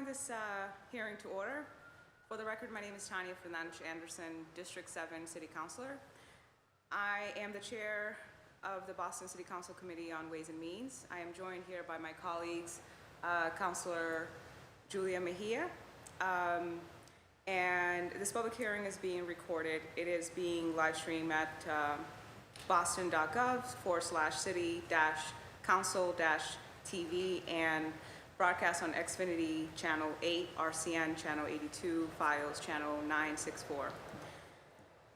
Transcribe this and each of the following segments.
calling this hearing to order. For the record, my name is Tanya Fernandez-Anderson, District 7 City Councilor. I am the chair of the Boston City Council Committee on Ways and Means. I am joined here by my colleagues, Councilor Julia Mejia, and this public hearing is being recorded. It is being live streamed at boston.gov/city-council-TV and broadcast on Xfinity Channel 8, RCN Channel 82, Files Channel 964.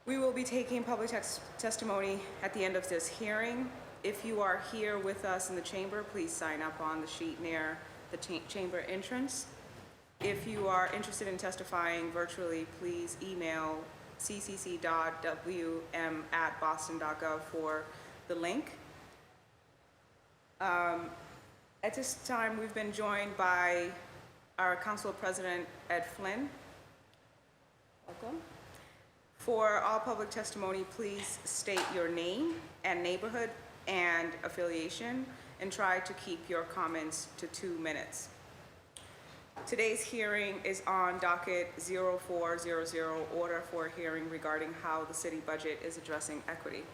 We will be taking public testimony at the end of this hearing. If you are here with us in the chamber, please sign up on the sheet near the chamber entrance. If you are interested in testifying virtually, please email ccc.wm@boston.gov for the link. At this time, we've been joined by our Council President, Ed Flynn. Welcome. For all public testimony, please state your name and neighborhood and affiliation, and try to keep your comments to 2 minutes. Today's hearing is on docket 0400, order for a hearing regarding how the city budget is addressing equity.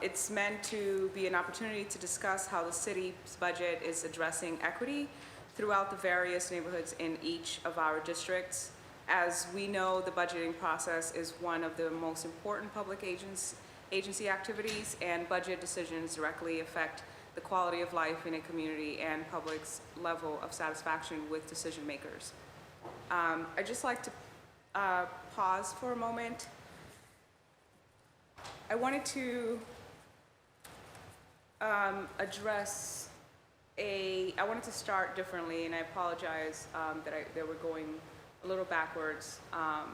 It's meant to be an opportunity to discuss how the city's budget is addressing equity throughout the various neighborhoods in each of our districts. As we know, the budgeting process is one of the most important public agency activities, and budget decisions directly affect the quality of life in a community and public's level of satisfaction with decision makers. I'd just like to pause for a moment. I wanted to I wanted to start differently, and I apologize that we're going a little backwards. I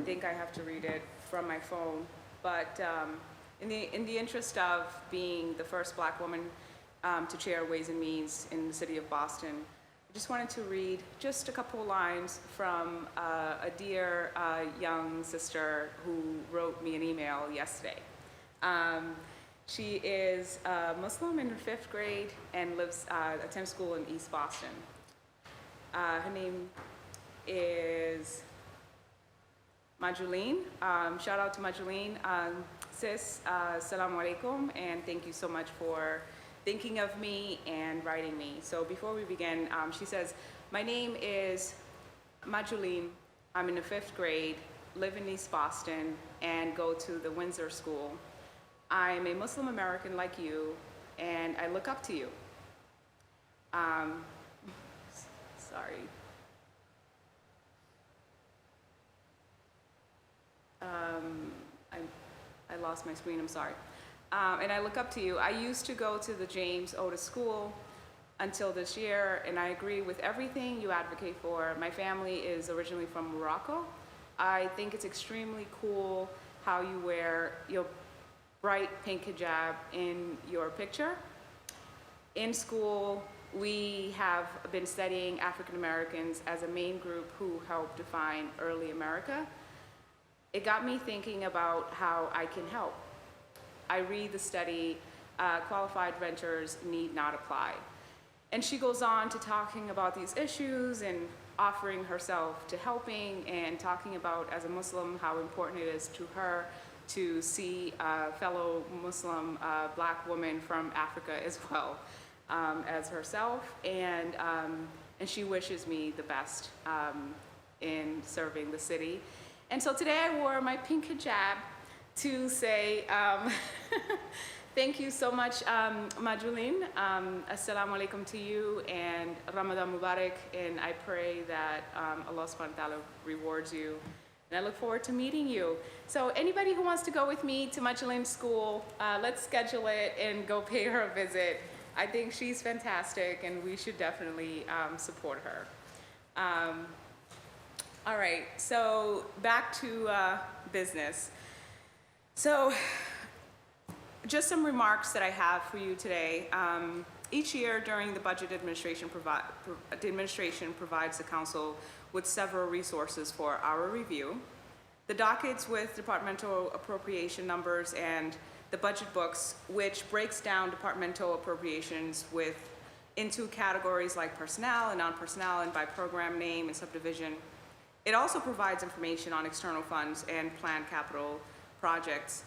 think I have to read it from my phone, but in the interest of being the first Black woman to chair Ways and Means in the city of Boston, I just wanted to read just a couple of lines from a dear young sister who wrote me an email yesterday. She is Muslim in her 5th grade and attends school in East Boston. Her name is Majuline. Shout out to Majuline. Sis, assalamu alaikum, and thank you so much for thinking of me and writing me. So before we begin, she says, my name is Majuline. I'm in the 5th grade, live in East Boston, and go to the Windsor School. I'm a Muslim American like you, and I look up to you. Sorry. I lost my screen, I'm sorry. And I look up to you. I used to go to the James Otis School until this year, and I agree with everything you advocate for. My family is originally from Morocco. I think it's extremely cool how you wear your bright pink hijab in your picture. In school, we have been studying African Americans as a main group who helped define early America. It got me thinking about how I can help. I read the study, qualified renters need not apply. And she goes on to talking about these issues and offering herself to helping and talking about, as a Muslim, how important it is to her to see a fellow Muslim Black woman from Africa as well as herself. And she wishes me the best in serving the city. And so today I wore my pink hijab to say thank you so much, Majuline. Assalamu alaikum to you, and Ramadan Mubarak, and I pray that Allah subhanahu wa ta'ala rewards you. And I look forward to meeting you. So anybody who wants to go with me to Majuline's school, let's schedule it and go pay her a visit. I think she's fantastic, and we should definitely support her. All right, so back to business. So just some remarks that I have for you today. Each year during the budget administration provides the council with several resources for our review. The dockets with departmental appropriation numbers and the budget books, which breaks down departmental appropriations into categories like personnel and non-personnel and by program name and subdivision. It also provides information on external funds and planned capital projects.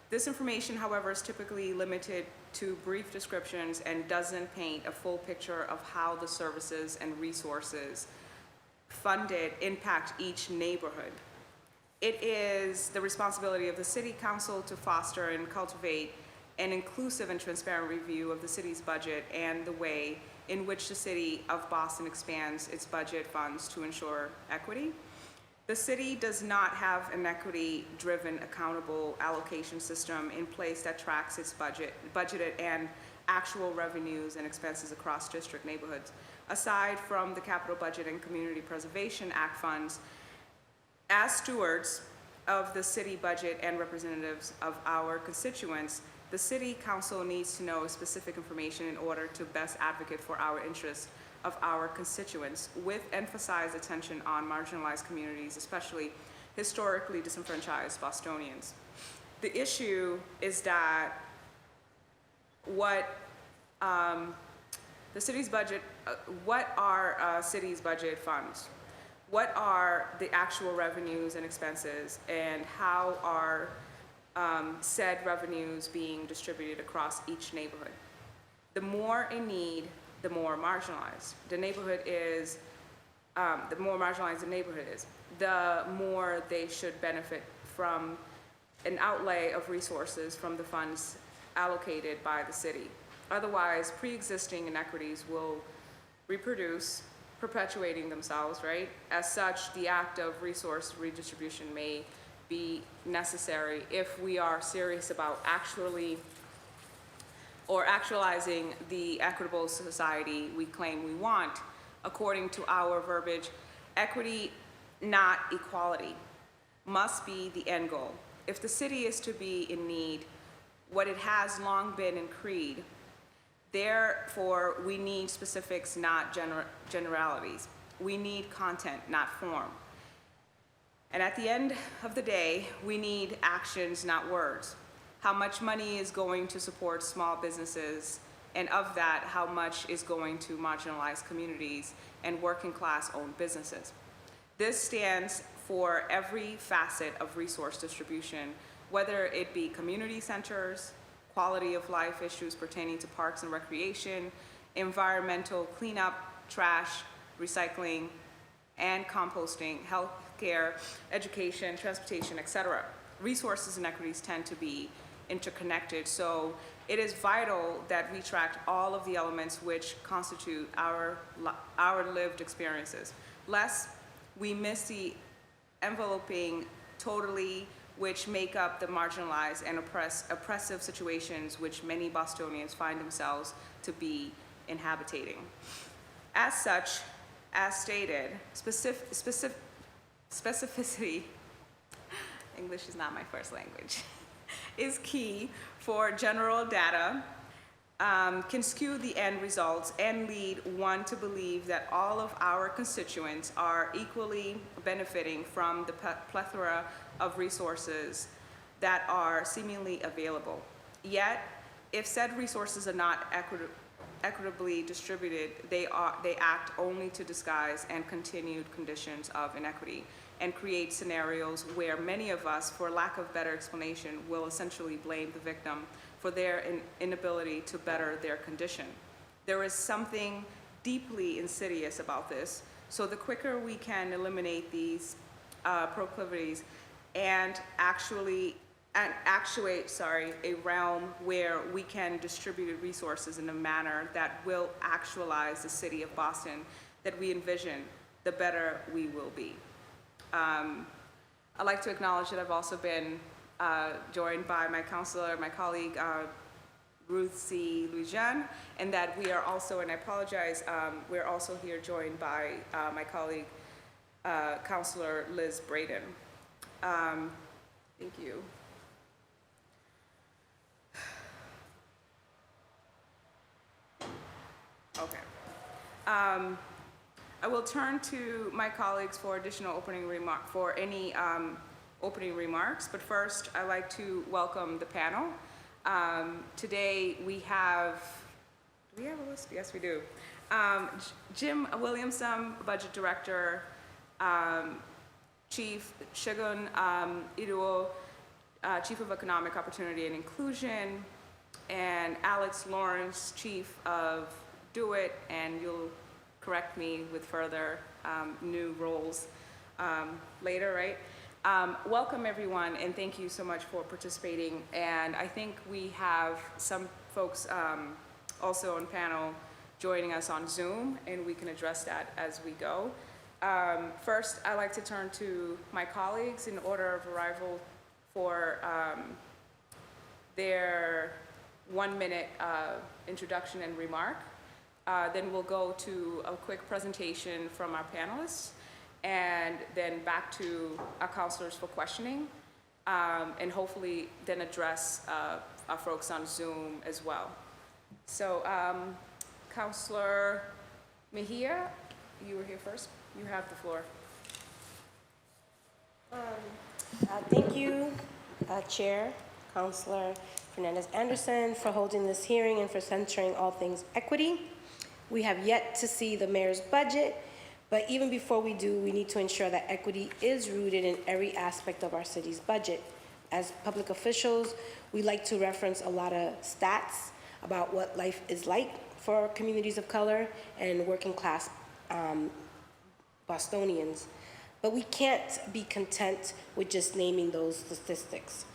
This information, however, is typically limited to brief descriptions and doesn't paint a full picture of how the services and resources funded impact each neighborhood. It is the responsibility of the City Council to foster and cultivate an inclusive and transparent review of the city's budget and the way in which the City of Boston expands its budget funds to ensure equity. The city does not have an equity-driven accountable allocation system in place that tracks its budgeted and actual revenues and expenses across district neighborhoods. Aside from the Capital Budget and Community Preservation Act funds, as stewards of the city budget and representatives of our constituents, the City Council needs to know specific information in order to best advocate for our interests of our constituents, with emphasized attention on marginalized communities, especially historically disenfranchised Bostonians. The issue is that what the city's budget, what are city's budget funds? What are the actual revenues and expenses, and how are said revenues being distributed across each neighborhood? The more in need, the more marginalized the neighborhood is, the more marginalized the neighborhood is, the more they should benefit from an outlay of resources from the funds allocated by the city. Otherwise, pre-existing inequities will reproduce, perpetuating themselves, right? As such, the act of resource redistribution may be necessary if we are serious about actualizing the equitable society we claim we want. According to our verbiage, equity, not equality, must be the end goal. If the city is to be in need, what it has long been in creed, therefore we need specifics, not generalities. We need content, not form. And at the end of the day, we need actions, not words. How much money is going to support small businesses, and of that, how much is going to marginalized communities and working class owned businesses? This stands for every facet of resource distribution, whether it be community centers, quality of life issues pertaining to parks and recreation, environmental cleanup, trash, recycling, and composting, healthcare, education, transportation, etc. Resources inequities tend to be interconnected, so it is vital that we track all of the elements which constitute our lived experiences, lest we miss the enveloping totally which make up the marginalized and oppressive situations which many Bostonians find themselves to be inhabiting. As such, as stated, specificity, English is not my first language, is key for general data, can skew the end results and lead one to believe that all of our constituents are equally benefiting from the plethora of resources that are seemingly available. Yet, if said resources are not equitably distributed, they act only to disguise and continued conditions of inequity and create scenarios where many of us, for lack of better explanation, will essentially blame the victim for their inability to better their condition. There is something deeply insidious about this, so the quicker we can eliminate these proclivities and actuate a realm where we can distribute resources in a manner that will actualize the city of Boston that we envision, the better we will be. I'd like to acknowledge that I've also been joined by my councilor, my colleague, Ruth C. Lujan, and that we are also, and I apologize, we're also here joined by my colleague, Councilor Liz Braden. Thank you. Okay. I will turn to my colleagues for additional opening remarks, but first I'd like to welcome the panel. Today we have, do we have a list? Yes, we do. Jim Williamson, Budget Director, Chief Shagun Iduo, Chief of Economic Opportunity and Inclusion, and Alex Lawrence, Chief of Do It, and you'll correct me with further new roles later, right? Welcome everyone, and thank you so much for participating. And I think we have some folks also on panel joining us on Zoom, and we can address that as we go. First, I'd like to turn to my colleagues in order of arrival for their 1-minute introduction and remark. Then we'll go to a quick presentation from our panelists, and then back to our counselors for questioning, and hopefully then address our folks on Zoom as well. So, Councilor Mejia, you were here first. You have the floor. Thank you, Chair, Councilor Fernandez-Anderson, for holding this hearing and for centering all things equity. We have yet to see the mayor's budget, but even before we do, we need to ensure that equity is rooted in every aspect of our city's budget. As public officials, we like to reference a lot of stats about what life is like for communities of color and working class Bostonians. But we can't be content with just naming those statistics.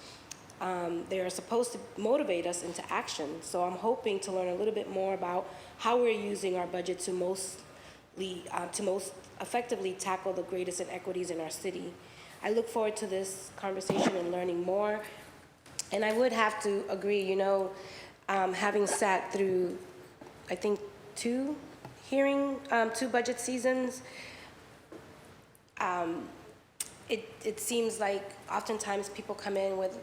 They are supposed to motivate us into action. So I'm hoping to learn a little bit more about how we're using our budget to most effectively tackle the greatest inequities in our city. I look forward to this conversation and learning more. And I would have to agree, you know, having sat through, I think, two budget seasons, it seems like oftentimes people come in with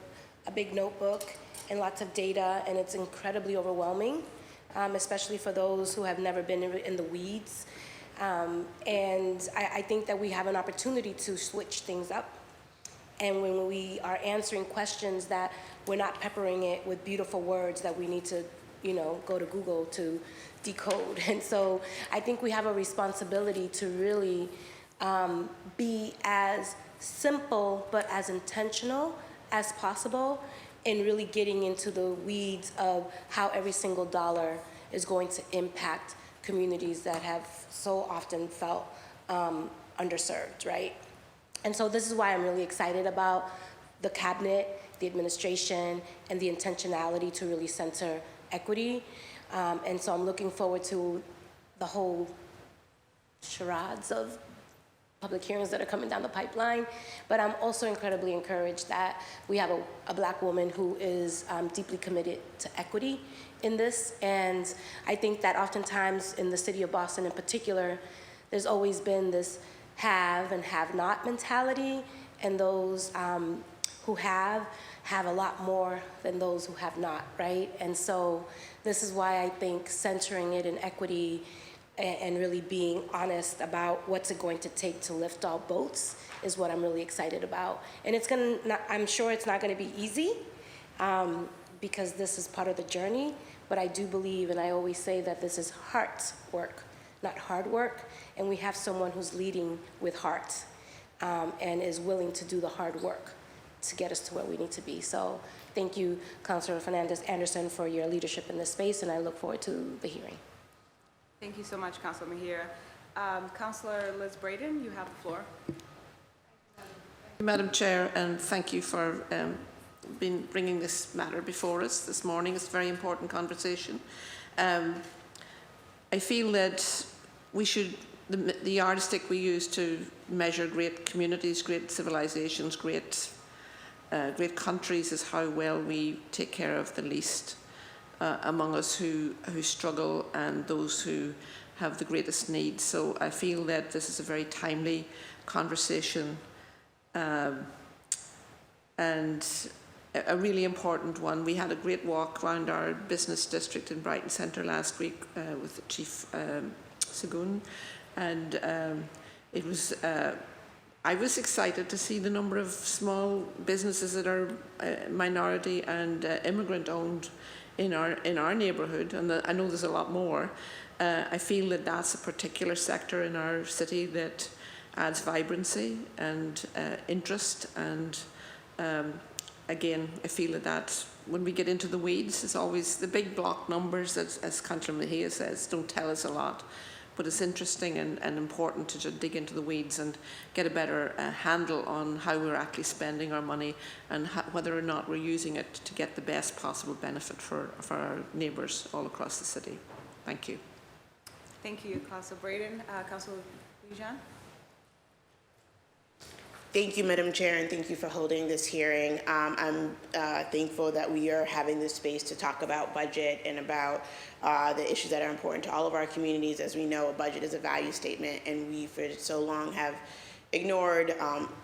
a big notebook and lots of data, and it's incredibly overwhelming, especially for those who have never been in the weeds. And I think that we have an opportunity to switch things up. And when we are answering questions, that we're not peppering it with beautiful words that we need to, you know, go to Google to decode. And so I think we have a responsibility to really be as simple but as intentional as possible in really getting into the weeds of how every single dollar is going to impact communities that have so often felt underserved, right? And so this is why I'm really excited about the cabinet, the administration, and the intentionality to really center equity. And so I'm looking forward to the whole charades of public hearings that are coming down the pipeline. But I'm also incredibly encouraged that we have a Black woman who is deeply committed to equity in this. And I think that oftentimes in the city of Boston in particular, there's always been this have and have not mentality, and those who have a lot more than those who have not, right? And so this is why I think centering it in equity and really being honest about what's it going to take to lift all boats is what I'm really excited about. And I'm sure it's not gonna be easy because this is part of the journey, but I do believe, and I always say that this is heart work, not hard work, and we have someone who's leading with heart and is willing to do the hard work to get us to where we need to be. So thank you, Councilor Fernandez-Anderson, for your leadership in this space, and I look forward to the hearing. Thank you so much, Councilor Mejia. Councilor Liz Braden, you have the floor. Madam Chair, and thank you for bringing this matter before us this morning. It's a very important conversation. I feel that we should, the yardstick we use to measure great communities, great civilizations, great countries is how well we take care of the least among us who struggle and those who have the greatest needs. So I feel that this is a very timely conversation and a really important one. We had a great walk around our business district in Brighton Centre last week with Chief Shagun, and it was I was excited to see the number of small businesses that are minority and immigrant owned in our neighbourhood, and I know there's a lot more. I feel that that's a particular sector in our city that adds vibrancy and interest, and again, I feel that when we get into the weeds, it's always the big block numbers, as Councillor Mejia says, don't tell us a lot. But it's interesting and important to just dig into the weeds and get a better handle on how we're actually spending our money and whether or not we're using it to get the best possible benefit for our neighbours all across the city. Thank you. Thank you, Councillor Braden. Councillor Lujan? Thank you, Madam Chair, and thank you for holding this hearing. I'm thankful that we are having this space to talk about budget and about the issues that are important to all of our communities. As we know, a budget is a value statement, and we for so long have ignored,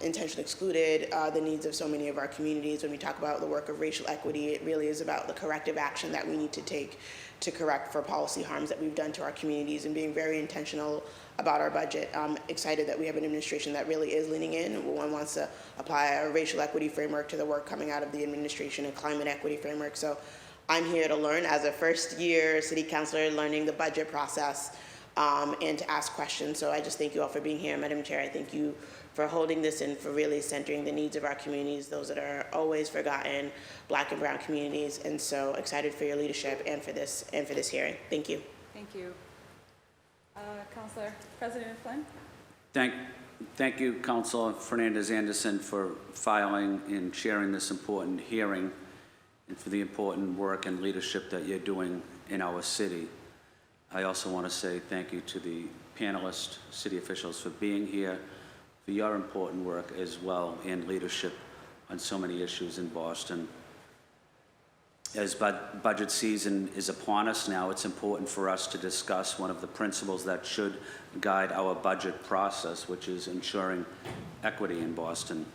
intentionally excluded the needs of so many of our communities. When we talk about the work of racial equity, it really is about the corrective action that we need to take to correct for policy harms that we've done to our communities, and being very intentional about our budget. I'm excited that we have an administration that really is leaning in. One wants to apply a racial equity framework to the work coming out of the administration, and climate equity framework. So I'm here to learn as a first-year city councilor, learning the budget process and to ask questions. So I just thank you all for being here. Madam Chair, I thank you for holding this and for really centering the needs of our communities, those that are always forgotten, Black and brown communities. And so excited for your leadership and for this hearing. Thank you. Thank you. Councillor President Flynn? Thank you, Councilor Fernandez-Anderson, for filing and chairing this important hearing and for the important work and leadership that you're doing in our city. I also want to say thank you to the panelists, city officials, for being here, for your important work as well and leadership on so many issues in Boston. As budget season is upon us now, it's important for us to discuss one of the principles that should guide our budget process, which is ensuring equity in Boston.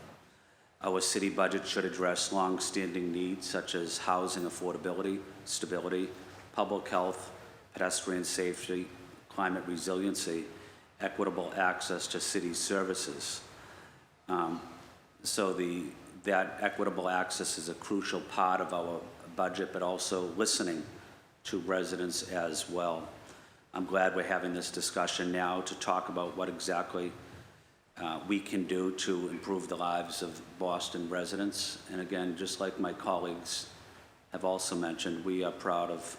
Our city budget should address long-standing needs such as housing affordability, stability, public health, pedestrian safety, climate resiliency, equitable access to city services. That equitable access is a crucial part of our budget, but also listening to residents as well. I'm glad we're having this discussion now to talk about what exactly we can do to improve the lives of Boston residents. And again, just like my colleagues have also mentioned, we are proud of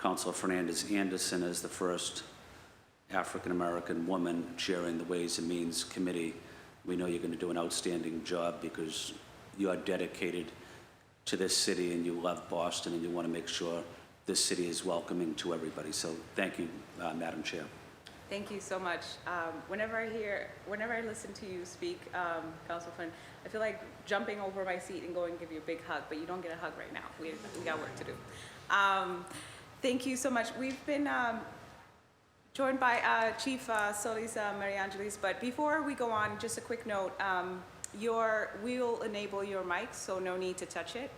Councilor Fernandez-Anderson as the first African-American woman chairing the Ways and Means Committee. We know you're going to do an outstanding job because you are dedicated to this city and you love Boston and you want to make sure this city is welcoming to everybody. So thank you, Madam Chair. Thank you so much. Whenever I listen to you speak, Councilor Flynn, I feel like jumping over my seat and going and give you a big hug, but you don't get a hug right now. We got work to do. Thank you so much. We've been joined by Chief Solis Mariangelis, but before we go on, just a quick note. We'll enable your mic, so no need to touch it,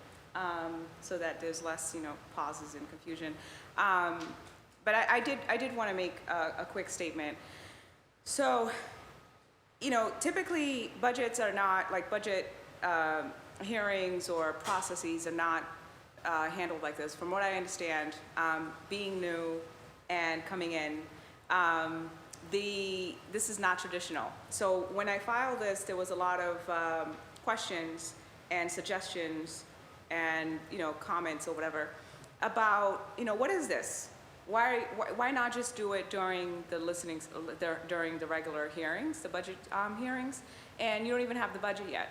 so that there's less, pauses and confusion. But I did want to make a quick statement. So, typically budgets are not, like budget hearings or processes are not handled like this. From what I understand, being new and coming in, this is not traditional. So when I filed this, there was a lot of questions and suggestions and comments or whatever about what is this? Why not just do it during the listenings, during the regular hearings, the budget hearings, and you don't even have the budget yet?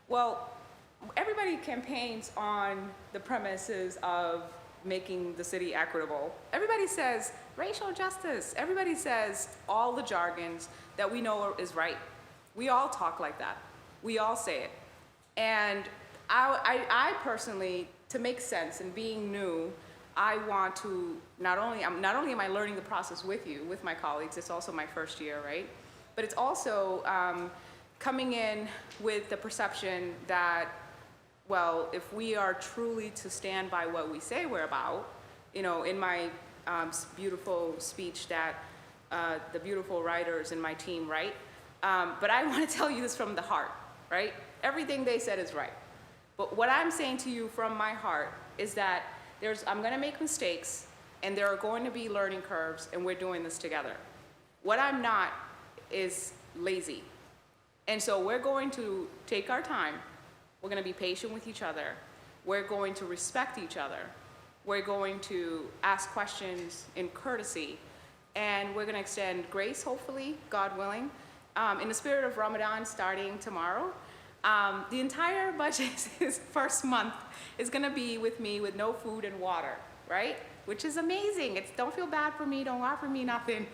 Well, everybody campaigns on the premises of making the city equitable. Everybody says racial justice. Everybody says all the jargons that we know is right. We all talk like that. We all say it. And I personally, to make sense and being new, I want to not only am I learning the process with you, with my colleagues, it's also my first year, right? But it's also coming in with the perception that, well, if we are truly to stand by what we say we're about, in my beautiful speech that the beautiful writers in my team write, But I want to tell you this from the heart, right? Everything they said is right. But what I'm saying to you from my heart is that I'm going to make mistakes, and there are going to be learning curves, and we're doing this together. What I'm not is lazy. And so we're going to take our time. We're going to be patient with each other. We're going to respect each other. We're going to ask questions in courtesy. And we're going to extend grace, hopefully, God willing. In the spirit of Ramadan starting tomorrow, the entire budget, this first month, is going to be with me with no food and water, right? Which is amazing. Don't feel bad for me. Don't offer me nothing.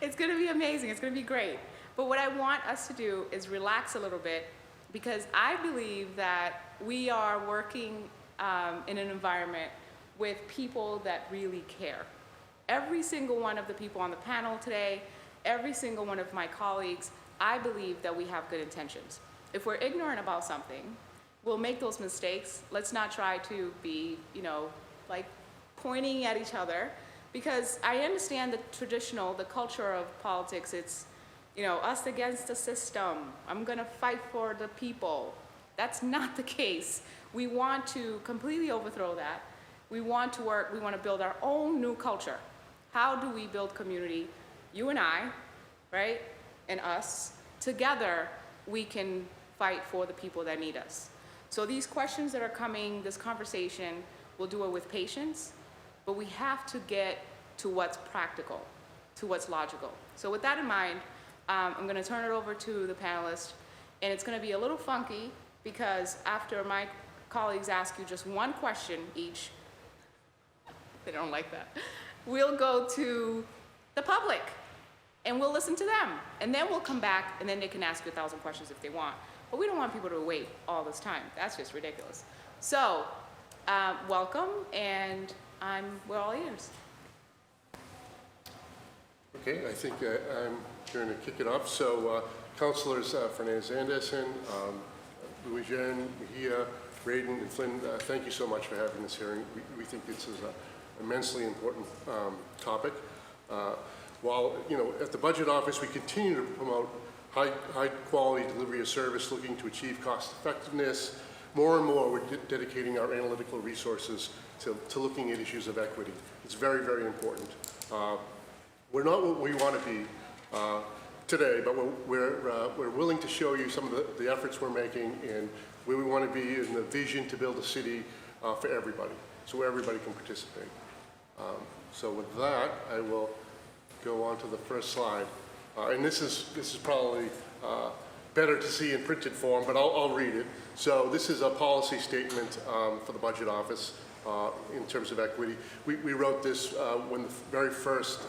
It's going to be amazing. It's going to be great. But what I want us to do is relax a little bit, because I believe that we are working in an environment with people that really care. Every single one of the people on the panel today, every single one of my colleagues, I believe that we have good intentions. If we're ignorant about something, we'll make those mistakes. Let's not try to be, like pointing at each other, because I understand the culture of politics. It's, us against the system. I'm gonna fight for the people. That's not the case. We want to completely overthrow that. We want to work, we want to build our own new culture. How do we build community? You and I, right? And us. Together, we can fight for the people that need us. So these questions that are coming, this conversation, we'll do it with patience, but we have to get to what's practical, to what's logical. So with that in mind, I'm going to turn it over to the panelists, and it's going to be a little funky, because after my colleagues ask you just one question each, they don't like that, we'll go to the public, and we'll listen to them, and then we'll come back, and then they can ask you 1,000 questions if they want. But we don't want people to wait all this time. That's just ridiculous. So, welcome, and we're all ears. Okay, I think I'm going to kick it off. So, Councilors Fernandez-Anderson, Louisiane, Mejia, Radin, and Flynn, thank you so much for having this hearing. We think this is an immensely important topic. While, at the Budget Office, we continue to promote high quality delivery of service, looking to achieve cost effectiveness. More and more, we're dedicating our analytical resources to looking at issues of equity. It's very, very important. We're not what we want to be today, but we're willing to show you some of the efforts we're making and where we want to be in the vision to build a city for everybody, so everybody can participate. So with that, I will go on to the first slide. And this is probably better to see in printed form, but I'll read it. So this is a policy statement for the Budget Office in terms of equity. We wrote this when the very first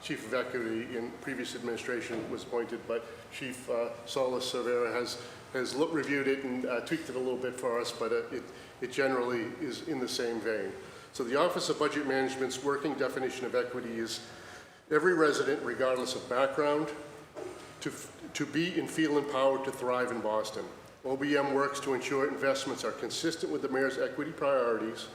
Chief of Equity in previous administration was appointed, but Chief Solis Cervera has reviewed it and tweaked it a little bit for us, but it generally is in the same vein. So the Office of Budget Management's working definition of equity is every resident, regardless of background, to be and feel empowered to thrive in Boston. OBM works to ensure investments are consistent with the mayor's equity priorities.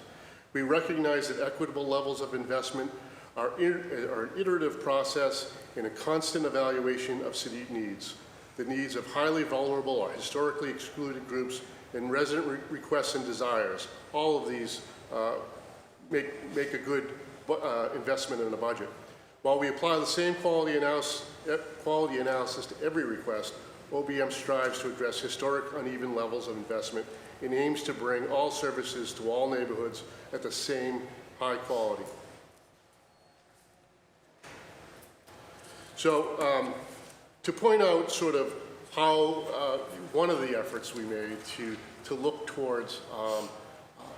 We recognize that equitable levels of investment are an iterative process and a constant evaluation of city needs. The needs of highly vulnerable or historically excluded groups and resident requests and desires. All of these make a good investment in a budget. While we apply the same quality analysis to every request, OBM strives to address historic uneven levels of investment and aims to bring all services to all neighborhoods at the same high quality. So to point out sort of how one of the efforts we made to look towards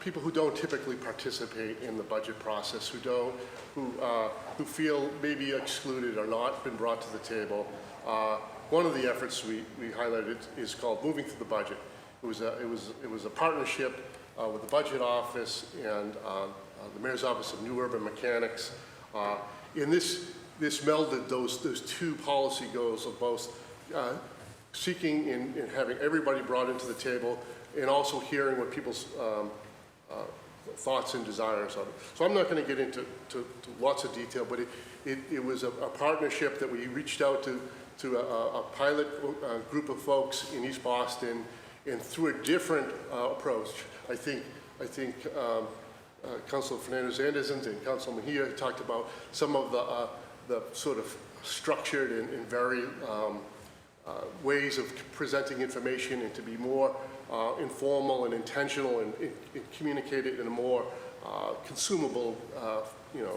people who don't typically participate in the budget process, who feel maybe excluded or not been brought to the table. One of the efforts we highlighted is called Moving Through the Budget. It was a partnership with the Budget Office and the Mayor's Office of New Urban Mechanics. And this melded those two policy goals of both seeking and having everybody brought into the table, and also hearing what people's thoughts and desires of it. So I'm not going to get into lots of detail, but it was a partnership that we reached out to a pilot group of folks in East Boston, and through a different approach. I think Councilor Fernandez-Anderson and Councilor Mejia talked about some of the sort of structured and very ways of presenting information, and to be more informal and intentional, and communicate it in a more consumable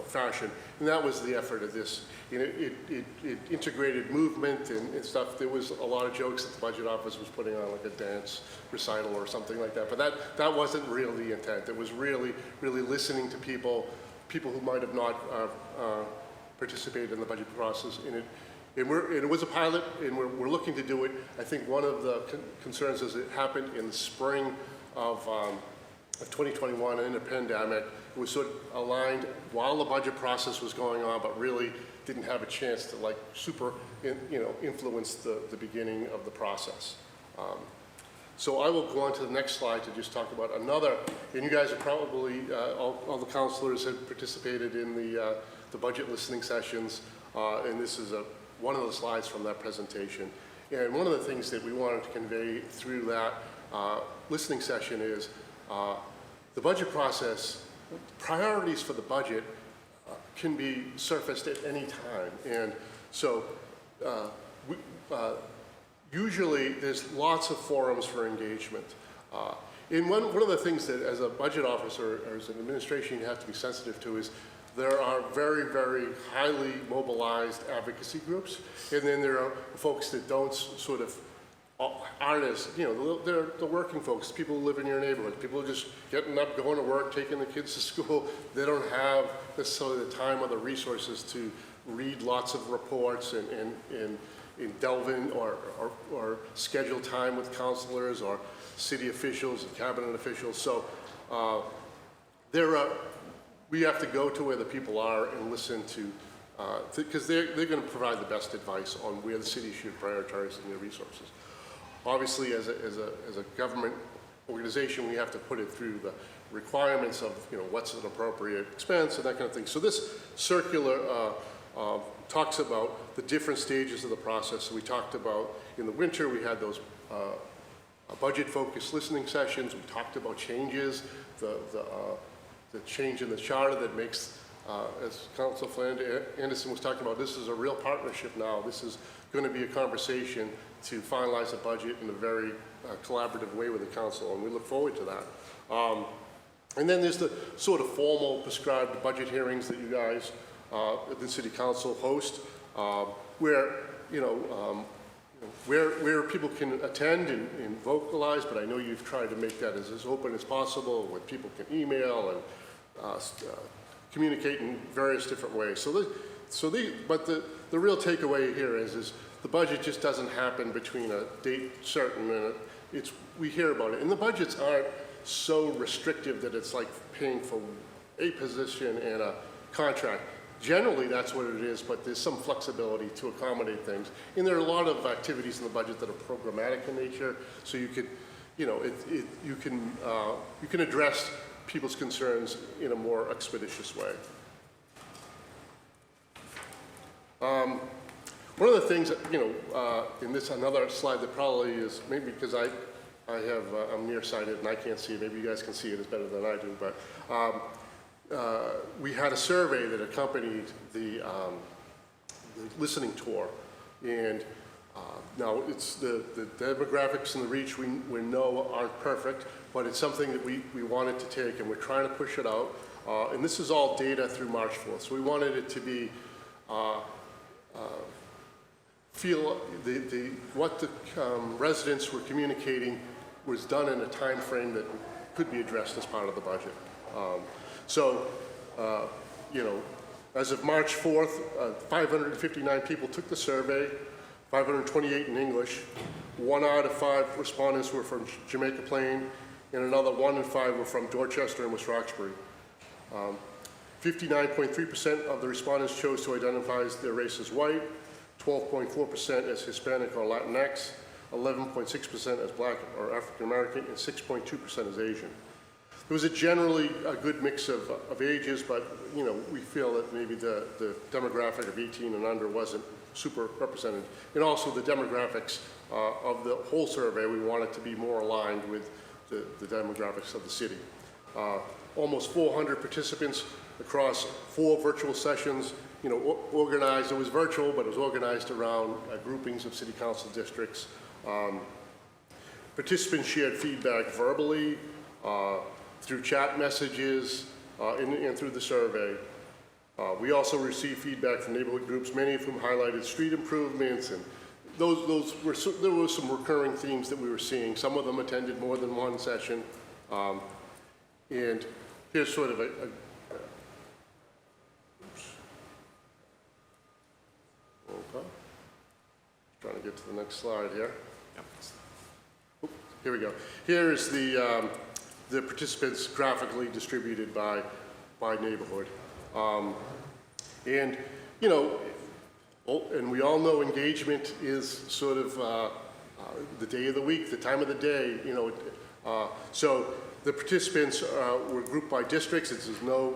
fashion. And that was the effort of this. It integrated movement and stuff. There was a lot of jokes that the budget office was putting on, like a dance recital or something like that. But that wasn't really the intent. It was really listening to people who might have not participated in the budget process. And it was a pilot, and we're looking to do it. I think one of the concerns is it happened in the spring of 2021 in the pandemic. It was sort of aligned while the budget process was going on, but really didn't have a chance to like influence the beginning of the process. So I will go on to the next slide to just talk about another, and you guys are probably, all the councilors have participated in the budget listening sessions, and this is one of the slides from that presentation. And one of the things that we wanted to convey through that listening session is the budget process, priorities for the budget can be surfaced at any time. And so usually there's lots of forums for engagement. And one of the things that as a budget officer or as an administration you have to be sensitive to is there are very, very highly mobilized advocacy groups, and then there are folks that don't sort of aren't as, they're the working folks, people who live in your neighborhood, people who are just getting up, going to work, taking the kids to school. They don't have necessarily the time or the resources to read lots of reports and delve in or schedule time with councilors or city officials and cabinet officials. So we have to go to where the people are and listen to, because they're going to provide the best advice on where the city should prioritize their resources. Obviously, as a government organization, we have to put it through the requirements of what's an appropriate expense and that kind of thing. So this circular talks about the different stages of the process. So we talked about in the winter we had those budget-focused listening sessions. We talked about changes, the change in the charter that makes, as Councilor Fernandez-Anderson was talking about, this is a real partnership now. This is going to be a conversation to finalize a budget in a very collaborative way with the council, and we look forward to that. And then there's the sort of formal prescribed budget hearings that you guys at the city council host, where where people can attend and vocalize, but I know you've tried to make that as open as possible, where people can email and communicate in various different ways. But the real takeaway here is the budget just doesn't happen between a date certain and we hear about it. And the budgets aren't so restrictive that it's like paying for a position and a contract. Generally, that's what it is, but there's some flexibility to accommodate things. And there are a lot of activities in the budget that are programmatic in nature, so you could, you can address people's concerns in a more expeditious way. One of the things that, in this another slide that probably is, maybe because I'm nearsighted and I can't see it, maybe you guys can see it as better than I do, but we had a survey that accompanied the listening tour, and now it's the demographics and the reach we know aren't perfect, but it's something that we wanted to take, and we're trying to push it out, and this is all data through March 4th, so we wanted it to be feel what the residents were communicating was done in a time frame that could be addressed as part of the budget. As of March 4th, 559 people took the survey, 528 in English. 1 out of 5 respondents were from Jamaica Plain, and another 1 in 5 were from Dorchester and West Roxbury. 59.3% of the respondents chose to identify their race as white, 12.4% as Hispanic or Latinx, 11.6% as Black or African American, and 6.2% as Asian. It was generally a good mix of ages, but we feel that maybe the demographic of 18 and under wasn't super represented. And also the demographics of the whole survey, we want it to be more aligned with the demographics of the city. Almost 400 participants across 4 virtual sessions, you know, organized. It was virtual, but it was organized around groupings of city council districts. Participants shared feedback verbally, through chat messages, and through the survey. We also received feedback from neighborhood groups, many of whom highlighted street improvements, and there were some recurring themes that we were seeing. Some of them attended more than one session. And here's sort of oops. Okay. Trying to get to the next slide here. Oop, here we go. Here is the participants graphically distributed by neighborhood. And, you know, and we all know engagement is sort of the day of the week, the time of the day, you know. So the participants were grouped by districts. There's no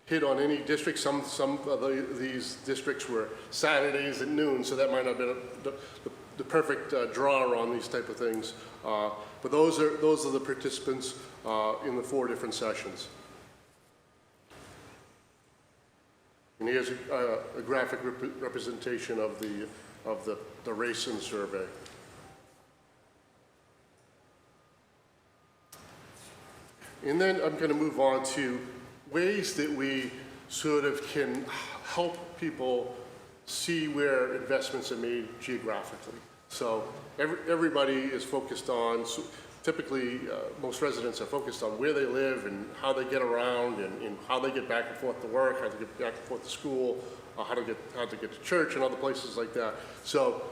hit on any district. Some of these districts were Saturdays at noon, so that might not have been the perfect draw on these type of things. But those are the participants in the 4 different sessions. And here's a graphic representation of the Racine survey. And then I'm going to move on to ways that we sort of can help people see where investments are made geographically. So everybody is focused on, typically most residents are focused on where they live and how they get around and how they get back and forth to work, how to get back and forth to school, how to get to church and other places like that. So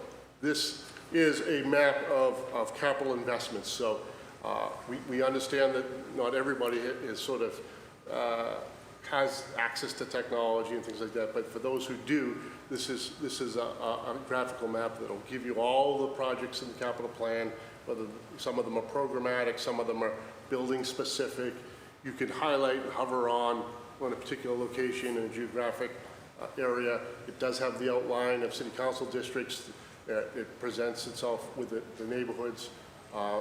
this is a map of capital investments. So we understand that not everybody is sort of has access to technology and things like that, but for those who do, this is a graphical map that will give you all the projects in the capital plan, whether some of them are programmatic, some of them are building specific. You can highlight and hover on a particular location in a geographic area. It does have the outline of city council districts. It presents itself with the neighborhoods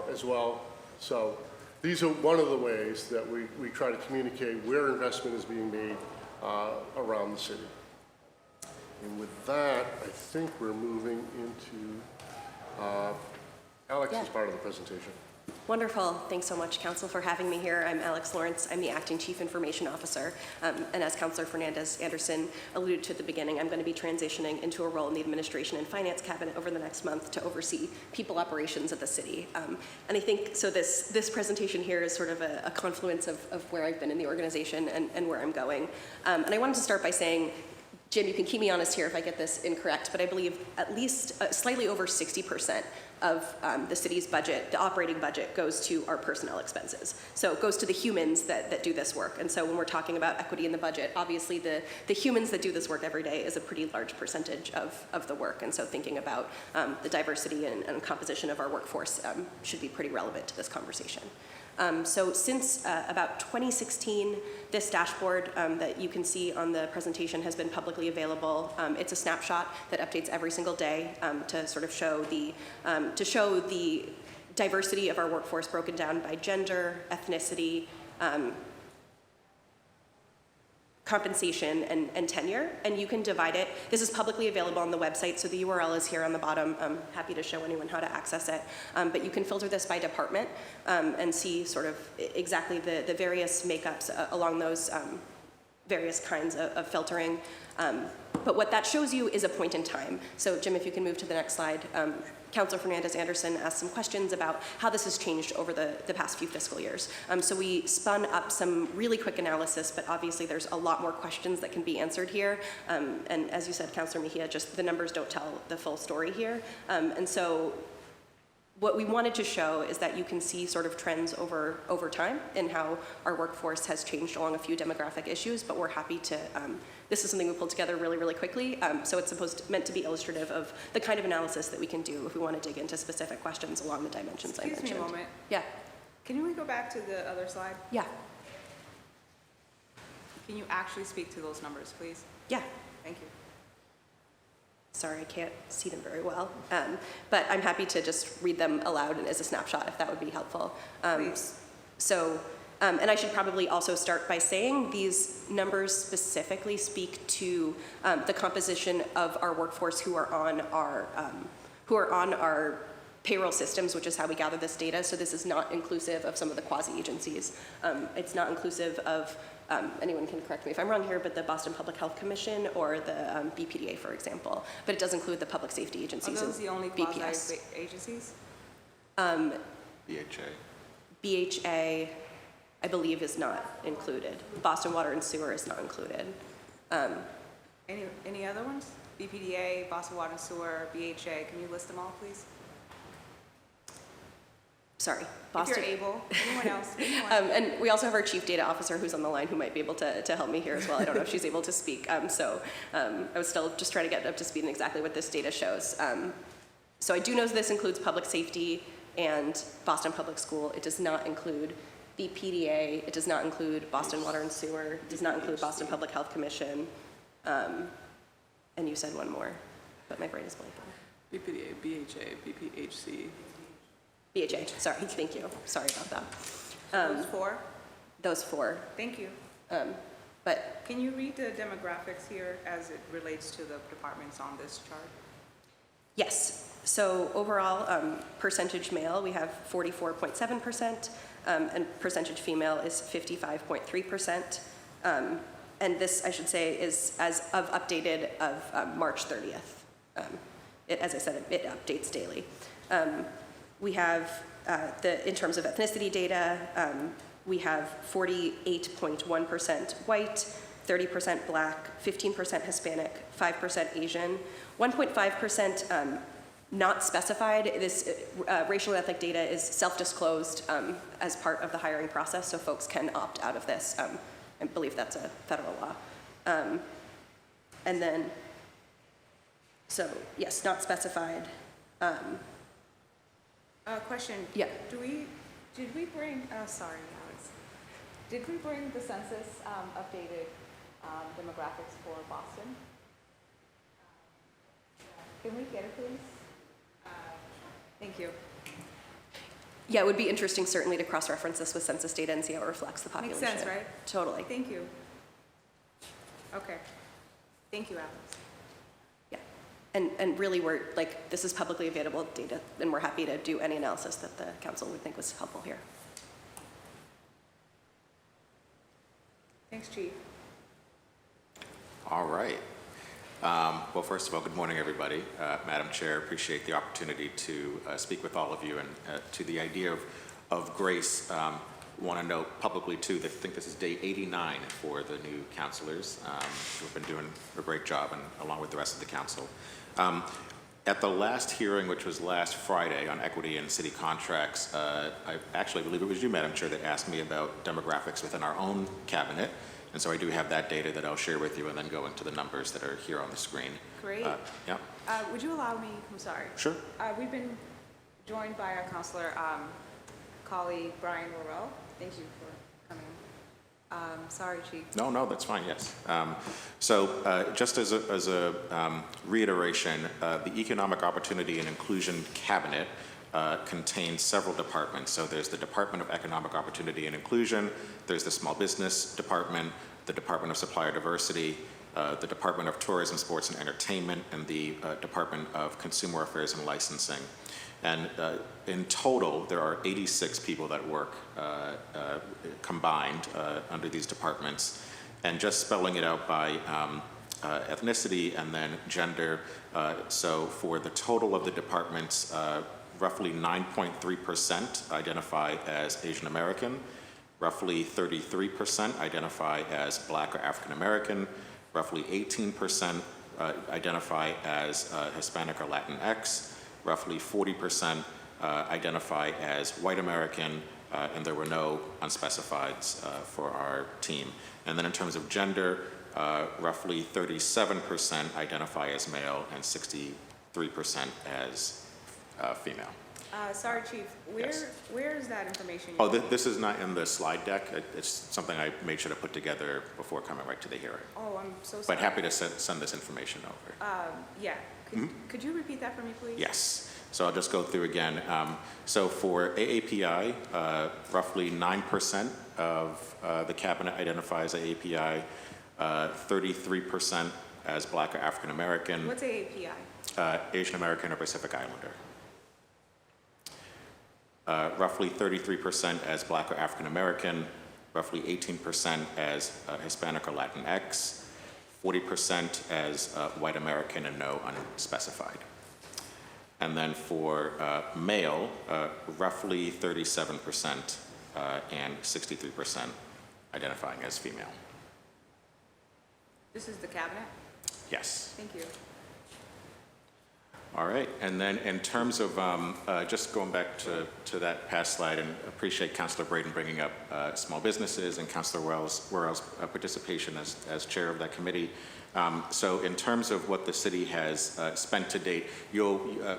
as well. So these are one of the ways that we try to communicate where investment is being made around the city. And with that, I think we're moving into Alex's part of the presentation. Wonderful. Thanks so much, Council, for having me here. I'm Alex Lawrence. I'm the Acting Chief Information Officer. And as Councilor Fernandez-Anderson alluded to at the beginning, I'm going to be transitioning into a role in the Administration and Finance Cabinet over the next month to oversee people operations at the city. And I think, so this presentation here is sort of a confluence of where I've been in the organization and where I'm going. And I wanted to start by saying, Jim, you can keep me honest here if I get this incorrect, but I believe at least slightly over 60% of the city's budget, the operating budget, goes to our personnel expenses. So it goes to the humans that do this work. And so when we're talking about equity in the budget, obviously the humans that do this work every day is a pretty large percentage of the work. And so thinking about the diversity and composition of our workforce should be pretty relevant to this conversation. So since about 2016, this dashboard that you can see on the presentation has been publicly available. It's a snapshot that updates every single day to sort of show the diversity of our workforce broken down by gender, ethnicity, compensation, and tenure, and you can divide it. This is publicly available on the website, so the URL is here on the bottom. I'm happy to show anyone how to access it, but you can filter this by department and see sort of exactly the various makeups along those various kinds of filtering. But what that shows you is a point in time. So Jim, if you can move to the next slide. Councilor Fernandez-Anderson asked some questions about how this has changed over the past few fiscal years. So we spun up some really quick analysis, but obviously there's a lot more questions that can be answered here. And as you said, Councilor Mejia, just the numbers don't tell the full story here. And so what we wanted to show is that you can see sort of trends over time in how our workforce has changed along a few demographic issues, but we're happy to, this is something we pulled together really quickly, so it's meant to be illustrative of the kind of analysis that we can do if we want to dig into specific questions along the dimensions I mentioned. Excuse me a moment. Yeah. Can we go back to the other slide? Yeah. Can you actually speak to those numbers, please? Yeah. Thank you. Sorry, I can't see them very well. But I'm happy to just read them aloud and as a snapshot if that would be helpful. Please. And I should probably also start by saying these numbers specifically speak to the composition of our workforce who are on our payroll systems, which is how we gather this data. So this is not inclusive of some of the quasi-agencies. It's not inclusive of, anyone can correct me if I'm wrong here, but the Boston Public Health Commission or the BPDA, for example. But it does include the public safety Are agencies those and the only BPS. quasi-agencies? BHA, I believe, is not included. Boston Water and Sewer is not included. Any other ones? BPDA, Boston Water and Sewer, BHA, can you list them all, please? Sorry, If Boston. you're able, anyone else? And we also have our chief data officer who's on the line who might be able to help me here as well. I don't know if she's able to speak. I was still just trying to get up to speed on exactly what this data shows. So I do know this includes public safety and Boston Public School. It does not include BPDA. It does not include Boston Water and Sewer. It does not include Boston Public Health Commission. And you said one more, but my brain is blanking. BPDA, BHA, BPHC. BHA, sorry, thank you. Sorry about that. Those four? Those four. Thank you. But Can you read the demographics here as it relates to the departments on this chart? yes, so overall, percentage male, we have 44.7%, and percentage female is 55.3%. And this, I should say, is as of updated of March 30th. As I said, it updates daily. We have, in terms of ethnicity data, we have 48.1% white, 30% black, 15% Hispanic, 5% Asian, 1.5% not specified. This racial and ethnic data is self-disclosed as part of the hiring process, so folks can opt out of this. I believe that's a federal law. And then, so yes, not specified. Question. Yeah. Did we bring, sorry, Alex. Did we bring the census updated demographics for Boston? Can we get it, please? Thank you. Yeah, it would be interesting certainly to cross-reference this with census data and see how it reflects the Makes population. sense, right? Totally. Thank you. Okay. Thank you, Alex. Yeah. And really we're like, this is publicly available data and we're happy to do any analysis that the council would think was helpful here. Thanks, Chief. All right. Well, first of all, good morning, everybody. Madam Chair, appreciate the opportunity to speak with all of you. And to the idea of grace, want to note publicly, too, that I think this is day 89 for the new councilors who have been doing a great job, and along with the rest of the council. At the last hearing, which was last Friday on equity and city contracts, I actually believe it was you, Madam Chair, that asked me about demographics within our own cabinet. And so I do have that data that I'll share with you and then go into the numbers that are here on the screen. Great. Yeah. Would you allow me, I'm sorry. Sure. We've been joined by our councilor colleague, Brian Worrell. Thank you for coming. Sorry, Chief. No, that's fine, yes. Just as a reiteration, the Economic Opportunity and Inclusion Cabinet contains several departments. So there's the Department of Economic Opportunity and Inclusion, there's the Small Business Department, the Department of Supplier Diversity, the Department of Tourism, Sports and Entertainment, and the Department of Consumer Affairs and Licensing. And in total, there are 86 people that work combined under these departments. And just spelling it out by ethnicity and then gender, so for the total of the departments, roughly 9.3% identify as Asian American, roughly 33% identify as Black or African American, roughly 18% identify as Hispanic or Latinx, roughly 40% identify as White American, and there were no unspecifieds for our team. And then in terms of gender, roughly 37% identify as male and 63% as female. Sorry, Chief, Yes. where is that information? Oh, this is not in the slide deck. It's something I made sure to put together before coming right to the hearing. Oh, I'm so sorry. But happy to send this information over. Yeah, could you repeat that for me, please? Yes. So I'll just go through again. So for AAPI, roughly 9% of the cabinet identifies AAPI, 33% as Black or African American, What's AAPI? Asian American or Pacific Islander. Roughly 33% as Black or African American, roughly 18% as Hispanic or Latinx, 40% as white American, and no unspecified. And then for male, roughly 37% and 63% identifying as female. This is the cabinet? Yes. Thank you. All right, and then in terms of, just going back to that past slide, and appreciate Councilor Braden bringing up small businesses and Councilor Worrell's participation as chair of that committee. So in terms of what the city has spent to date,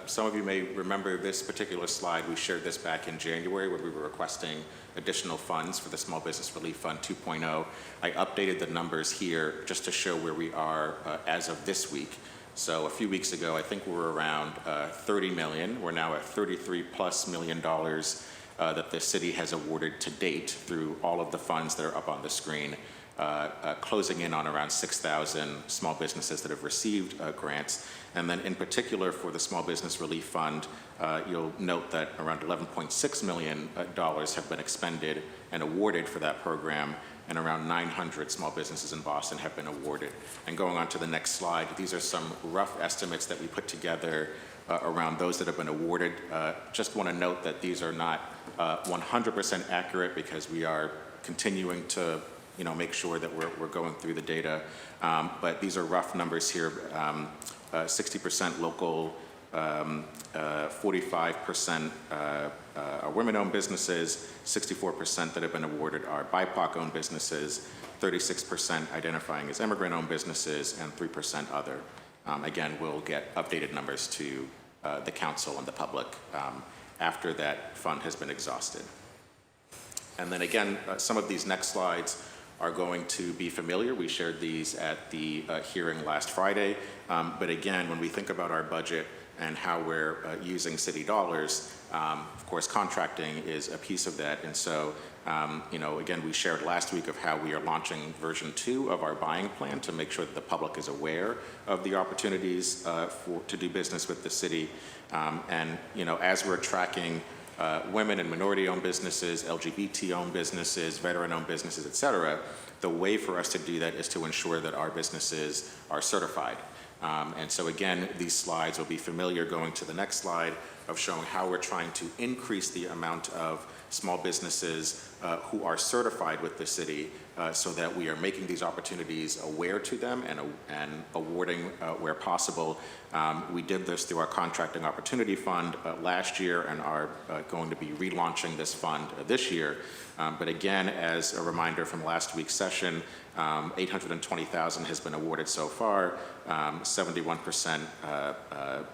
some of you may remember this particular slide. We shared this back in January when we were requesting additional funds for the Small Business Relief Fund 2.0. I updated the numbers here just to show where we are as of this week. So a few weeks ago, I think we were around 30 million. We're now at $33+ million that the city has awarded to date through all of the funds that are up on the screen, closing in on around 6,000 small businesses that have received grants. And then in particular for the Small Business Relief Fund, you'll note that around $11.6 million have been expended and awarded for that program, and around 900 small businesses in Boston have been awarded. And going on to the next slide, these are some rough estimates that we put together around those that have been awarded. Just want to note that these are not 100% accurate because we are continuing to make sure that we're going through the data. But these are rough numbers here, 60% local, 45% are women-owned businesses, 64% that have been awarded are BIPOC-owned businesses, 36% identifying as immigrant-owned businesses, and 3% other. Again, we'll get updated numbers to the council and the public after that fund has been exhausted. And then again, some of these next slides are going to be familiar. We shared these at the hearing last Friday. But again, when we think about our budget and how we're using city dollars, of course, contracting is a piece of that. And so, again, we shared last week of how we are launching version 2 of our buying plan to make sure that the public is aware of the opportunities to do business with the city. And, as we're tracking women and minority-owned businesses, LGBT-owned businesses, veteran-owned businesses, et cetera, the way for us to do that is to ensure that our businesses are certified. And so again, these slides will be familiar going to the next slide of showing how we're trying to increase the amount of small businesses who are certified with the city so that we are making these opportunities aware to them and awarding where possible. We did this through our Contracting Opportunity Fund last year and are going to be relaunching this fund this year. But again, as a reminder from last week's session, $820,000 has been awarded so far, 71%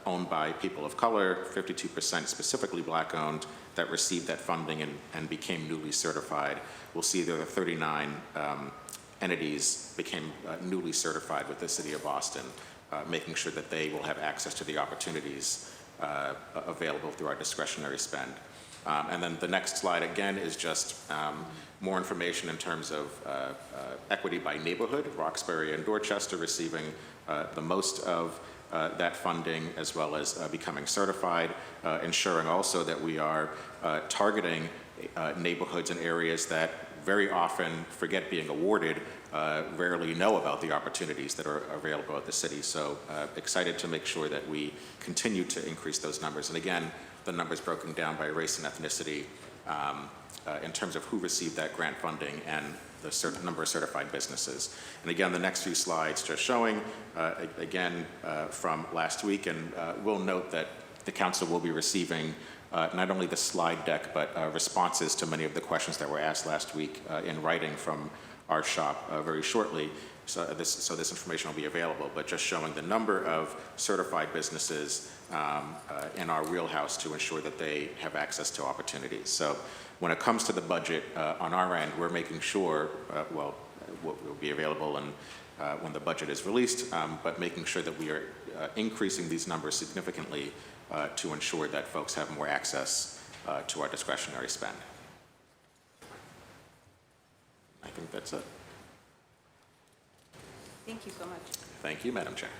owned by people of color, 52% specifically Black-owned that received that funding and became newly certified. We'll see that the 39 entities became newly certified with the City of Boston, making sure that they will have access to the opportunities available through our discretionary spend. And then the next slide, again, is just more information in terms of equity by neighborhood. Roxbury and Dorchester receiving the most of that funding, as well as becoming certified, ensuring also that we are targeting neighborhoods and areas that very often forget being awarded, rarely know about the opportunities that are available at the city. So excited to make sure that we continue to increase those numbers. And again, the numbers broken down by race and ethnicity in terms of who received that grant funding and the number of certified businesses. And again, the next few slides just showing, again, from last week, and we'll note that the council will be receiving not only the slide deck, but responses to many of the questions that were asked last week in writing from our shop very shortly. so this information will be available, but just showing the number of certified businesses in our wheelhouse to ensure that they have access to opportunities. So when it comes to the budget, on our end, we're making sure, what will be available and when the budget is released, but making sure that we are increasing these numbers significantly to ensure that folks have more access to our discretionary spend. I think that's it. Thank you so much. Thank you, Madam Chair.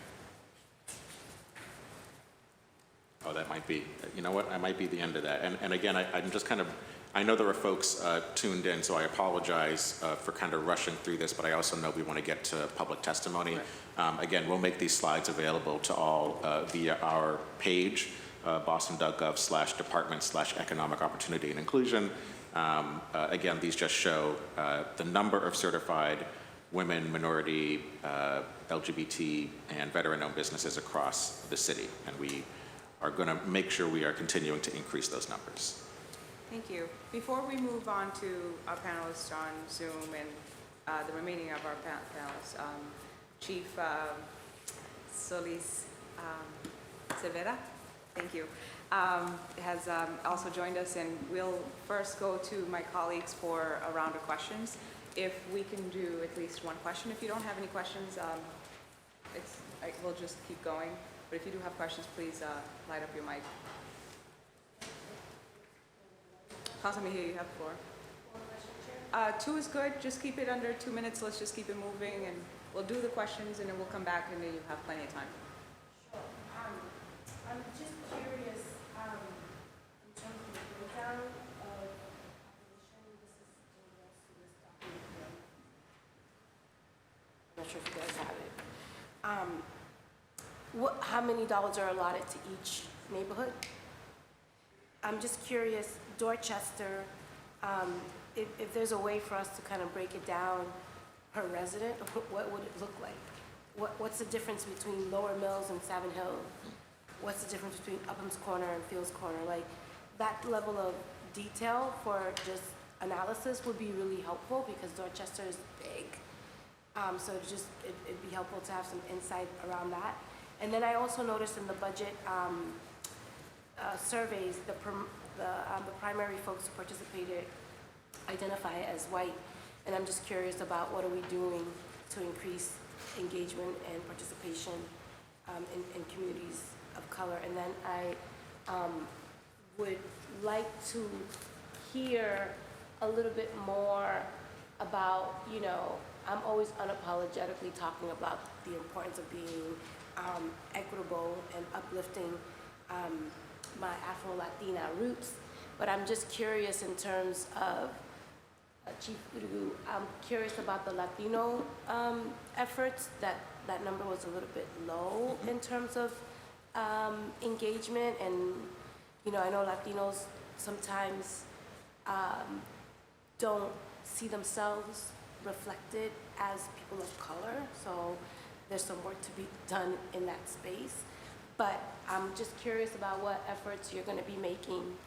Oh, that might be, you know what, I might be the end of that. And again, I'm just kind of, I know there are folks tuned in, so I apologize for kind of rushing through this, but I also know we want to get to public testimony. Right. Again, we'll make these slides available to all via our page, boston.gov/department/economic opportunity and inclusion. Again, these just show the number of certified women, minority, LGBT, and veteran-owned businesses across the city. And we are going to make sure we are continuing to increase those numbers. Thank you. Before we move on to our panelists on Zoom and the remaining of our panelists, Chief Solis Cervera, thank you, has also joined us, and we'll first go to my colleagues for a round of questions. If we can do at least one question. If you don't have any questions, we'll just keep going. But if you do have questions, please light up your mic. Councilor Mejia, you have the floor. Two is good. Just keep it under 2 minutes. Let's just keep it moving, and we'll do the questions, and then we'll come back, and then you have plenty of time. Sure. I'm just curious, in terms of the breakdown of population, this is in regards to this document. I'm not sure if you guys have it. How many dollars are allotted to each neighborhood? I'm just curious, Dorchester, if there's a way for us to kind of break it down per resident, what would it look like? What's the difference between Lower Mills and Savin Hill? What's the difference between Upham's Corner and Fields Corner? Like, that level of detail for just analysis would be really helpful because Dorchester is big. So it'd be helpful to have some insight around that. And then I also noticed in the budget surveys, the primary folks who participated identify as white. And I'm just curious about what are we doing to increase engagement and participation in communities of color. And then I would like to hear a little bit more about, I'm always unapologetically talking about the importance of being equitable and uplifting my Afro-Latina roots, but I'm just curious in terms of, Chief Urugu, I'm curious about the Latino efforts. That number was a little bit low in terms of engagement, and I know Latinos sometimes don't see themselves reflected as people of color, so there's some work to be done in that space. But I'm just curious about what efforts you're going to be making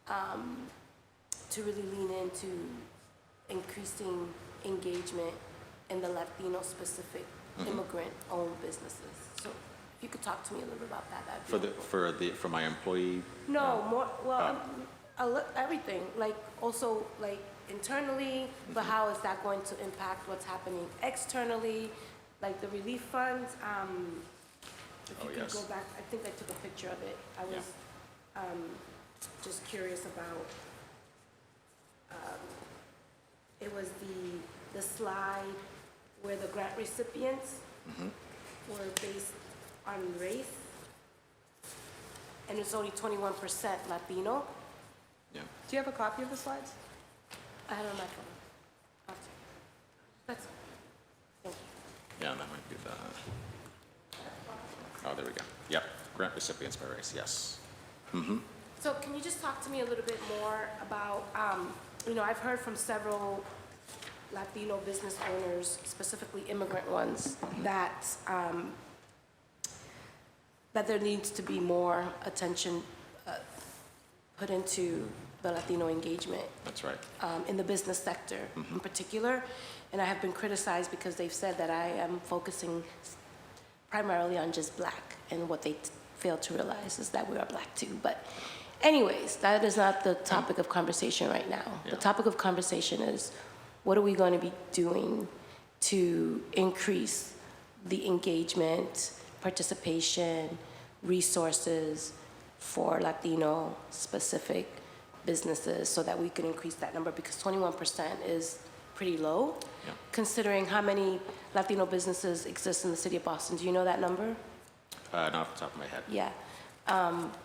to really lean into increasing engagement in the Latino-specific immigrant-owned businesses. So if you could talk to me a little bit about that, that'd be helpful. For my employee. No, more. Well, everything. Like also like internally, but how is that going to impact what's happening externally, like the relief funds? If you could go back, I think I took a picture of it. I was just curious about. It was the slide where the grant recipients were based on race, and it's only 21% Latino. Yeah. Do you have a copy of the slides? I had it on my phone. That's thank you. Yeah, that might be the. Oh, there we go. Yep, grant recipients by race. Yes. So can you just talk to me a little bit more about, I've heard from several Latino business owners, specifically immigrant ones, that there needs to be more attention put into the Latino engagement That's right. in the business sector in particular. And I have been criticized because they've said that I am focusing primarily on just Black, and what they fail to realize is that we are Black too. But anyways, that is not the topic of conversation right now. Yeah. The topic of conversation is, what are we going to be doing to increase the engagement, participation, resources for Latino specific businesses so that we can increase that number, because 21% is pretty low, Yeah. considering how many Latino businesses exist in the city of Boston. Do you know that number? Not off the top of my head. Yeah.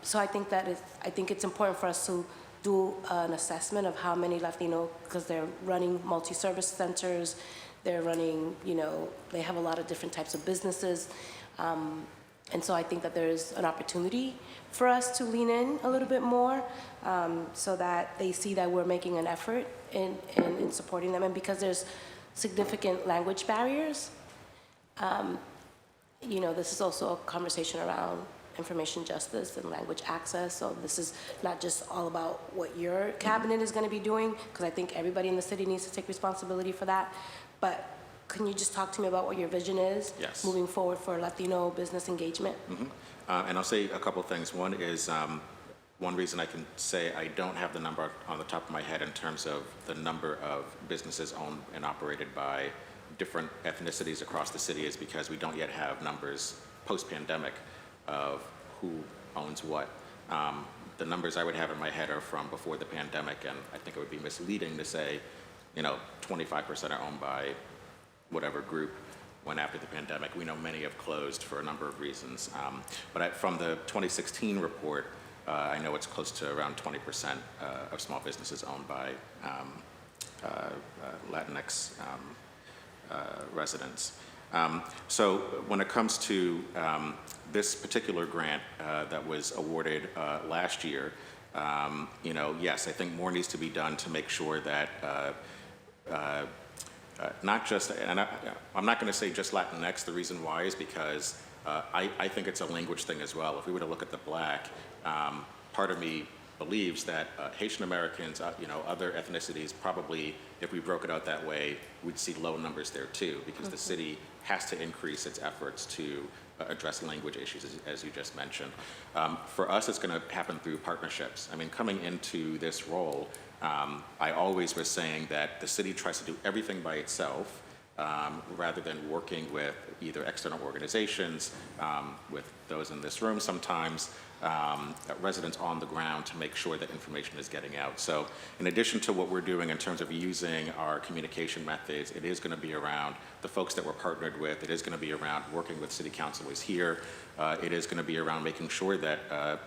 So I think it's important for us to do an assessment of how many Latino, because they're running multi-service centers, they're running, they have a lot of different types of businesses. And so I think that there's an opportunity for us to lean in a little bit more, so that they see that we're making an effort in supporting them. And because there's significant language barriers, this is also a conversation around information justice and language access. So this is not just all about what your cabinet is going to be doing, because I think everybody in the city needs to take responsibility for that. But can you just talk to me about what your vision is Yes. moving forward for Latino business engagement? And I'll say a couple of things. One is, one reason I can say I don't have the number on the top of my head in terms of the number of businesses owned and operated by different ethnicities across the city is because we don't yet have numbers post-pandemic of who owns what. The numbers I would have in my head are from before the pandemic, and I think it would be misleading to say, 25% are owned by whatever group, when after the pandemic, we know many have closed for a number of reasons. But from the 2016 report, I know it's close to around 20% of small businesses owned by Latinx residents. So when it comes to this particular grant that was awarded last year, yes, I think more needs to be done to make sure that not just, and I'm not going to say just Latinx. The reason why is because I think it's a language thing as well. If we were to look at the Black, part of me believes that Haitian Americans, other ethnicities, probably, if we broke it out that way, we'd see low numbers there too, because the city has to increase its efforts to address language issues, as you just mentioned. For us, it's going to happen through partnerships. I mean, coming into this role, I always was saying that the city tries to do everything by itself, rather than working with either external organizations, with those in this room sometimes, residents on the ground, to make sure that information is getting out. So in addition to what we're doing in terms of using our communication methods, it is going to be around the folks that we're partnered with. It is going to be around working with city councilors here. It is going to be around making sure that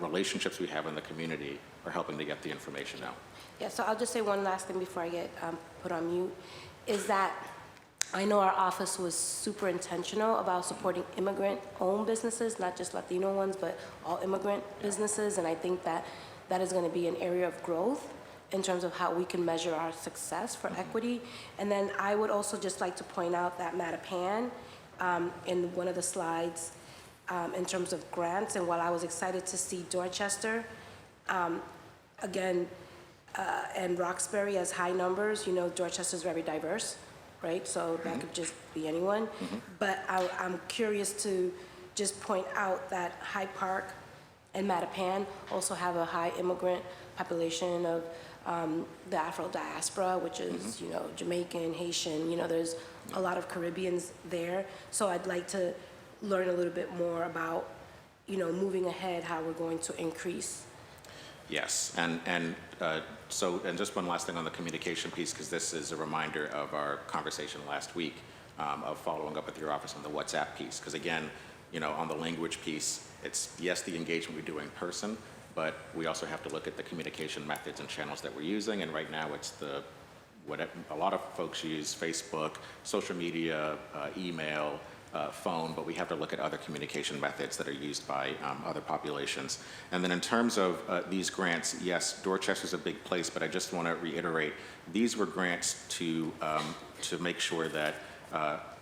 relationships we have in the community are helping to get the information out. Yeah, so I'll just say one last thing before I get put on mute, is that I know our office was super intentional about supporting immigrant-owned businesses, not just Latino ones, but all immigrant businesses, and I think that that is going to be an area of growth in terms of how we can measure our success for equity. And then I would also just like to point out that Mattapan, in one of the slides, in terms of grants, and while I was excited to see Dorchester, again, and Roxbury as high numbers, Dorchester's very diverse, right? So that could just be anyone. But I'm curious to just point out that Hyde Park and Mattapan also have a high immigrant population of the Afro diaspora, which is, Jamaican, Haitian, there's a lot of Caribbeans there. So I'd like to learn a little bit more about, moving ahead, how we're going to increase. Yes, and just one last thing on the communication piece, because this is a reminder of our conversation last week, of following up with your office on the WhatsApp piece. Because again, on the language piece, it's, yes, the engagement we do in person, but we also have to look at the communication methods and channels that we're using. And right now it's what a lot of folks use: Facebook, social media, email, phone, but we have to look at other communication methods that are used by other populations. And then in terms of these grants, yes, Dorchester's a big place, but I just want to reiterate, these were grants to make sure that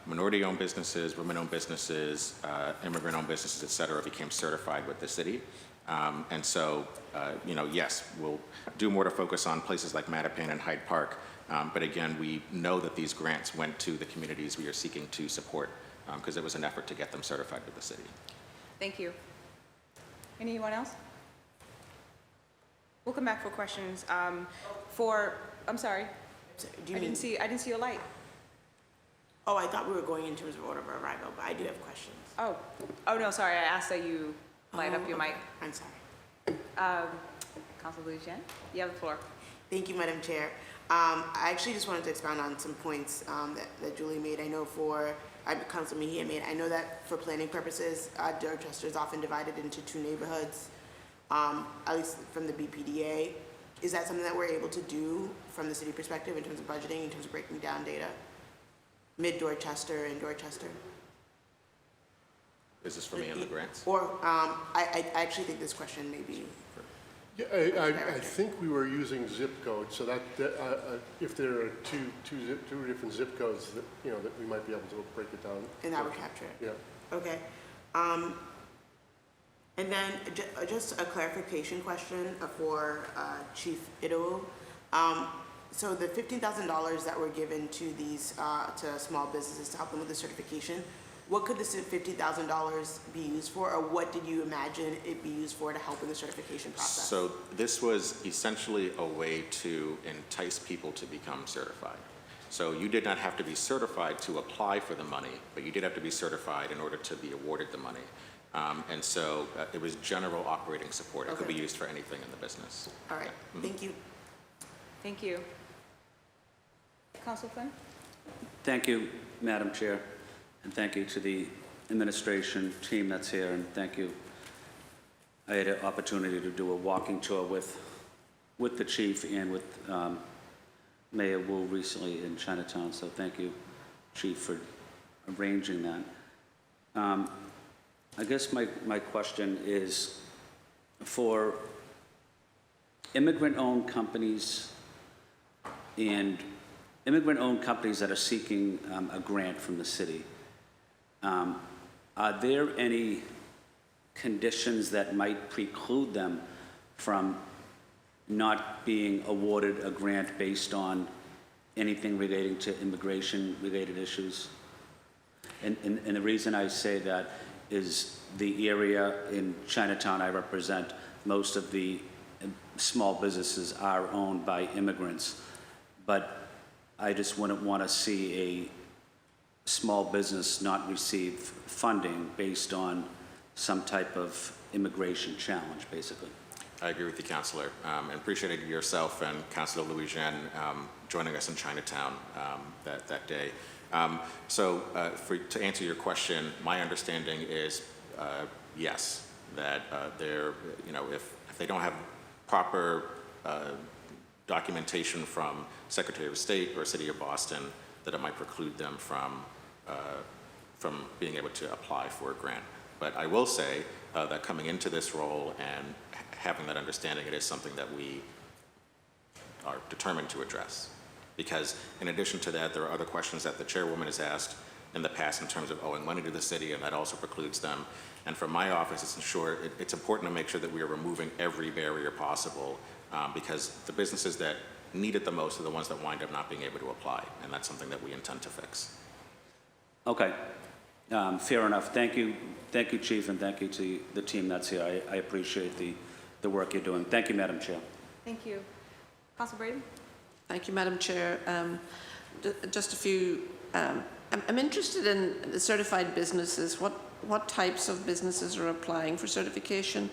minority-owned businesses, women-owned businesses, immigrant-owned businesses, et cetera, became certified with the city. And so, yes, we'll do more to focus on places like Mattapan and Hyde Park. But again, we know that these grants went to the communities we are seeking to support because it was an effort to get them certified with the city. Thank you. Anyone else? We'll come back for questions. I'm sorry, Do you I didn't see your light. Oh, I thought we were going in terms of order of arrival, but I do have questions. Oh, no, sorry, I asked that you light up your mic. I'm sorry. Councilor Louisiana, you have the floor. Thank you, Madam Chair. I actually just wanted to expound on some points that Julie made. I know Councilor Mejia made. I know that for planning purposes, Dorchester is often divided into two neighborhoods, at least from the BPDA. Is that something that we're able to do from the city perspective in terms of budgeting, in terms of breaking down data? Mid-Dorchester and Dorchester? Is this for me on the grants? Or, I actually think this question may be. Yeah, I think we were using zip codes, so that if there are two different zip codes, that that we might be able to break it down. And that would capture it? Yeah. Okay. And then just a clarification question for Chief Idowu. So the $15,000 that were given to these to small businesses to help them with the certification, what could this $50,000 be used for, or what did you imagine it be used for to help in the certification process? So this was essentially a way to entice people to become certified. So you did not have to be certified to apply for the money, but you did have to be certified in order to be awarded the money. And so it was general operating support. It could be used for anything in the business. All right, thank you. Thank you. Councilor Flynn? Thank you, Madam Chair, and thank you to the administration team that's here, and thank you. I had an opportunity to do a walking tour with the chief and with Mayor Wu recently in Chinatown, so thank you, Chief, for arranging that. I guess my question is, for immigrant-owned companies and immigrant-owned companies that are seeking a grant from the city, are there any conditions that might preclude them from not being awarded a grant based on anything relating to immigration-related issues? And the reason I say that is the area in Chinatown I represent, most of the small businesses are owned by immigrants, but I just wouldn't want to see a small business not receive funding based on some type of immigration challenge, basically. I agree with you, Councilor, and appreciated yourself and Councilor Louisiana joining us in Chinatown that day. To answer your question, my understanding is yes, that if they don't have proper documentation from Secretary of State or City of Boston, that it might preclude them from being able to apply for a grant. But I will say that coming into this role and having that understanding, it is something that we are determined to address. Because in addition to that, there are other questions that the chairwoman has asked in the past in terms of owing money to the city, and that also precludes them. And from my office, it's important to make sure that we are removing every barrier possible, because the businesses that need it the most are the ones that wind up not being able to apply, and that's something that we intend to fix. Okay, fair enough. Thank you, Chief, and thank you to the team that's here. I appreciate the work you're doing. Thank you, Madam Chair. Thank you. Councilor Braden? Thank you, Madam Chair. Just a few. I'm interested in the certified businesses. What types of businesses are applying for certification,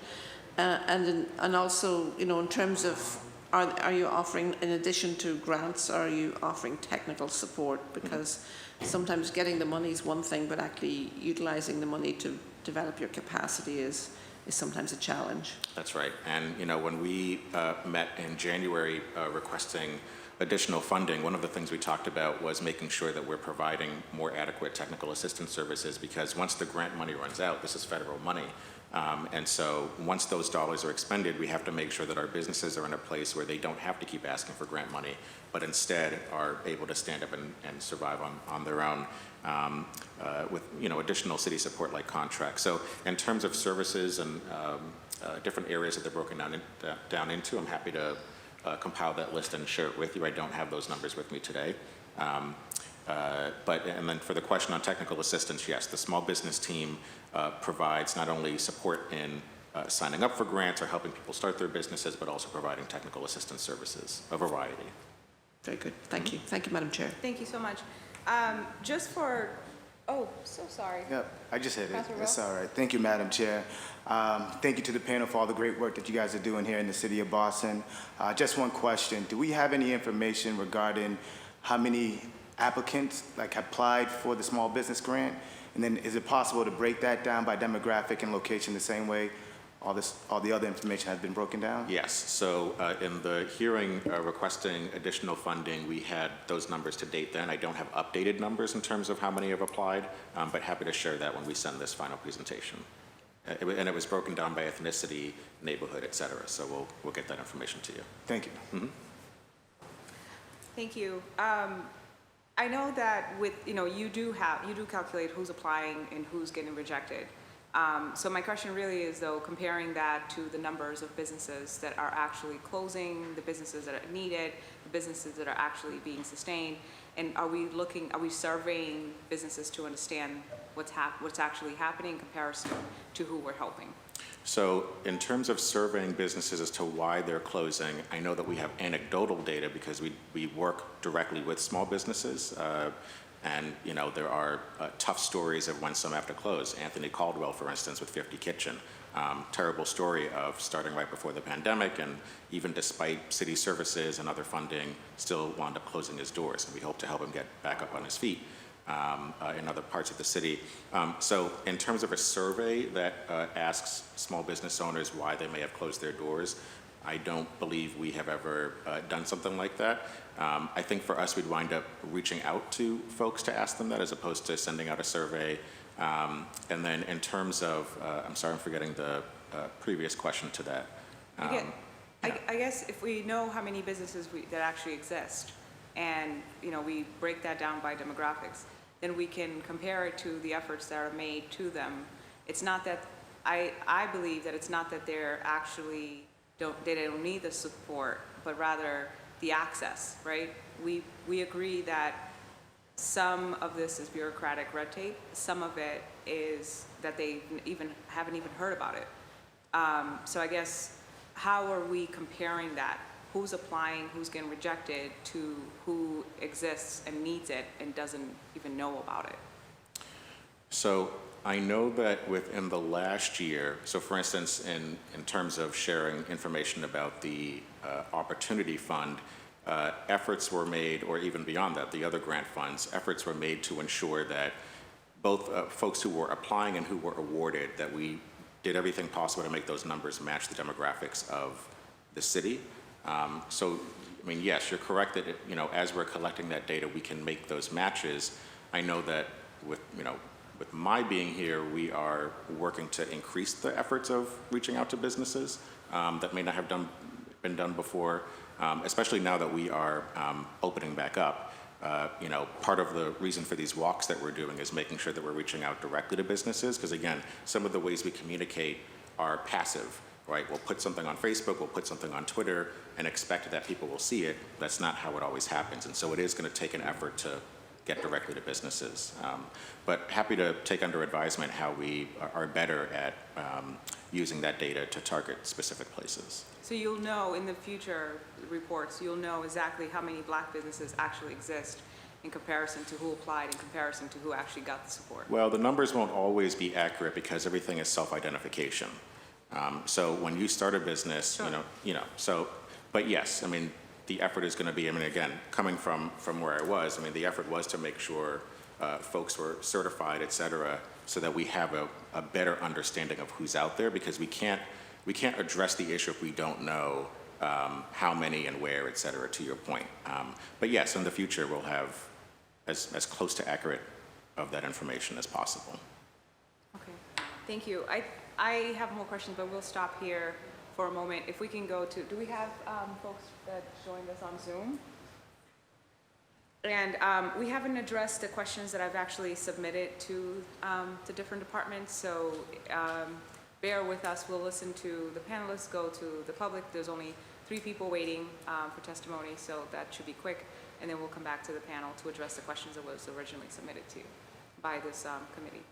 and also, in terms of, are you offering, in addition to grants, are you offering technical support? Because sometimes getting the money is one thing, but actually utilizing the money to develop your capacity is sometimes a challenge. That's right. And when we met in January requesting additional funding, one of the things we talked about was making sure that we're providing more adequate technical assistance services, because once the grant money runs out, this is federal money, And so once those dollars are expended, we have to make sure that our businesses are in a place where they don't have to keep asking for grant money, but instead are able to stand up and survive on their own with additional city support like contracts. So in terms of services and different areas that they're broken down into, I'm happy to compile that list and share it with you. I don't have those numbers with me today. And then for the question on technical assistance, yes, the small business team provides not only support in signing up for grants or helping people start their businesses, but also providing technical assistance services, a variety. Very good. Thank you. Thank you, Madam Chair. Thank you so much. Just for, so sorry. Yep, I just hit it. Councilor It's Rowe? all right. Thank you, Madam Chair. Thank you to the panel for all the great work that you guys are doing here in the city of Boston. Just one question. Do we have any information regarding how many applicants applied for the small business grant? And then is it possible to break that down by demographic and location the same way all the other information has been broken down? Yes. So in the hearing requesting additional funding, we had those numbers to date then. I don't have updated numbers in terms of how many have applied, but happy to share that when we send this final presentation. And it was broken down by ethnicity, neighborhood, et cetera. So we'll get that information to you. Thank you. Mm-hmm. Thank you. I know that with, you do calculate who's applying and who's getting rejected. So my question really is, though, comparing that to the numbers of businesses that are actually closing, the businesses that are needed, the businesses that are actually being sustained, and are we surveying businesses to understand what's actually happening in comparison to who we're helping? So in terms of surveying businesses as to why they're closing, I know that we have anecdotal data because we work directly with small businesses. And there are tough stories of when some have to close. Anthony Caldwell, for instance, with 50 Kitchen, terrible story of starting right before the pandemic, and even despite city services and other funding, still wound up closing his doors. And we hope to help him get back up on his feet in other parts of the city. So in terms of a survey that asks small business owners why they may have closed their doors, I don't believe we have ever done something like that. I think for us, we'd wind up reaching out to folks to ask them that as opposed to sending out a survey. And then in terms of, I'm sorry, I'm forgetting the previous question to that. I guess if we know how many businesses that actually exist, and we break that down by demographics, then we can compare it to the efforts that are made to them. It's not that, I believe that it's not that they're actually, they don't need the support, but rather the access, right? We agree that some of this is bureaucratic red tape. Some of it is that they haven't even heard about it. So I guess, how are we comparing that? Who's applying, who's getting rejected, to who exists and needs it and doesn't even know about it? So I know that within the last year, so for instance, in terms of sharing information about the Opportunity Fund, efforts were made, or even beyond that, the other grant funds, efforts were made to ensure that both folks who were applying and who were awarded, that we did everything possible to make those numbers match the demographics of the city. So, I mean, yes, you're correct that, as we're collecting that data, we can make those matches. I know that with my being here, we are working to increase the efforts of reaching out to businesses that may not have been done before, especially now that we are opening back up. Part of the reason for these walks that we're doing is making sure that we're reaching out directly to businesses, because again, some of the ways we communicate are passive, right? We'll put something on Facebook, we'll put something on Twitter, and expect that people will see it. That's not how it always happens, and so it is going to take an effort to get directly to businesses. But happy to take under advisement how we are better at using that data to target specific places. So you'll know in the future reports, you'll know exactly how many Black businesses actually exist in comparison to who applied, in comparison to who actually got the support. Well, the numbers won't always be accurate because everything is self-identification. So when you start a business, Sure. But yes, I mean, the effort is going to be, again, coming from where I was, the effort was to make sure folks were certified, et cetera, so that we have a better understanding of who's out there, because we can't address the issue if we don't know how many and where, et cetera, to your point. But yes, in the future, we'll have as close to accurate of that information as possible. Okay, thank you. I have more questions, but we'll stop here for a moment. If we can go to, do we have folks that joined us on Zoom? And we haven't addressed the questions that I've actually submitted to different departments, so bear with us. We'll listen to the panelists, go to the public. There's only 3 people waiting for testimony, so that should be quick. And then we'll come back to the panel to address the questions that was originally submitted to by this committee.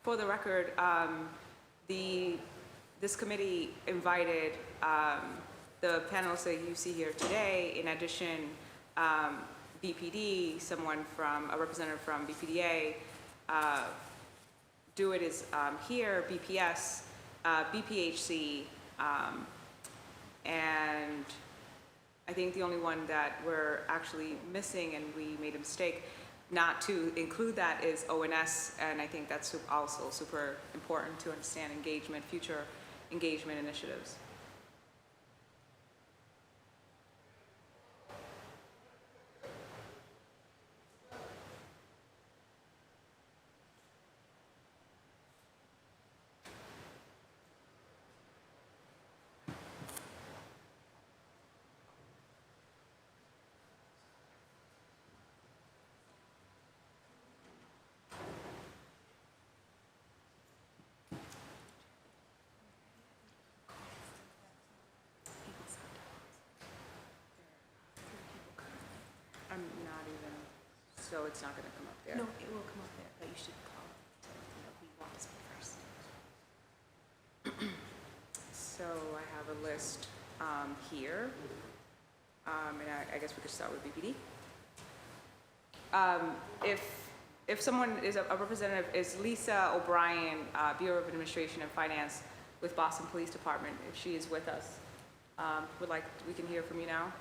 For the record, this committee invited the panelists that you see here today. In addition, BPD, a representative from BPDA, Dewitt is here, BPS, BPHC, and I think the only one that we're actually missing, and we made a mistake not to include that, is ONS, and I think that's also super important to understand engagement, future engagement initiatives. I'm not even, so it's not gonna come up there. No, it will come up there, but you should call to let them know who you want to speak first. So I have a list here, and I guess we could start with BPD. If someone is a representative, is Lisa O'Brien, Bureau of Administration and Finance with Boston Police Department. If she is with us, we can hear from you now.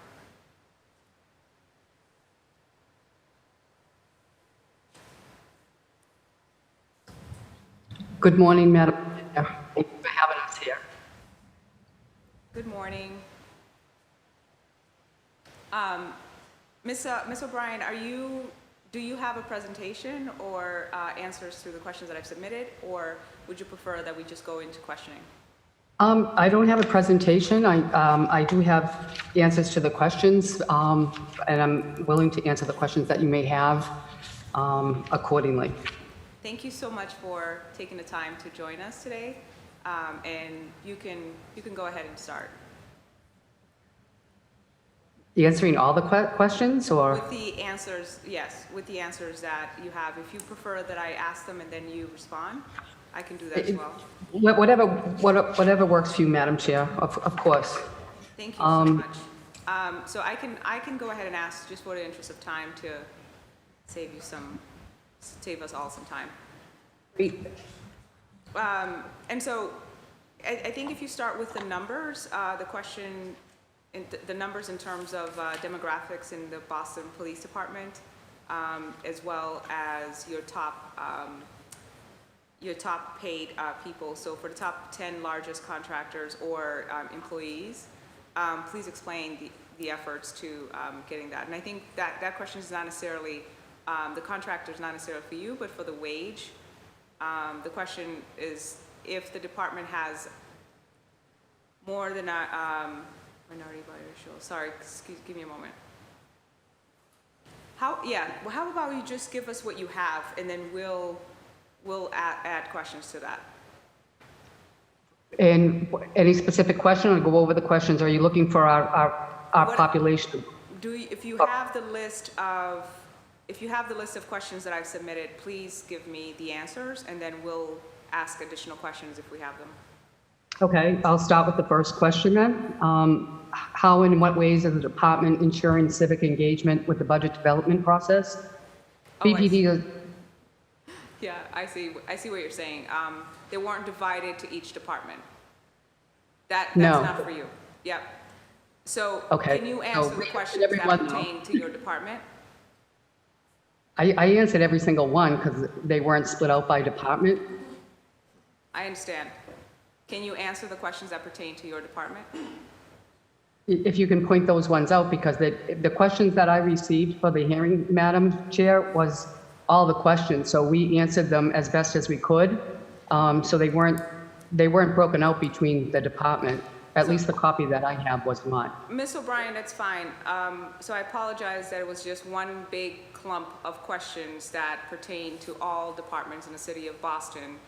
Good morning, Madam Chair. Thank you for having us here. Good morning. Ms. O'Brien, do you have a presentation or answers to the questions that I've submitted, or would you prefer that we just go into questioning? I don't have a presentation. I do have answers to the questions, and I'm willing to answer the questions that you may have accordingly. Thank you so much for taking the time to join us today, and you can go ahead and start. Answering all the questions, or? With the answers, yes, with the answers that you have. If you prefer that I ask them and then you respond, I can do that as well. Whatever works for you, Madam Chair, of course. Thank you so much. So I can go ahead and ask, just for the interest of time, to save us all some time. Great. And so I think if you start with the numbers, the numbers in terms of demographics in the Boston Police Department, as well as your top paid people. So for the top 10 largest contractors or employees, please explain the efforts to getting that. And I think that question is not necessarily, the contractor is not necessarily for you, but for the wage. The question is if the department has more than minority biracial, sorry, give me a moment. How about you just give us what you have, and then we'll add questions to that. And any specific question, or go over the questions? Are you looking for our population? If you have the list of questions that I've submitted, please give me the answers, and then we'll ask additional questions if we have them. Okay, I'll start with the first question then. How and in what ways is the department ensuring civic engagement with the budget development process? BPD. Yeah, I see what you're saying. They weren't divided to each department. That's not for you. Yep. So okay. Can you answer the questions that pertain to your department? I answered every single one because they weren't split out by department. I understand. Can you answer the questions that pertain to your department? If you can point those ones out, because the questions that I received for the hearing, Madam Chair, was all the questions, so we answered them as best as we could. So they weren't broken out between the department. At least the copy that I have was not. Ms. O'Brien, that's fine. So I apologize that it was just one big clump of questions that pertain to all departments in the city of Boston.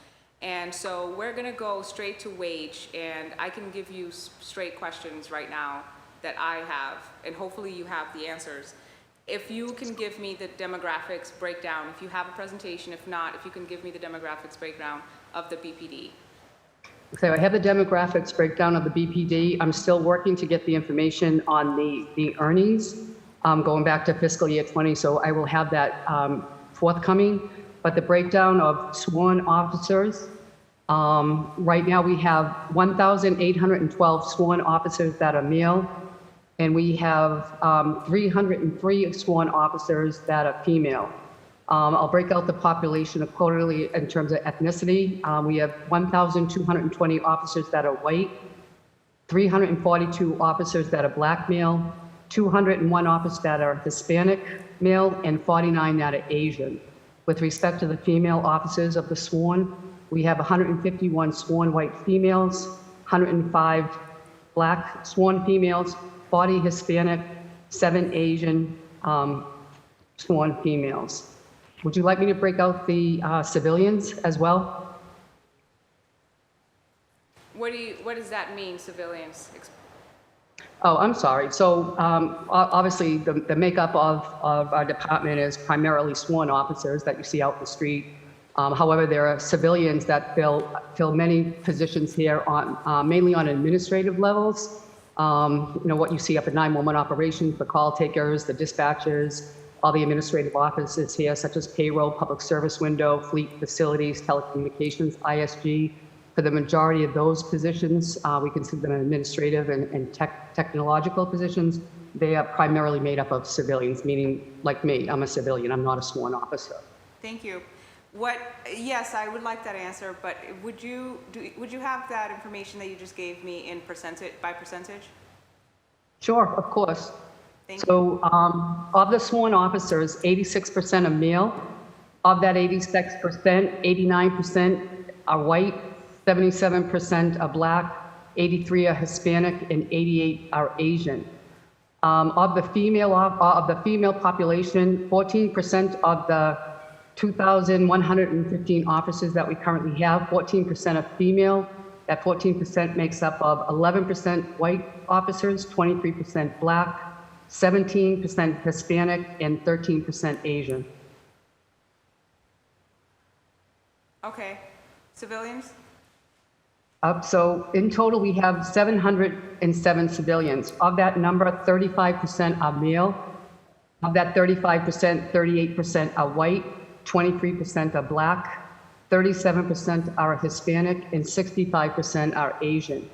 And so we're gonna go straight to wage, and I can give you straight questions right now that I have, and hopefully you have the answers. If you can give me the demographics breakdown, if you have a presentation, if not, if you can give me the demographics breakdown of the BPD. So I have the demographics breakdown of the BPD. I'm still working to get the information on the earnings, going back to fiscal year 20, so I will have that forthcoming. But the breakdown of sworn officers, right now we have 1,812 sworn officers that are male, and we have 303 sworn officers that are female. I'll break out the population accordingly in terms of ethnicity. We have 1,220 officers that are white, 342 officers that are black male, 201 officers that are Hispanic male, and 49 that are Asian. With respect to the female officers of the sworn, we have 151 sworn white females, 105 black sworn females, 40 Hispanic, 7 Asian sworn females. Would you like me to break out the civilians as well? What does that mean, civilians? Oh, I'm sorry. So obviously the makeup of our department is primarily sworn officers that you see out in the street. However, there are civilians that fill many positions here on mainly on administrative levels. You know, what you see up at 911 operations, the call takers, the dispatchers, all the administrative offices here, such as payroll, public service window, fleet facilities, telecommunications, ISG. For the majority of those positions, we consider them administrative and technological positions. They are primarily made up of civilians, meaning like me, I'm a civilian, I'm not a sworn officer. Thank you. Yes, I would like that answer, but would you have that information that you just gave me in by percentage? Sure, of course. Thank So of the sworn officers, 86% are male. Of that 86%, 89% are white, 77% are black, 83 are Hispanic, and 88 are Asian. Of the female population, 14% of the 2,115 officers that we currently have, 14% are female. That 14% makes up of 11% white officers, 23% black, 17% Hispanic, and 13% Asian. Okay. Civilians? So in total, we have 707 civilians. Of that number, 35% are male. Of that 35%, 38% are white, 23% are black, 37% are Hispanic, and 65% are Asian.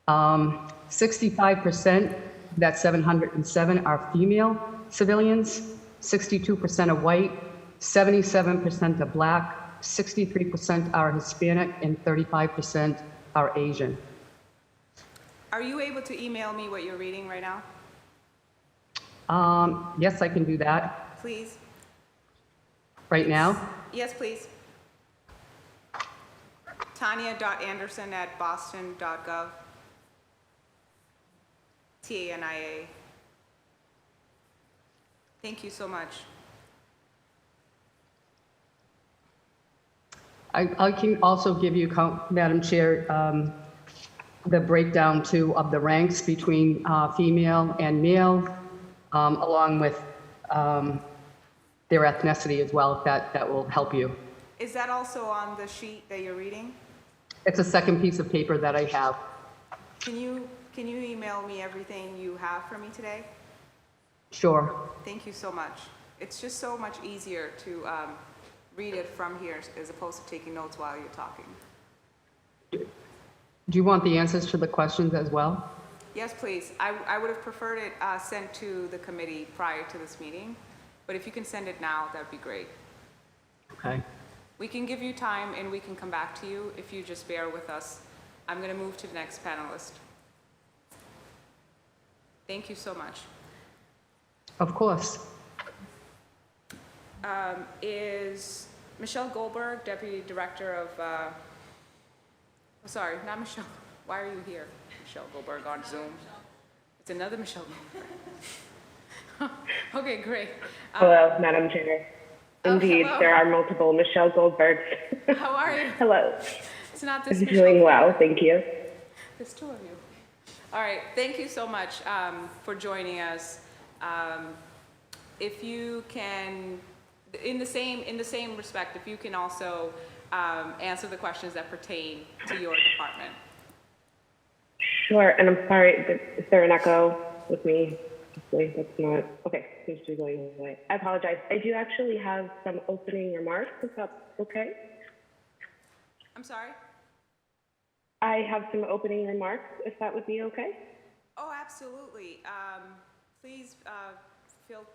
65%, that 707 are female civilians, 62% are white, 77% are black, 63% are Hispanic, and 35% are Asian. Are you able to email me what you're reading right now? Yes, I can do that. Please. Right now? Yes, please. Tanya.anderson@boston.gov. TANIA. Thank you so much. I can also give you, Madam Chair, the breakdown too of the ranks between female and male, along with their ethnicity as well, if that will help you. Is that also on the sheet that you're reading? It's a second piece of paper that I have. Can you email me everything you have for me today? Sure. Thank you so much. It's just so much easier to read it from here as opposed to taking notes while you're talking. Do you want the answers to the questions as well? Yes, please. I would have preferred it sent to the committee prior to this meeting, but if you can send it now, that'd be great. Okay. We can give you time and we can come back to you if you just bear with us I'm going to move to the next panelist. Thank you so much. Of course. Is Michelle Goldberg, Deputy Director of, oh, sorry, not Michelle. Why are you here? Michelle Goldberg on Zoom. It's another Michelle Goldberg. Okay, great. Hello, Madam Chair. Indeed, hello. there are multiple Michelle Goldbergs. How are you? Hello. It's not this I'm Michelle doing well, Goldberg. thank you. There's two of you. All right, thank you so much for joining us. If you can, in the same respect, if you can also answer the questions that pertain to your department. Sure, and I'm sorry, is there an echo with me? Hopefully that's not, okay, seems to be going away. I apologize. I do actually have some opening remarks, if that's okay? I'm sorry? I have some opening remarks, if that would be okay? Oh, absolutely. Please feel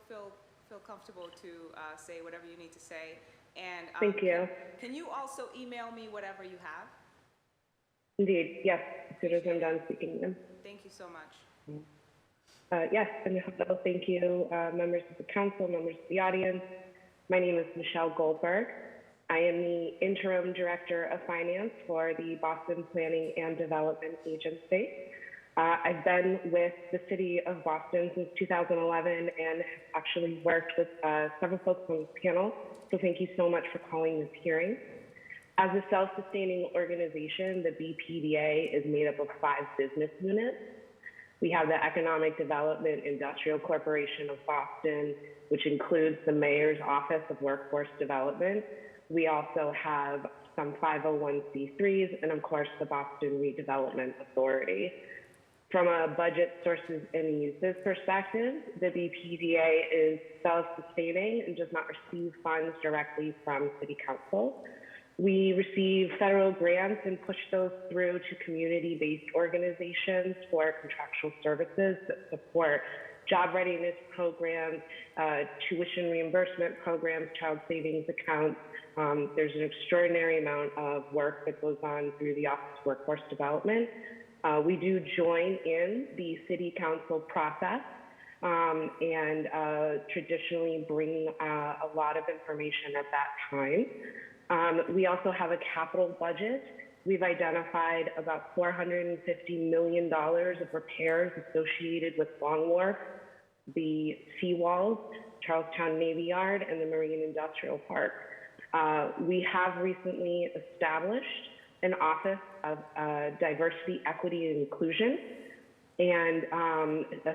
comfortable to say whatever you need to say. And Thank you. Can you also email me whatever you have? Indeed, yes, as soon as I'm done speaking them. Thank you so much. Yes, and hello, thank you, members of the council, members of the audience. My name is Michelle Goldberg. I am the Interim Director of Finance for the Boston Planning and Development Agency. I've been with the City of Boston since 2011 and have actually worked with several folks on this panel, so thank you so much for calling this hearing. As a self-sustaining organization, the BPDA is made up of 5 business units. We have the Economic Development Industrial Corporation of Boston, which includes the Mayor's Office of Workforce Development. We also have some 501c3s and of course the Boston Redevelopment Authority. From a budget sources and uses perspective, the BPDA is self-sustaining and does not receive funds directly from City Council. We receive federal grants and push those through to community-based organizations for contractual services that support job readiness programs, tuition reimbursement programs, child savings accounts. There's an extraordinary amount of work that goes on through the Office of Workforce Development. We do join in the City Council process and traditionally bring a lot of information at that time. We also have a capital budget. We've identified about $450 million of repairs associated with Long Wharf, the seawalls, Charlestown Navy Yard, and the Marine Industrial Park. We have recently established an Office of Diversity, Equity, and Inclusion, and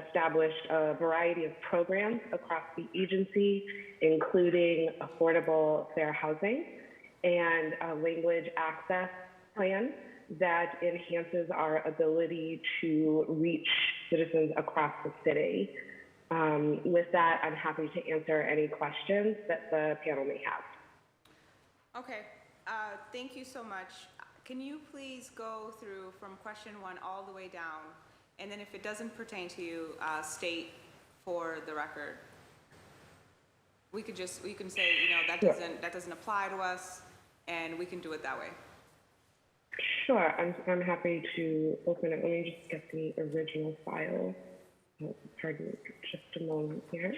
established a variety of programs across the agency, including affordable fair housing and a language access plan that enhances our ability to reach citizens across the city. With that, I'm happy to answer any questions that the panel may have. Okay, thank you so much. Can you please go through from question 1 all the way down, and then if it doesn't pertain to you, state for the record. We can say, you know, that doesn't apply to us, and we can do it that way. Sure, I'm happy to open it. Let me just get the original file. Pardon me, just a moment here.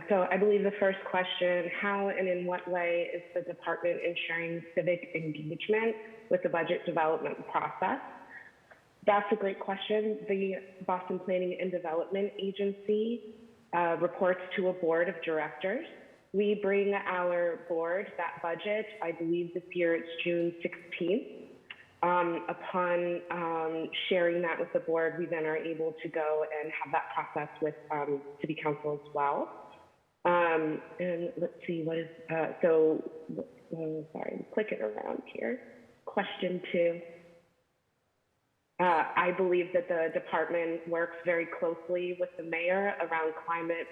So I believe the first question, how and in what way is the department ensuring civic engagement with the budget development process? That's a great question. The Boston Planning and Development Agency reports to a board of directors. We bring our board that budget, I believe this year it's June 16th. Upon sharing that with the board, we then are able to go and have that process with City Council as well. And let's see, what is, sorry, I'm clicking around here. Question 2. I believe that the department works very closely with the mayor around climate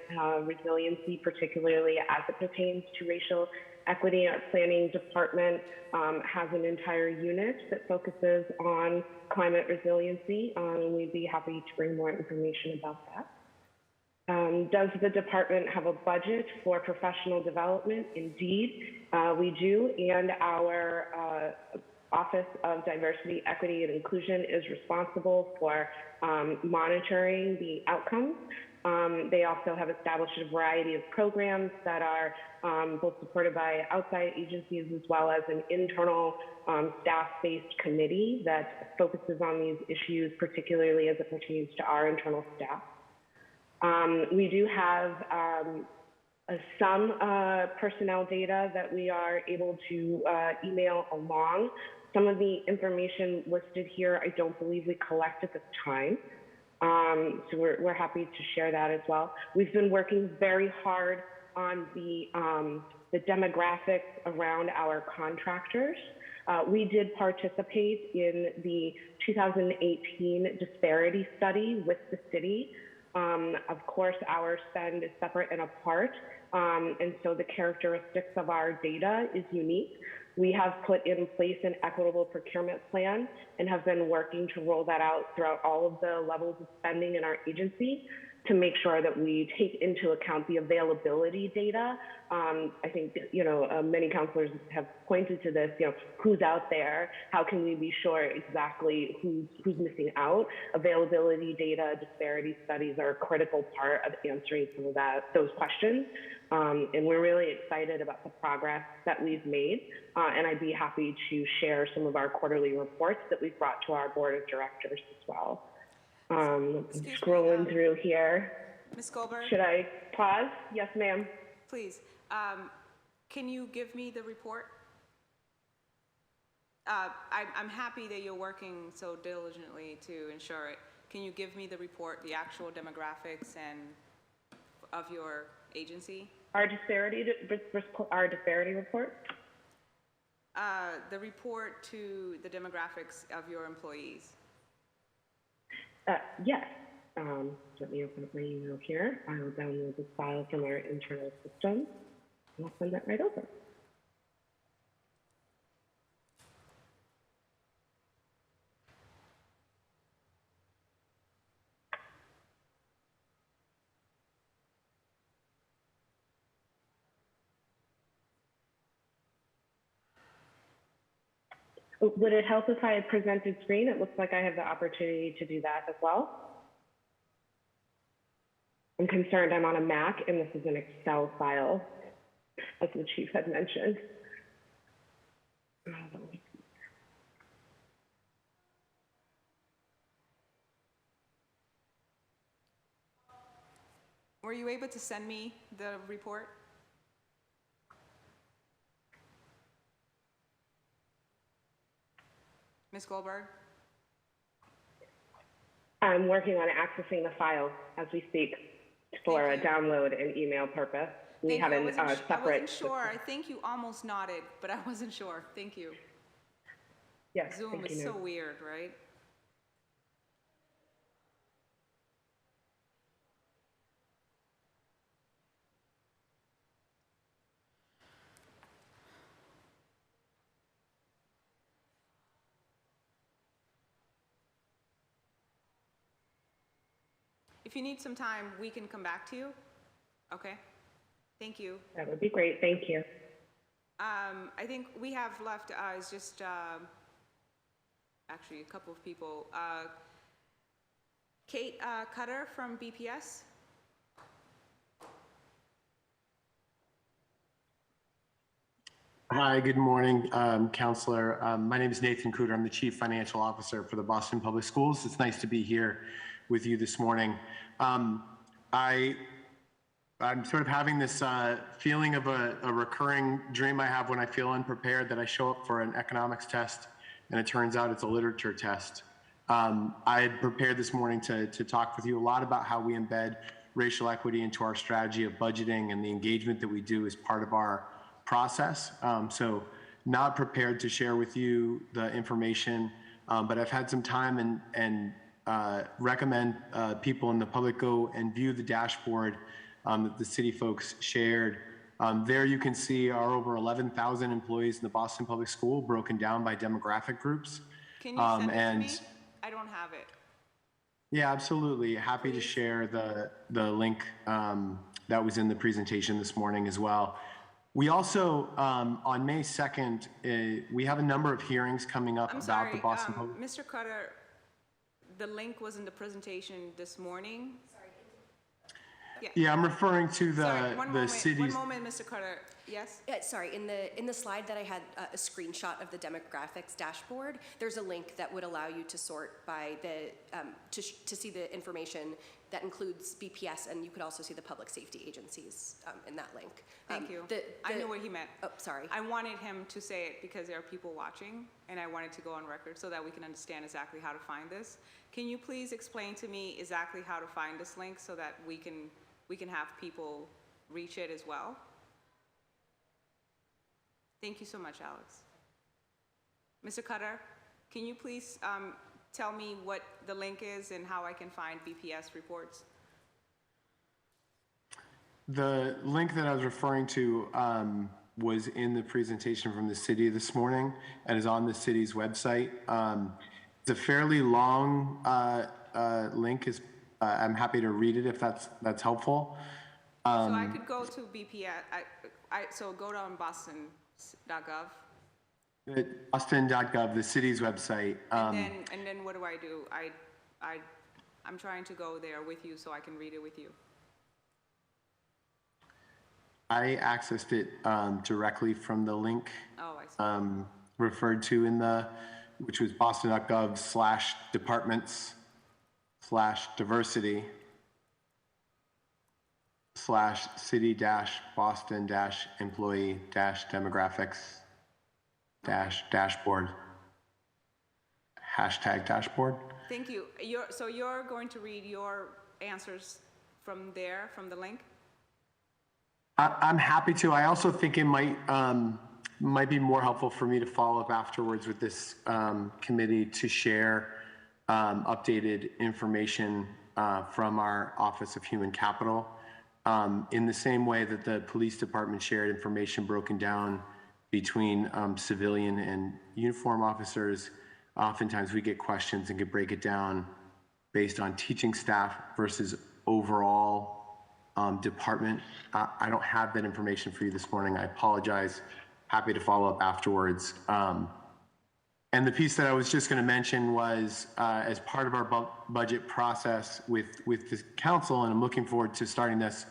resiliency, particularly as it pertains to racial equity. Our planning department has an entire unit that focuses on climate resiliency, and we'd be happy to bring more information about that. Does the department have a budget for professional development? Indeed, we do, and our Office of Diversity, Equity, and Inclusion is responsible for monitoring the outcomes. They also have established a variety of programs that are both supported by outside agencies as well as an internal staff-based committee that focuses on these issues, particularly as it pertains to our internal staff. We do have some personnel data that we are able to email along. Some of the information listed here, I don't believe we collect at this time. So we're happy to share that as well. We've been working very hard on the demographics around our contractors. We did participate in the 2018 disparity study with the city. Of course, our spend is separate and apart, and so the characteristics of our data is unique. We have put in place an equitable procurement plan and have been working to roll that out throughout all of the levels of spending in our agency to make sure that we take into account the availability data. I think, many counselors have pointed to this, who's out there, how can we be sure exactly who's missing out? Availability data, disparity studies are a critical part of answering some of those questions. And we're really excited about the progress that we've made. And I'd be happy to share some of our quarterly reports that we've brought to our board of directors as well. Scrolling through here. Ms. Goldberg? Should I pause? Yes, ma'am. Please. Can you give me the report? I'm happy that you're working so diligently to ensure it. Can you give me the report, the actual demographics of your agency? Our disparity report? The report to the demographics of your employees. Yes. Let me open up my email here. I will download this file from our internal system, and I'll send that right over. Would it help if I had presented screen? It looks like I have the opportunity to do that as well. I'm concerned I'm on a Mac and this is an Excel file, as the chief had mentioned. Were you able to send me the report? Ms. Goldberg? I'm working on accessing the file as we speak for a download and email purpose. We have a separate. I wasn't sure. I think you almost nodded, but I wasn't sure. Thank you. Yes. Zoom is so weird, right? If you need some time, we can come back to you. Okay? Thank you. That would be great. Thank you. I think we have left is just actually a couple of people. Kate Cutter from BPS. Hi, good morning, Councilor. My name is Nathan Cooter. I'm the Chief Financial Officer for the Boston Public Schools. It's nice to be here with you this morning. I'm sort of having this feeling of a recurring dream I have when I feel unprepared, that I show up for an economics test and it turns out it's a literature test. I had prepared this morning to talk with you a lot about how we embed racial equity into our strategy of budgeting and the engagement that we do as part of our process. So not prepared to share with you the information, but I've had some time and recommend people in the public go and view the dashboard that the city folks shared. There you can see our over 11,000 employees in the Boston Public School broken down by demographic groups. Can you send it to me? I don't have it. Yeah, absolutely. Happy to share the link that was in the presentation this morning as well. We also, on May 2nd, we have a number of hearings coming up I'm about sorry, the Boston. Mr. Cutter, the link was in the presentation this morning. Yeah, I'm referring to Sorry, the city's. One moment, Mr. Cutter. Yes? Sorry, in the slide that I had a screenshot of the demographics dashboard, there's a link that would allow you to sort by the, to see the information that includes BPS, and you could also see the public safety agencies in that link. Thank you. I knew what he meant. Oh, sorry. I wanted him to say it because there are people watching, and I wanted to go on record so that we can understand exactly how to find this. Can you please explain to me exactly how to find this link so that we can have people reach it as well? Thank you so much, Alex. Mr. Cutter, can you please tell me what the link is and how I can find BPS reports? The link that I was referring to was in the presentation from the city this morning and is on the city's website. It's a fairly long link. I'm happy to read it if that's helpful. So I could go to BPS, so go down boston.gov. Boston.gov, the city's website. And then what do I do? I'm trying to go there with you so I can read it with you. I accessed it directly from the link Oh, I see. referred to in which was boston.gov/departments/city-boston-employee-demographics-dashboard. #dashboard. Thank you. So you're going to read your answers from there, from the link? I'm happy to. I also think it might be more helpful for me to follow up afterwards with this committee to share updated information from our Office of Human Capital. In the same way that the police department shared information broken down between civilian and uniform officers, oftentimes we get questions and can break it down based on teaching staff versus overall department. I don't have that information for you this morning. I apologize. Happy to follow up afterwards. And the piece that I was just going to mention was as part of our budget process with the council, and I'm looking forward to starting this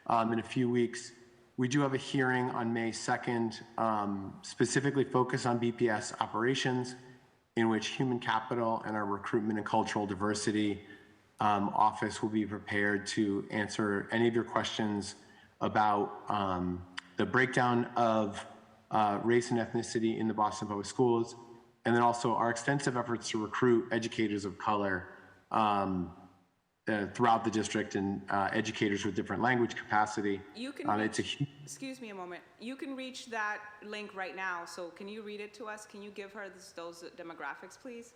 in a few weeks, we do have a hearing on May 2nd, specifically focused on BPS operations, in which human capital and our recruitment and cultural diversity office will be prepared to answer any of your questions about the breakdown of race and ethnicity in the Boston Public Schools, and then also our extensive efforts to recruit educators of color throughout the district and educators with different language capacity. You can excuse me a moment. You can reach that link right now, so can you read it to us? Can you give her those demographics, please?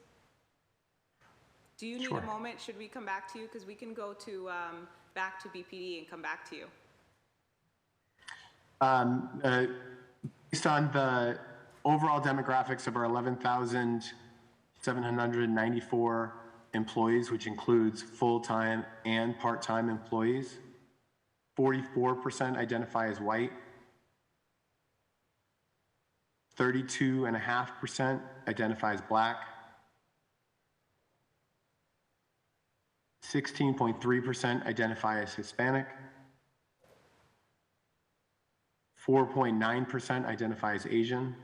Do you need Sure. a moment? Should we come back to you? Because we can go to back to BPD and come back to you. Based on the overall demographics of our 11,794 employees, which includes full-time and part-time employees, 44% identify as white, 32.5% identify as black, 16.3% identify as Hispanic, 4.9% identify as Asian,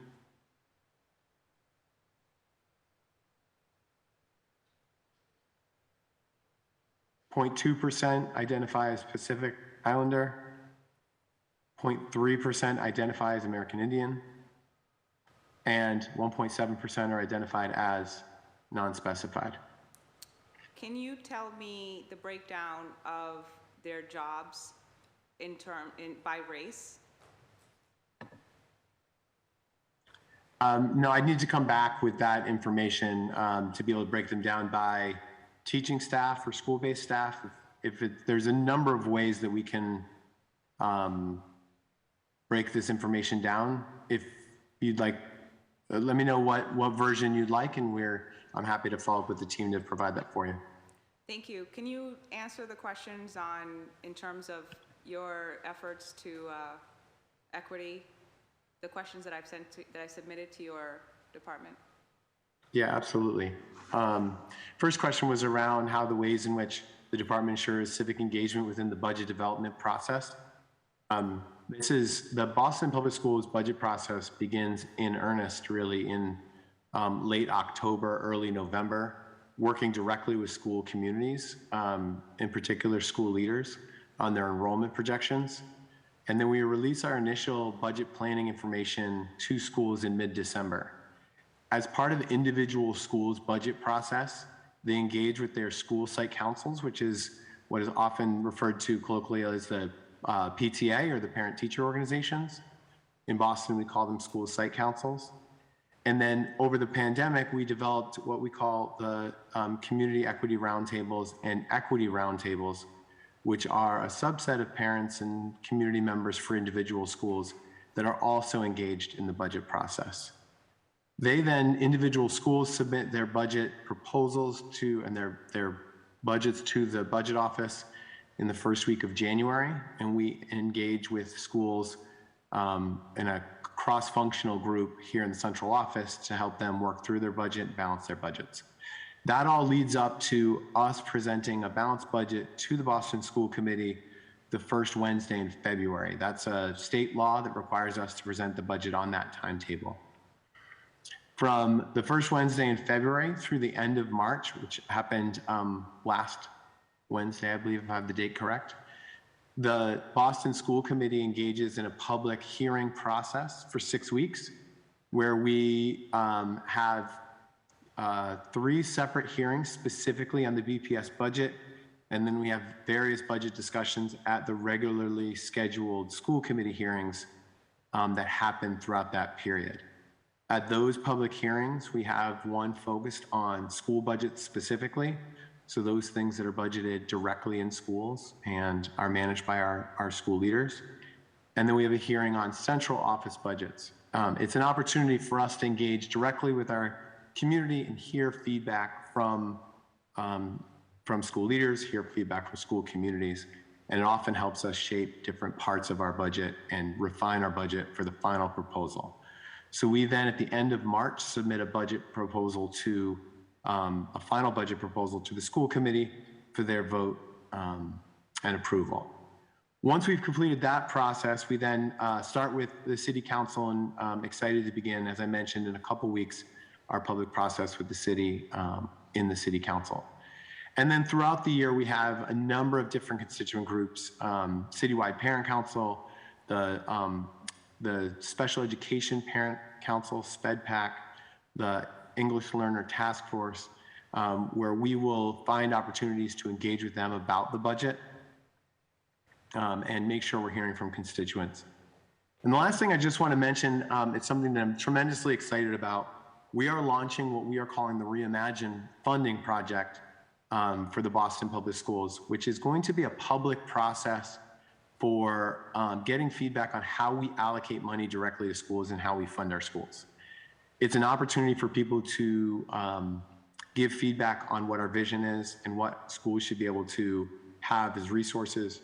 0.2% identify as Pacific Islander, 0.3% identify as American Indian, and 1.7% are identified as non-specified. Can you tell me the breakdown of their jobs by race? No, I need to come back with that information to be able to break them down by teaching staff or school-based staff. There's a number of ways that we can break this information down. If you'd like, let me know what version you'd like, and I'm happy to follow up with the team to provide that for you. Thank you. Can you answer the questions in terms of your efforts to equity, the questions that that I submitted to your department? Yeah, absolutely. First question was around how the ways in which the department ensures civic engagement within the budget development process. The Boston Public Schools budget process begins in earnest really in late October, early November, working directly with school communities, in particular school leaders, on their enrollment projections. And then we release our initial budget planning information to schools in mid-December. As part of the individual schools' budget process, they engage with their school site councils, which is what is often referred to colloquially as the PTA, or the parent-teacher organizations. In Boston, we call them school site councils. And then over the pandemic, we developed what we call the community equity roundtables and equity roundtables, which are a subset of parents and community members for individual schools that are also engaged in the budget process. They then, individual schools submit their budget proposals to, and their budgets to the budget office in the first week of January, and we engage with schools in a cross-functional group here in the central office to help them work through their budget and balance their budgets. That all leads up to us presenting a balanced budget to the Boston School Committee the first Wednesday in February. That's a state law that requires us to present the budget on that timetable. From the first Wednesday in February through the end of March, which happened last Wednesday, I believe, if I have the date correct, the Boston School Committee engages in a public hearing process for 6 weeks, where we have 3 separate hearings specifically on the BPS budget, and then we have various budget discussions at the regularly scheduled school committee hearings that happen throughout that period. At those public hearings, we have one focused on school budgets specifically, so those things that are budgeted directly in schools and are managed by our school leaders. And then we have a hearing on central office budgets. It's an opportunity for us to engage directly with our community and hear feedback from school leaders, hear feedback from school communities, and it often helps us shape different parts of our budget and refine our budget for the final proposal. So we then, at the end of March, submit a budget proposal to, a final budget proposal to the school committee for their vote and approval. Once we've completed that process, we then start with the city council, and I'm excited to begin, as I mentioned, in a couple weeks, our public process with the city in the city council. And then throughout the year, we have a number of different constituent groups, citywide parent council, the Special Education Parent Council, SPEDPAC, the English Learner Task Force, where we will find opportunities to engage with them about the budget and make sure we're hearing from constituents. And the last thing I just want to mention, it's something that I'm tremendously excited about. We are launching what we are calling the Reimagine Funding Project for the Boston Public Schools, which is going to be a public process for getting feedback on how we allocate money directly to schools and how we fund our schools. It's an opportunity for people to give feedback on what our vision is and what schools should be able to have as resources.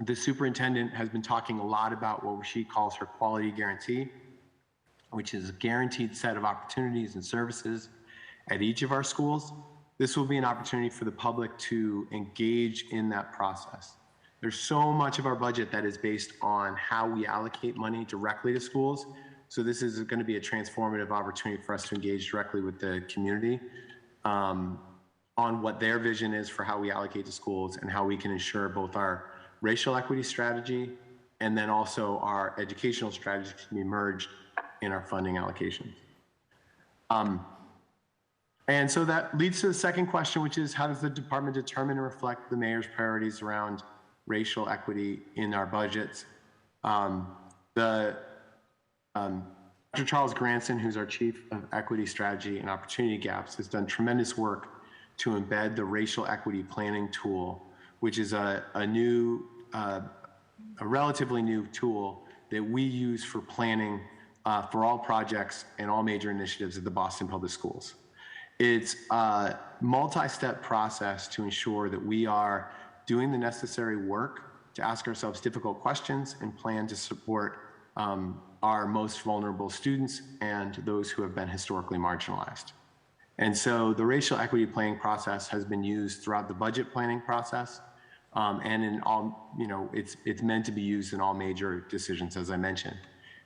The superintendent has been talking a lot about what she calls her quality guarantee, which is a guaranteed set of opportunities and services at each of our schools. This will be an opportunity for the public to engage in that process. There's so much of our budget that is based on how we allocate money directly to schools. So this is going to be a transformative opportunity for us to engage directly with the community on what their vision is for how we allocate to schools and how we can ensure both our racial equity strategy and then also our educational strategy can be merged in our funding allocations. And so that leads to the second question, which is how does the department determine and reflect the mayor's priorities around racial equity in our budgets? Dr. Charles Granson, who's our Chief of Equity Strategy and Opportunity Gaps, has done tremendous work to embed the racial equity planning tool, which is a relatively new tool that we use for planning for all projects and all major initiatives at the Boston Public Schools. It's a multi-step process to ensure that we are doing the necessary work to ask ourselves difficult questions and plan to support our most vulnerable students and those who have been historically marginalized. And so the racial equity planning process has been used throughout the budget planning process, and in all, it's meant to be used in all major decisions, as I mentioned.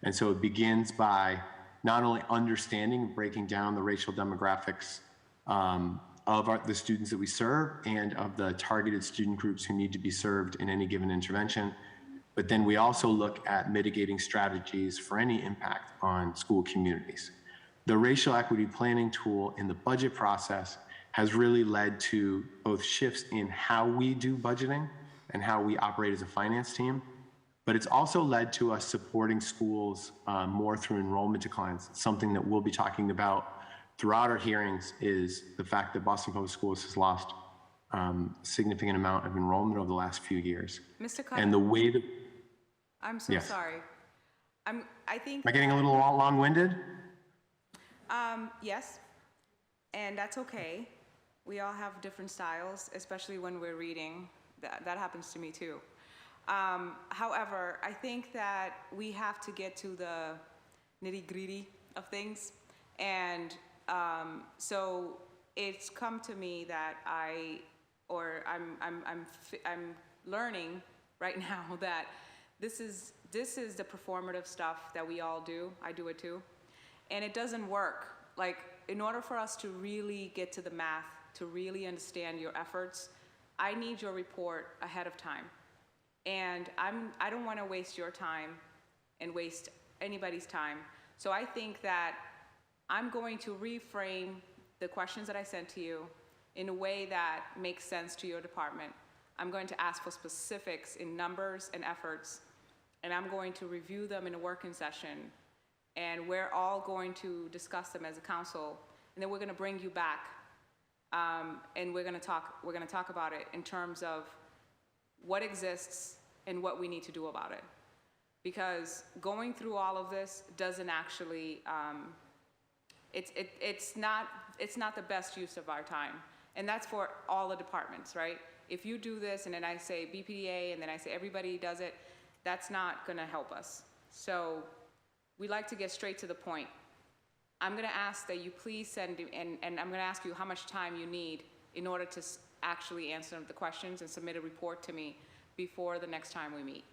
And so it begins by not only understanding and breaking down the racial demographics of the students that we serve and of the targeted student groups who need to be served in any given intervention, but then we also look at mitigating strategies for any impact on school communities. The racial equity planning tool in the budget process has really led to both shifts in how we do budgeting and how we operate as a finance team, but it's also led to us supporting schools more through enrollment declines. Something that we'll be talking about throughout our hearings is the fact that Boston Public Schools has lost a significant amount of enrollment over the last few years. Mr. Cutter, And the way that, I'm so yes. sorry. I think. Am I getting a little long-winded? Yes, and that's okay. We all have different styles, especially when we're reading. That happens to me too. However, I think that we have to get to the nitty-gritty of things, and so it's come to me that I'm learning right now that this is the performative stuff that we all do. I do it too. And it doesn't work. Like, in order for us to really get to the math, to really understand your efforts, I need your report ahead of time. And I don't want to waste your time and waste anybody's time. So I think that I'm going to reframe the questions that I sent to you in a way that makes sense to your department. I'm going to ask for specifics in numbers and efforts, and I'm going to review them in a working session. And we're all going to discuss them as a council, and then we're going to bring you back, and we're going to talk about it in terms of what exists and what we need to do about it. Because going through all of this doesn't actually, it's not the best use of our time, and that's for all the departments, right? If you do this, and then I say BPDA, and then I say everybody does it, that's not going to help us. So we like to get straight to the point. I'm going to ask that you please send, and I'm going to ask you how much time you need in order to actually answer the questions and submit a report to me before the next time we meet.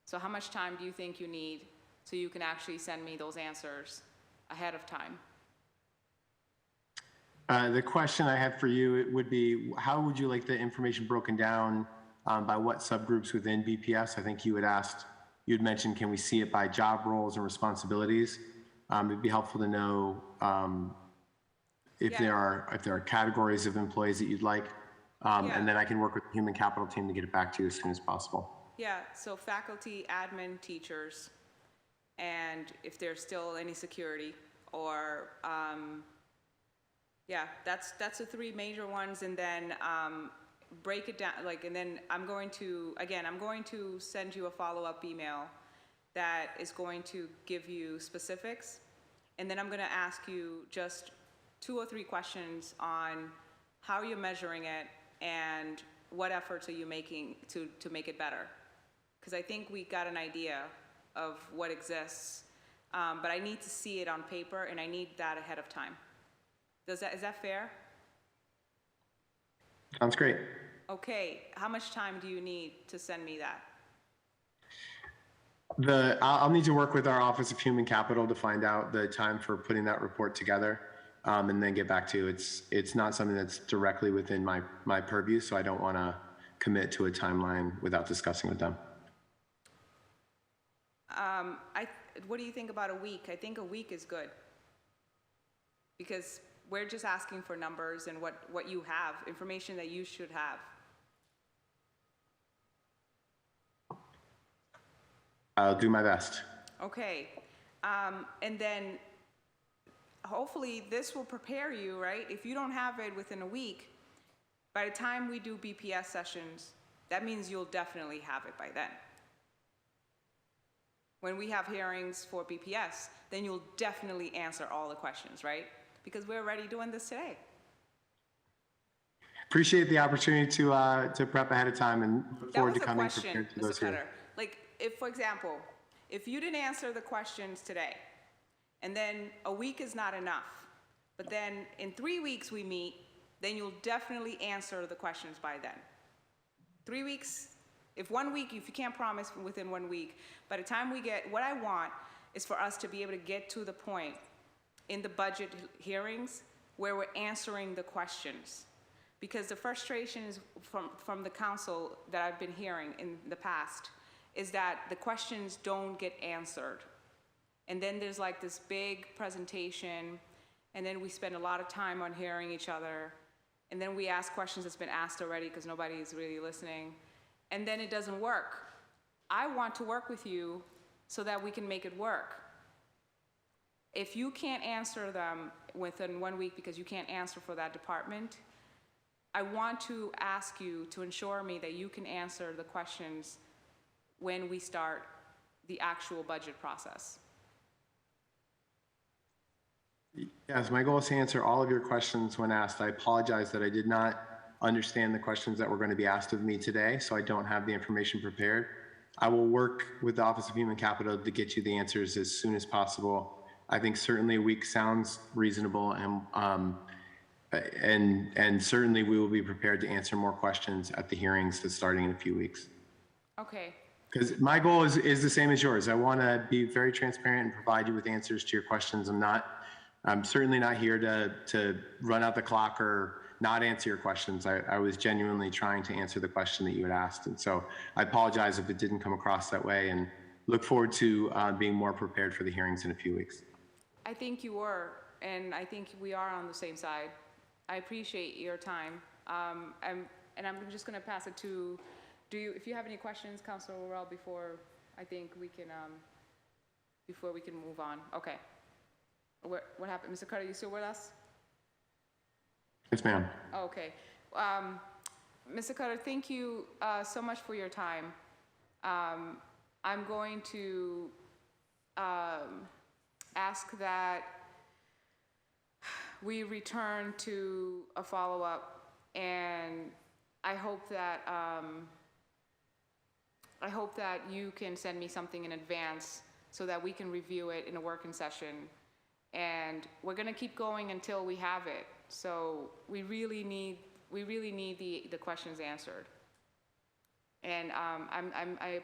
So how much time do you think you need so you can actually send me those answers ahead of time? The question I have for you would be, how would you like the information broken down by what subgroups within BPS? I think you had mentioned, can we see it by job roles and responsibilities? It'd be helpful to know if there are categories of employees that you'd like, and then I can work with the human capital team to get it back to you as soon as possible. Yeah, so faculty, admin, teachers, and if there's still any security, or yeah, that's the three major ones, and then break it down, and then I'm going to send you a follow-up email that is going to give you specifics, and then I'm going to ask you just 2 or 3 questions on how you're measuring it and what efforts are you making to make it better. Because I think we got an idea of what exists, but I need to see it on paper, and I need that ahead of time. Is that fair? Sounds great. Okay, how much time do you need to send me that? I'll need to work with our Office of Human Capital to find out the time for putting that report together, and then get back to you. It's not something that's directly within my purview, so I don't want to commit to a timeline without discussing with them. What do you think about a week? I think a week is good, because we're just asking for numbers and what you have, information that you should have. I'll do my best. Okay, and then hopefully this will prepare you, right? If you don't have it within a week, by the time we do BPS sessions, that means you'll definitely have it by then. When we have hearings for BPS, then you'll definitely answer all the questions, right? because we're already doing this today. Appreciate the opportunity to prep ahead of time and look That forward was to a coming question, prepared to Mr. those here. Cutter. Like, if, for example, if you didn't answer the questions today, and then a week is not enough, but then in 3 weeks we meet, then you'll definitely answer the questions by then. 3 weeks, if 1 week, if you can't promise within 1 week, by the time we get, what I want is for us to be able to get to the point in the budget hearings where we're answering the questions. Because the frustration is from the council that I've been hearing in the past is that the questions don't get answered. And then there's like this big presentation, and then we spend a lot of time on hearing each other, and then we ask questions that's been asked already because nobody is really listening, and then it doesn't work. I want to work with you so that we can make it work. If you can't answer them within 1 week because you can't answer for that department, I want to ask you to ensure me that you can answer the questions when we start the actual budget process. Yes, my goal is to answer all of your questions when asked. I apologize that I did not understand the questions that were going to be asked of me today, so I don't have the information prepared. I will work with the Office of Human Capital to get you the answers as soon as possible. I think certainly a week sounds reasonable, and certainly we will be prepared to answer more questions at the hearings that's starting in a few weeks. Okay. Because my goal is the same as yours. I want to be very transparent and provide you with answers to your questions. I'm certainly not here to run out the clock or not answer your questions. I was genuinely trying to answer the question that you had asked. And so I apologize if it didn't come across that way, and look forward to being more prepared for the hearings in a few weeks. I think you were, and I think we are on the same side. I appreciate your time. I'm just going to pass it to, if you have any questions, Councilor Worrell, before I think we can, before we can move on. Okay. What happened? Mr. Carter, you still with us? Yes, ma'am. Oh, okay. Mr. Cutter, thank you so much for your time. I'm going to ask that we return to a follow-up, and I hope that you can send me something in advance so that we can review it in a working session. And we're going to keep going until we have it. So we really need the questions answered. And I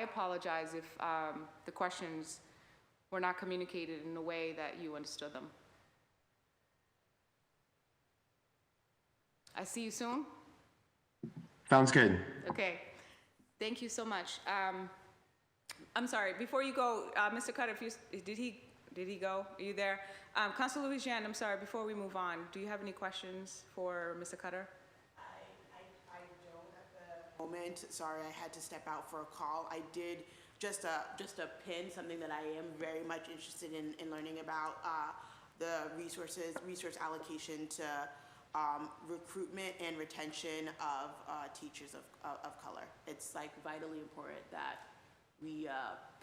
apologize if the questions were not communicated in the way that you understood them. I see you soon. Sounds good. Okay. Thank you so much. I'm sorry. Before you go, Mr. Cutter, did he go? Are you there? Councilor Louisiane, I'm sorry, before we move on, do you have any questions for Mr. Cutter? I don't at the moment. Sorry, I had to step out for a call. I did just a pin, something that I am very much interested in learning about, the resource allocation to recruitment and retention of teachers of color. It's like vitally important that we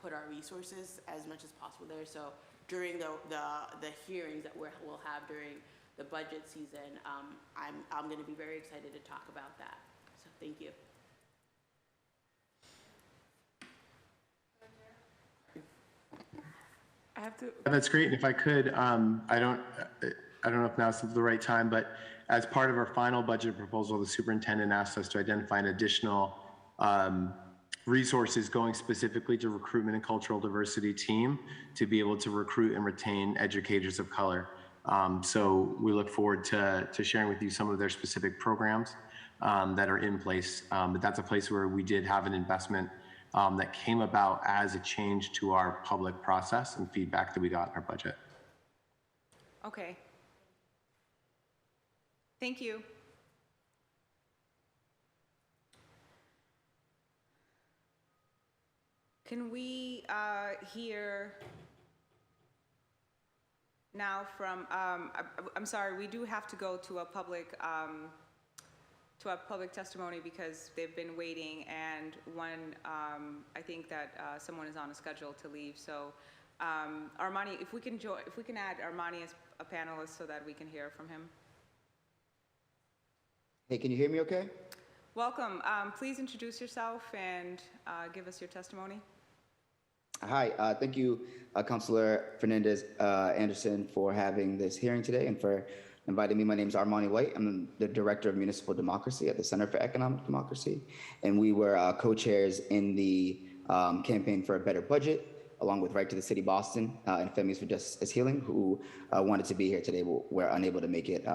put our resources as much as possible there. So during the hearings that we'll have during the budget season, I'm going to be very excited to talk about that. So thank you. I have to. That's great. And if I could, I don't know if now's the right time, but as part of our final budget proposal, the superintendent asked us to identify an additional resources going specifically to recruitment and cultural diversity team to be able to recruit and retain educators of color. So we look forward to sharing with you some of their specific programs that are in place. But that's a place where we did have an investment that came about as a change to our public process and feedback that we got in our budget. Okay. Thank you. Can we hear now from, I'm sorry, we do have to go to a public testimony because they've been waiting, and one, I think that someone is on a schedule to leave. So Armani, if we can add Armani as a panelist so that we can hear from him. Hey, can you hear me okay? Welcome. Please introduce yourself and give us your testimony. Hi, thank you, Councilor Fernandez Anderson, for having this hearing today and for inviting me. My name is Armani White. I'm the Director of Municipal Democracy at the Center for Economic Democracy. And we were co-chairs in the campaign for a better budget, along with Right to the City Boston and Families for Justice Healing, who wanted to be here today, but were unable to make it.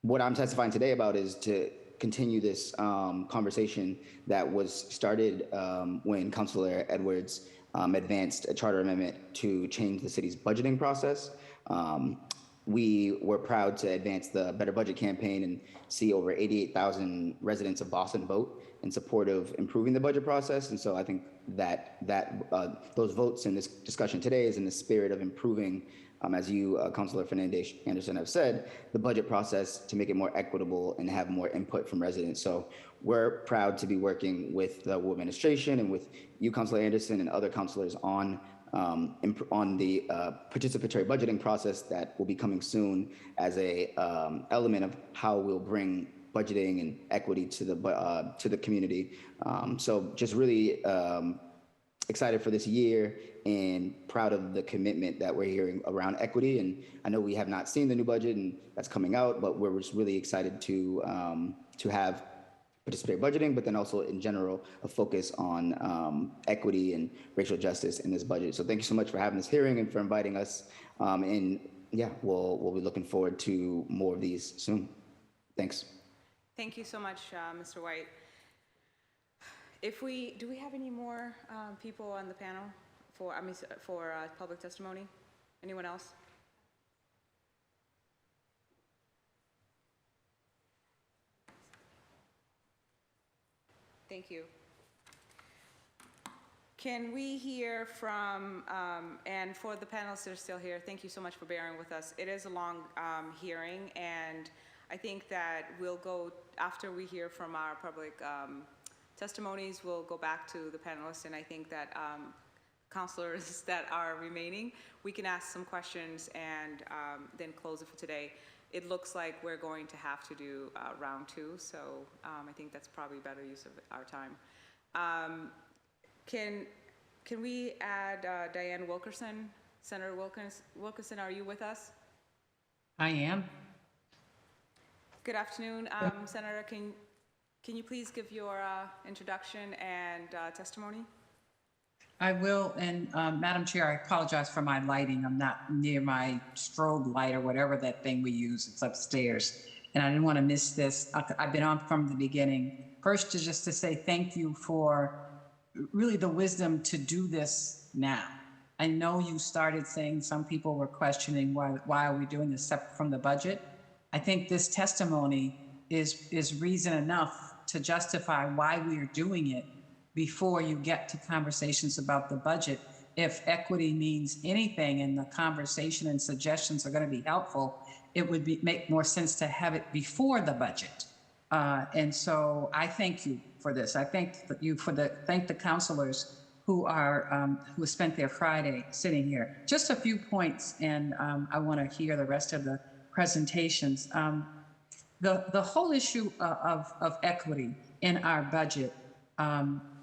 What I'm testifying today about is to continue this conversation that was started when Councilor Edwards advanced a charter amendment to change the city's budgeting process. We were proud to advance the Better Budget campaign and see over 88,000 residents of Boston vote in support of improving the budget process. And so I think that those votes in this discussion today is in the spirit of improving, as you, Councilor Fernandez Anderson, have said, the budget process to make it more equitable and have more input from residents. So we're proud to be working with the administration and with you, Councilor Anderson, and other councilors on the participatory budgeting process that will be coming soon as a element of how we'll bring budgeting and equity to the community. So just really excited for this year and proud of the commitment that we're hearing around equity. And I know we have not seen the new budget and that's coming out, but we're just really excited to have participatory budgeting, but then also in general, a focus on equity and racial justice in this budget. So thank you so much for having this hearing and for inviting us. And yeah, we'll be looking forward to more of these soon. Thanks. Thank you so much, Mr. White. Do we have any more people on the panel for public testimony? Anyone else? Thank you. Can we hear from, and for the panelists that are still here, thank you so much for bearing with us. It is a long hearing, and I think that we'll go, after we hear from our public testimonies, we'll go back to the panelists, and I think that councilors that are remaining, we can ask some questions and then close it for today. It looks like we're going to have to do round two, so I think that's probably better use of our time. Can we add Diane Wilkerson? Senator Wilkerson, are you with us? I am. Good afternoon, Senator. Can you please give your introduction and testimony? I will, and Madam Chair, I apologize for my lighting. I'm not near my strobe light or whatever that thing we use. It's upstairs, and I didn't want to miss this. I've been on from the beginning. First, just to say thank you for really the wisdom to do this now. I know you started saying some people were questioning why are we doing this separate from the budget. I think this testimony is reason enough to justify why we are doing it before you get to conversations about the budget. If equity means anything and the conversation and suggestions are going to be helpful, it would make more sense to have it before the budget. And so I thank you for this. I thank the councilors who spent their Friday sitting here. Just a few points, and I want to hear the rest of the presentations. The whole issue of equity in our budget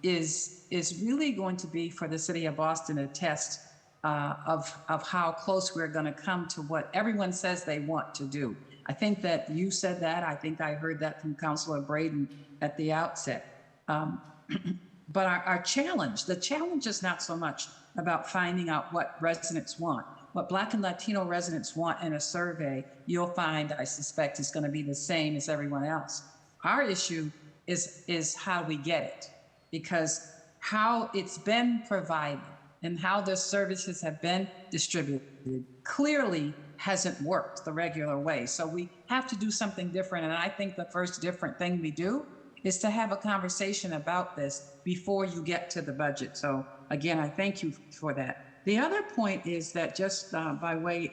is really going to be for the city of Boston a test of how close we're going to come to what everyone says they want to do. I think that you said that. I think I heard that from Councilor Braden at the outset. But our challenge, the challenge is not so much about finding out what residents want. What Black and Latino residents want in a survey, you'll find, I suspect, is going to be the same as everyone else. Our issue is how we get it, because how it's been provided and how the services have been distributed clearly hasn't worked the regular way. So we have to do something different. And I think the first different thing we do is to have a conversation about this before you get to the budget. So again, I thank you for that. The other point is that just by way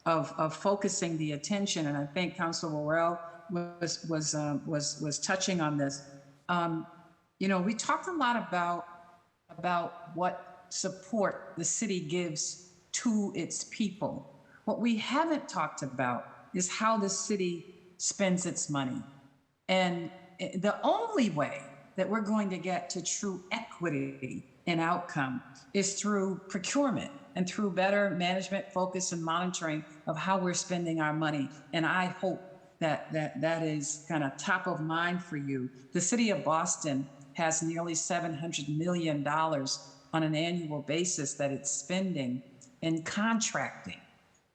of focusing the attention, and I think Councilor Worrell was touching on this. You know, we talked a lot about what support the city gives to its people. What we haven't talked about is how the city spends its money. And the only way that we're going to get to true equity and outcome is through procurement and through better management, focus, and monitoring of how we're spending our money. And I hope that is kind of top of mind for you. The city of Boston has nearly $700 million on an annual basis that it's spending in contracting.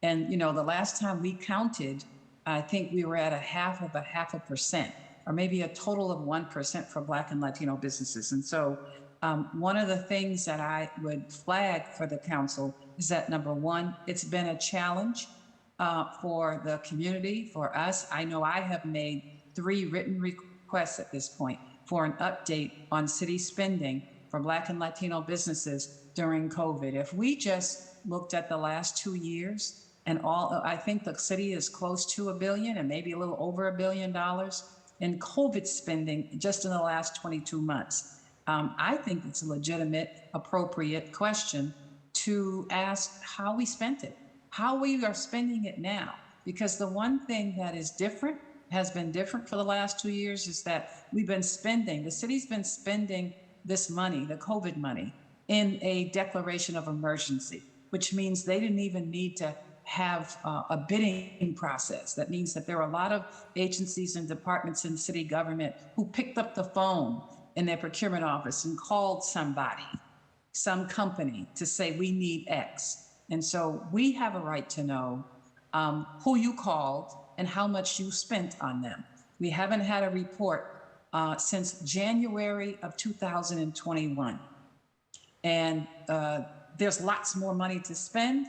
And, you know, the last time we counted, I think we were at a half of a percent, or maybe a total of 1% for Black and Latino businesses. And so one of the things that I would flag for the council is that, number one, it's been a challenge for the community, for us. I know I have made 3 written requests at this point for an update on city spending for Black and Latino businesses during COVID. If we just looked at the last 2 years, and I think the city is close to $1 billion and maybe a little over $1 billion in COVID spending just in the last 22 months. I think it's a legitimate, appropriate question to ask how we spent it, how we are spending it now. Because the one thing that is different, has been different for the last 2 years, is that we've been spending, the city's been spending this money, the COVID money, in a declaration of emergency, which means they didn't even need to have a bidding process. That means that there are a lot of agencies and departments in city government who picked up the phone in their procurement office and called somebody, some company, to say, we need X. And so we have a right to know who you called and how much you spent on them. We haven't had a report since January of 2021. And there's lots more money to spend.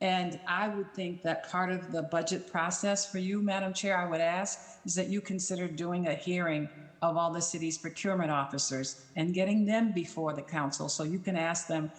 And I would think that part of the budget process for you, Madam Chair, I would ask, is that you consider doing a hearing of all the city's procurement officers and getting them before the council so you can ask them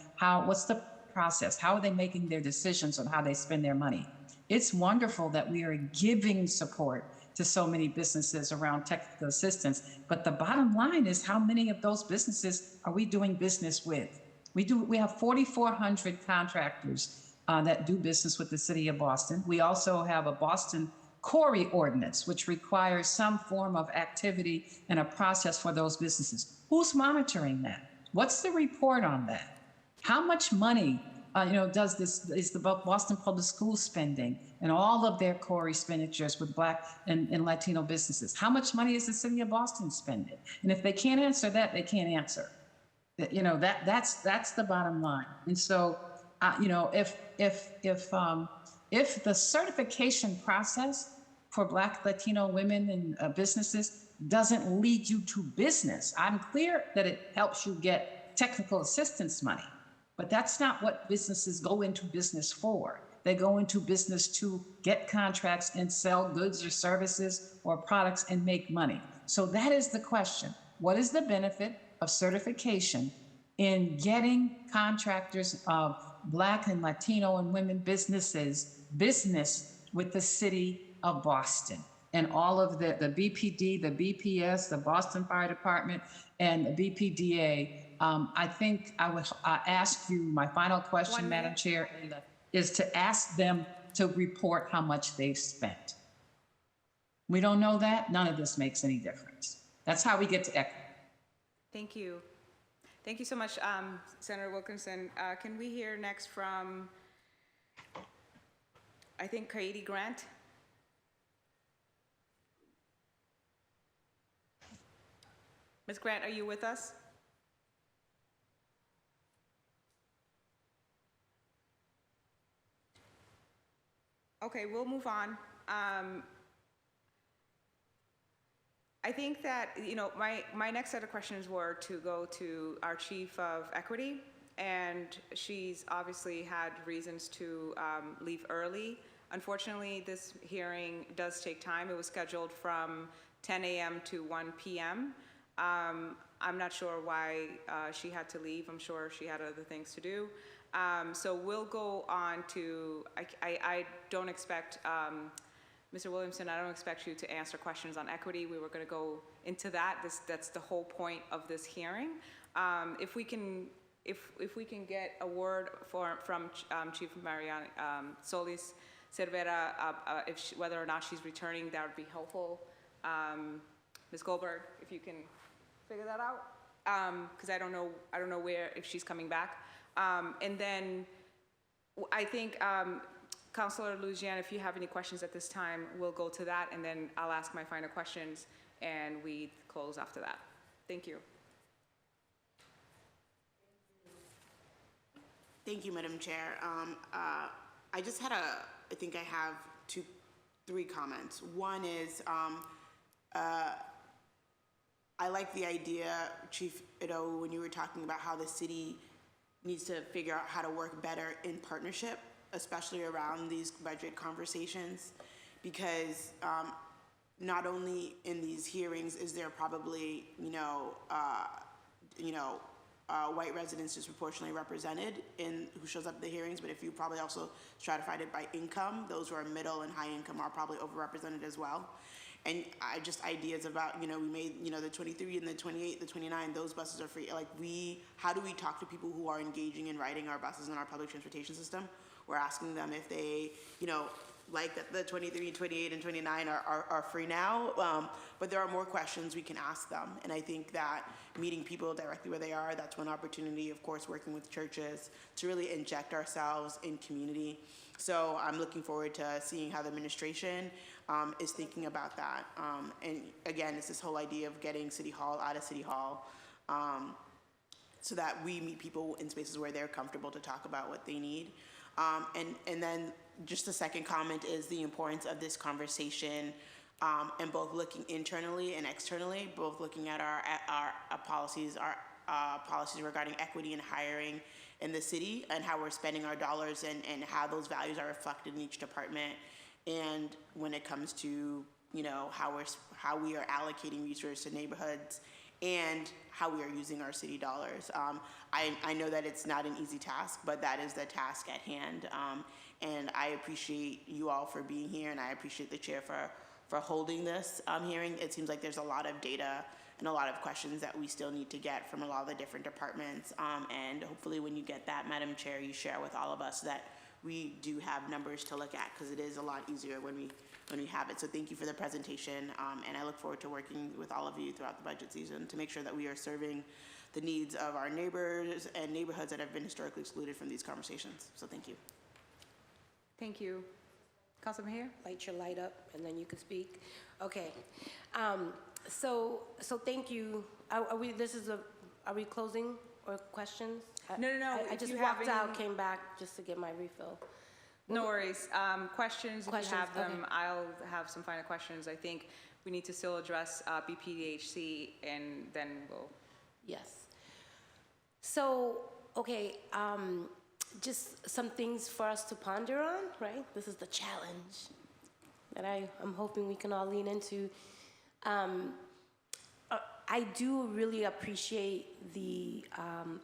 what's the process? How are they making their decisions on how they spend their money? It's wonderful that we are giving support to so many businesses around technical assistance, but the bottom line is, how many of those businesses are we doing business with? We have 4,400 contractors that do business with the city of Boston. We also have a Boston Quarry Ordinance, which requires some form of activity and a process for those businesses. Who's monitoring that? What's the report on that? How much money is the Boston Public Schools spending and all of their core expenditures with Black and Latino businesses? How much money is the city of Boston spending? And if they can't answer that, they can't answer. You know, that's the bottom line. And so, if the certification process for Black, Latino women and businesses doesn't lead you to business, I'm clear that it helps you get technical assistance money, but that's not what businesses go into business for. They go into business to get contracts and sell goods or services or products and make money. So that is the question. What is the benefit of certification in getting contractors of Black and Latino and women businesses business with the city of Boston and all of the BPD, the BPS, the Boston Fire Department, and the BPDA? I think I would ask you, my final question, Madam Chair, is to ask them to report how much they've spent. We don't know that, none of this makes any difference. That's how we get to equity. Thank you. Thank you so much, Senator Wilkinson. Can we hear next from, I think, Katie Grant? Ms. Grant, are you with us? Okay, we'll move on. I think that, my next set of questions were to go to our Chief of Equity, and she's obviously had reasons to leave early. Unfortunately, this hearing does take time. It was scheduled from 10 a.m. to 1 p.m. I'm not sure why she had to leave. I'm sure she had other things to do. So we'll go on to, I don't expect, Mr. Williamson, I don't expect you to answer questions on equity. We were going to go into that. That's the whole point of this hearing. If we can get a word from Chief Mariani Solis Cervera, whether or not she's returning, that would be helpful. Ms. Goldberg, if you can figure that out, because I don't know where, if she's coming back. And then I think, Councilor Louisiana, if you have any questions at this time, we'll go to that, and then I'll ask my final questions, and we close after that. Thank you. Thank you, Madam Chair. I just had I think I have three comments. One is, I like the idea, Chief Ido, when you were talking about how the city needs to figure out how to work better in partnership, especially around these budget conversations, because not only in these hearings is there probably, white residents disproportionately represented in who shows up at the hearings, but if you probably also stratified it by income, those who are middle and high income are probably overrepresented as well. And just ideas about, we made, the 23 and the 28, the 29, those buses are free. Like how do we talk to people who are engaging in riding our buses in our public transportation system? We're asking them if they, like that the 23, 28, and 29 are free now, but there are more questions we can ask them. And I think that meeting people directly where they are, that's one opportunity, of course, working with churches to really inject ourselves in community. So I'm looking forward to seeing how the administration is thinking about that. And again, it's this whole idea of getting City Hall out of City Hall so that we meet people in spaces where they're comfortable to talk about what they need. And then just the second comment is the importance of this conversation and both looking internally and externally, both looking at our policies, policies regarding equity and hiring in the city and how we're spending our dollars and how those values are reflected in each department. And when it comes to, how we are allocating resources to neighborhoods and how we are using our city dollars. I know that it's not an easy task, but that is the task at hand. And I appreciate you all for being here, and I appreciate the chair for holding this hearing. It seems like there's a lot of data and a lot of questions that we still need to get from a lot of the different departments. And hopefully when you get that, Madam Chair, you share with all of us that we do have numbers to look at, because it is a lot easier when we have it. So thank you for the presentation, and I look forward to working with all of you throughout the budget season to make sure that we are serving the needs of our neighbors and neighborhoods that have been historically excluded from these conversations. So thank you. Thank you. Councilman Mayor? Light your light up, and then you can speak. Okay. So thank you. Are we closing or questions? No. I just walked out, came back just to get my refill. No worries. Questions, if you have them, okay. I'll have some final questions. I think we need to still address BPDHC, and then we'll... Yes. So, okay, just some things for us to ponder on, right? This is the challenge that I'm hoping we can all lean into. I do really appreciate the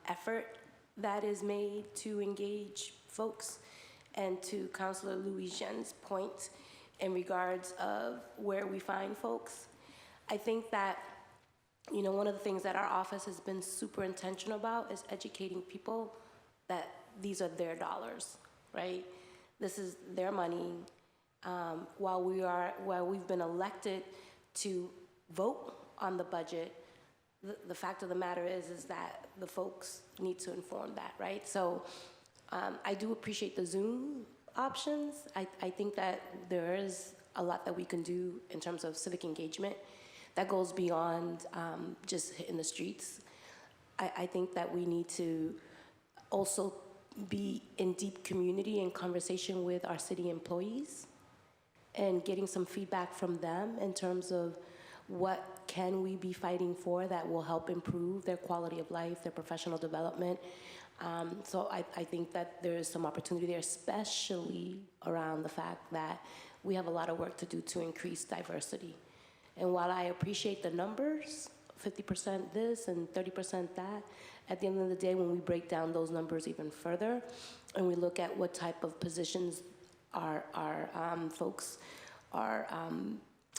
effort that is made to engage folks, and to Councilor Louisiana's point in regards of where we find folks. I think that, one of the things that our office has been super intentional about is educating people that these are their dollars, right? This is their money. While we've been elected to vote on the budget, the fact of the matter is that the folks need to inform that, right? So I do appreciate the Zoom options. I think that there is a lot that we can do in terms of civic engagement that goes beyond just hitting the streets. I think that we need to also be in deep community and conversation with our city employees and getting some feedback from them in terms of what can we be fighting for that will help improve their quality of life, their professional development. So I think that there is some opportunity there, especially around the fact that we have a lot of work to do to increase diversity. And while I appreciate the numbers, 50% this and 30% that, at the end of the day, when we break down those numbers even further and we look at what type of positions our folks are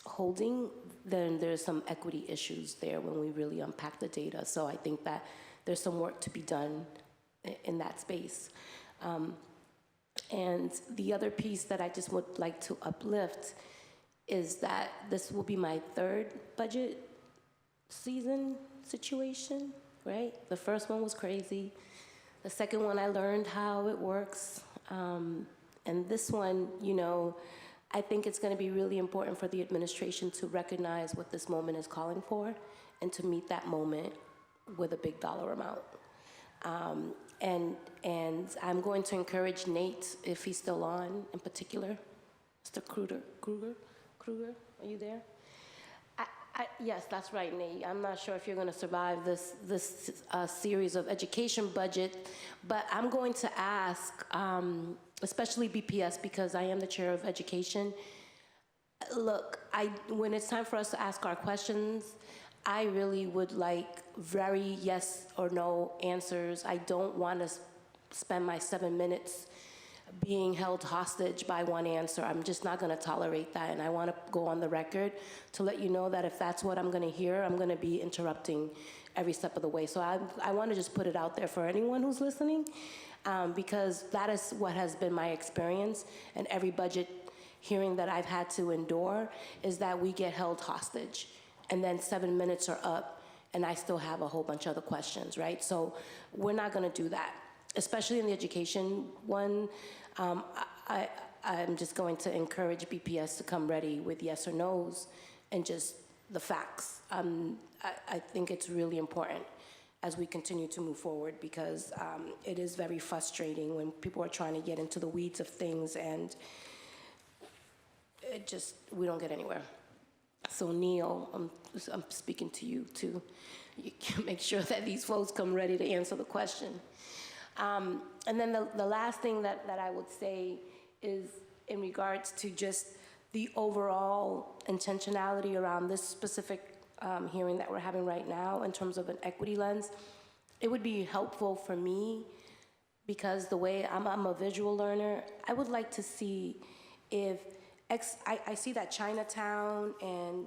holding, then there's some equity issues there when we really unpack the data. So I think that there's some work to be done in that space. And the other piece that I just would like to uplift is that this will be my third budget season situation, right? The first one was crazy. The second one, I learned how it works. And this one, you know, I think it's going to be really important for the administration to recognize what this moment is calling for and to meet that moment with a big dollar amount. And I'm going to encourage Nate, if he's still on, in particular, Mr. Kruger, are you there? Yes, that's right, Nate. I'm not sure if you're going to survive this series of education budget, but I'm going to ask, especially BPS, because I am the chair of education. Look, when it's time for us to ask our questions, I really would like very yes or no answers. I don't want to spend my 7 minutes being held hostage by one answer. I'm just not going to tolerate that, and I want to go on the record to let you know that if that's what I'm going to hear, I'm going to be interrupting every step of the way. So I want to just put it out there for anyone who's listening, because that is what has been my experience, and every budget hearing that I've had to endure is that we get held hostage, and then 7 minutes are up, and I still have a whole bunch of other questions, right? So we're not going to do that. Especially in the education one, I'm just going to encourage BPS to come ready with yes or no's and just the facts. I think it's really important as we continue to move forward, because it is very frustrating when people are trying to get into the weeds of things and we don't get anywhere. So Neil, I'm speaking to you too. You can make sure that these folks come ready to answer the question. And then the last thing that I would say is in regards to just the overall intentionality around this specific hearing that we're having right now in terms of an equity lens. It would be helpful for me, because the way I'm a visual learner, I would like to see if I see that Chinatown and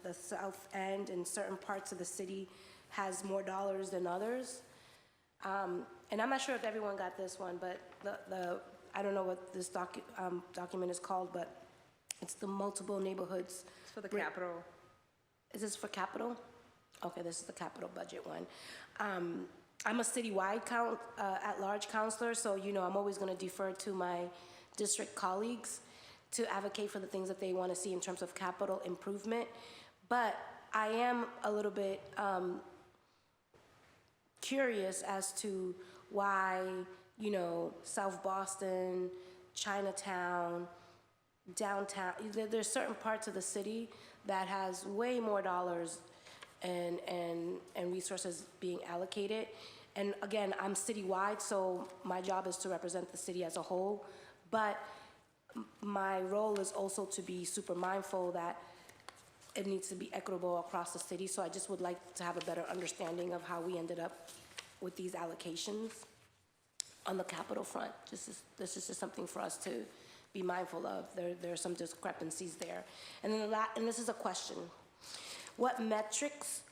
the South End and certain parts of the city has more dollars than others. And I'm not sure if everyone got this one, but I don't know what this document is called, but it's the multiple neighborhoods. It's for the capital. Is this for capital? Okay, this is the capital budget one. I'm a citywide at-large counselor, so you know I'm always going to defer to my district colleagues to advocate for the things that they want to see in terms of capital improvement. But I am a little bit curious as to why, you know, South Boston, Chinatown, downtown, there's certain parts of the city that has way more dollars and resources being allocated. And again, I'm citywide, so my job is to represent the city as a whole, but my role is also to be super mindful that it needs to be equitable across the city. So I just would like to have a better understanding of how we ended up with these allocations on the capital front. This is just something for us to be mindful of. There are some discrepancies there. And then and this is a question. What metrics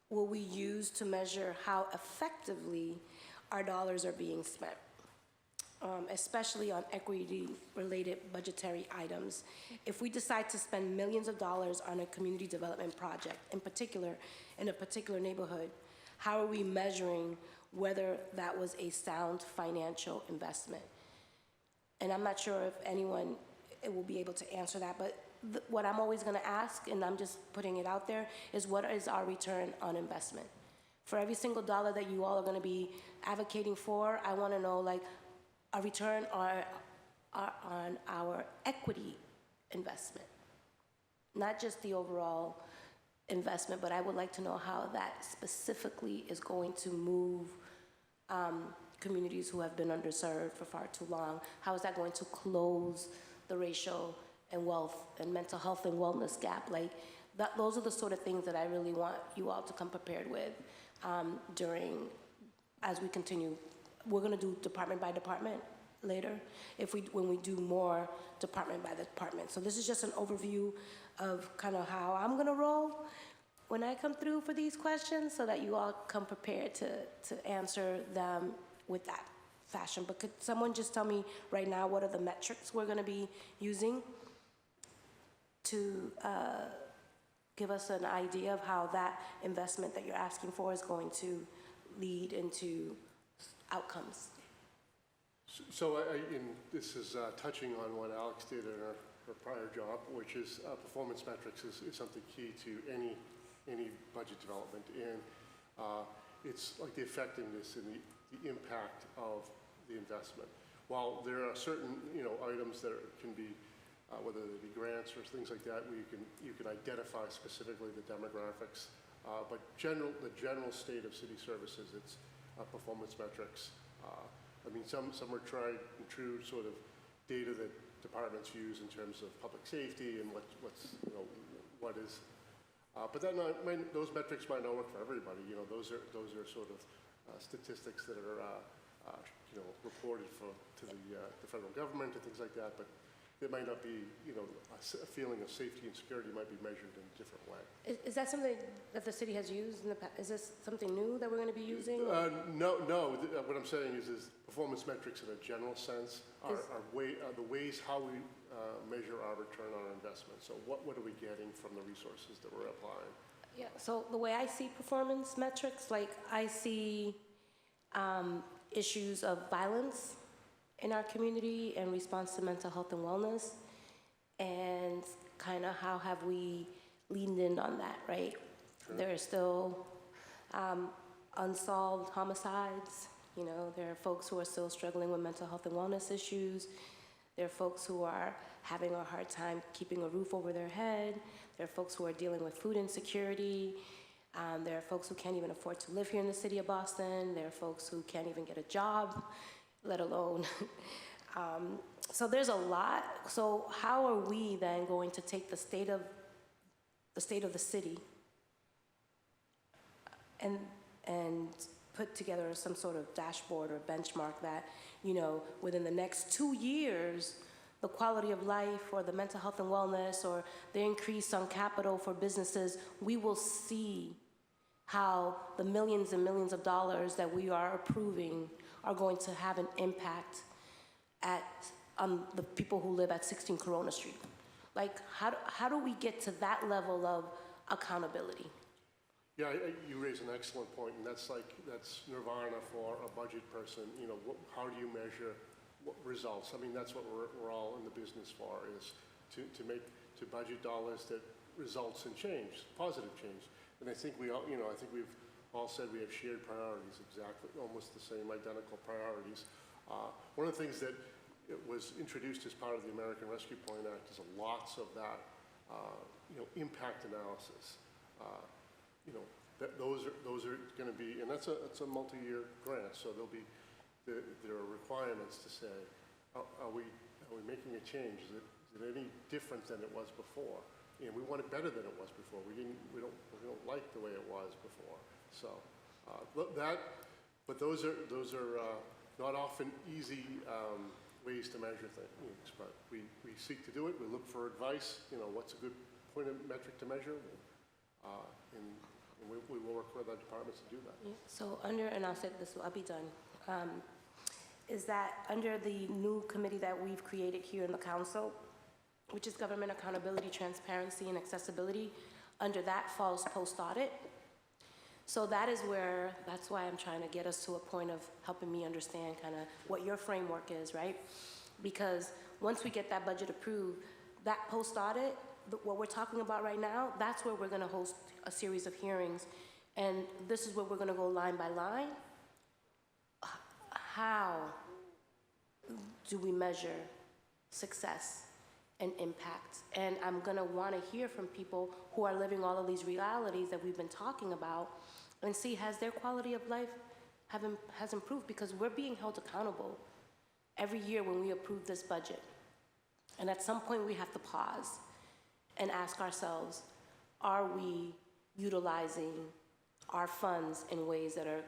will we use to measure how effectively our dollars are being spent? Especially on equity-related budgetary items. If we decide to spend millions of dollars on a community development project, in particular, in a particular neighborhood, how are we measuring whether that was a sound financial investment? And I'm not sure if anyone will be able to answer that, but what I'm always gonna ask, and I'm just putting it out there, is what is our return on investment? For every single dollar that you all are gonna be advocating for, I wanna know, like, a return on our equity investment. Not just the overall investment, but I would like to know how that specifically is going to move communities who have been underserved for far too long. How is that going to close the racial and wealth and mental health and wellness gap? Like, those are the sort of things that I really want you all to come prepared with as we continue. We're gonna do department by department later, when we do more department by department. So this is just an overview of kind of how I'm gonna roll when I come through for these questions, so that you all come prepared to answer them with that. fashion, but could someone just tell me right now what are the metrics we're going to be using to give us an idea of how that investment that you're asking for is going to lead into outcomes? So and this is touching on what Alex did in her prior job, which is performance metrics is something key to any budget development. And it's like the effectiveness and the impact of the investment. While there are certain, items that can be, whether they be grants or things like that, where you can identify specifically the demographics. But the general state of city services, it's performance metrics. I mean, some are tried and true sort of data that departments use in terms of public safety and what is. But then those metrics might not work for everybody. Those are sort of statistics that are reported to the federal government and things like that. But it might not be, a feeling of safety and security might be measured in a different way. Is that something that the city has used in the past? Is this something new that we're going to be using? No. What I'm saying is performance metrics in a general sense are the ways how we measure our return on our investment. So what are we getting from the resources that we're applying? Yeah, so the way I see performance metrics, like I see issues of violence in our community in response to mental health and wellness, and kind of how have we leaned in on that, right? Sure. There are still unsolved homicides. There are folks who are still struggling with mental health and wellness issues. There are folks who are having a hard time keeping a roof over their head. There are folks who are dealing with food insecurity. There are folks who can't even afford to live here in the city of Boston. There are folks who can't even get a job, let alone. So there's a lot. So how are we then going to take the state of the city and put together some sort of dashboard or benchmark that, within the next 2 years, the quality of life or the mental health and wellness or the increase on capital for businesses, we will see how the millions and millions of dollars that we are approving are going to have an impact on the people who live at 16 Corona Street. Like, how do we get to that level of accountability? Yeah, you raise an excellent point, and that's nirvana for a budget person. How do you measure results? I mean, that's what we're all in the business for, is to budget dollars that results in change, positive change. And I think we've all said we have shared priorities, exactly, almost the same, identical priorities. One of the things that was introduced as part of the American Rescue Plan Act is lots of that, impact analysis. Those are going to be, and that's a multi-year grant, so there are requirements to say, are we making a change? Is it any different than it was before? And we want it better than it was before. We don't like the way it was before. So but those are not often easy ways to measure things. But we seek to do it. We look for advice. What's a good point of metric to measure? And we will work with our departments to do that. Yeah, so and I'll say this, I'll be done, is that under the new committee that we've created here in the council, which is Government Accountability, Transparency, and Accessibility, under that falls post-audit. So that's why I'm trying to get us to a point of helping me understand kind of what your framework is, right? Because once we get that budget approved, that post-audit, what we're talking about right now, that's where we're going to host a series of hearings. And this is where we're going to go line by line. How do we measure success and impact? And I'm going to want to hear from people who are living all of these realities that we've been talking about and see, has their quality of life has improved? Because we're being held accountable every year when we approve this budget. And at some point we have to pause and ask ourselves, are we utilizing our funds in ways that are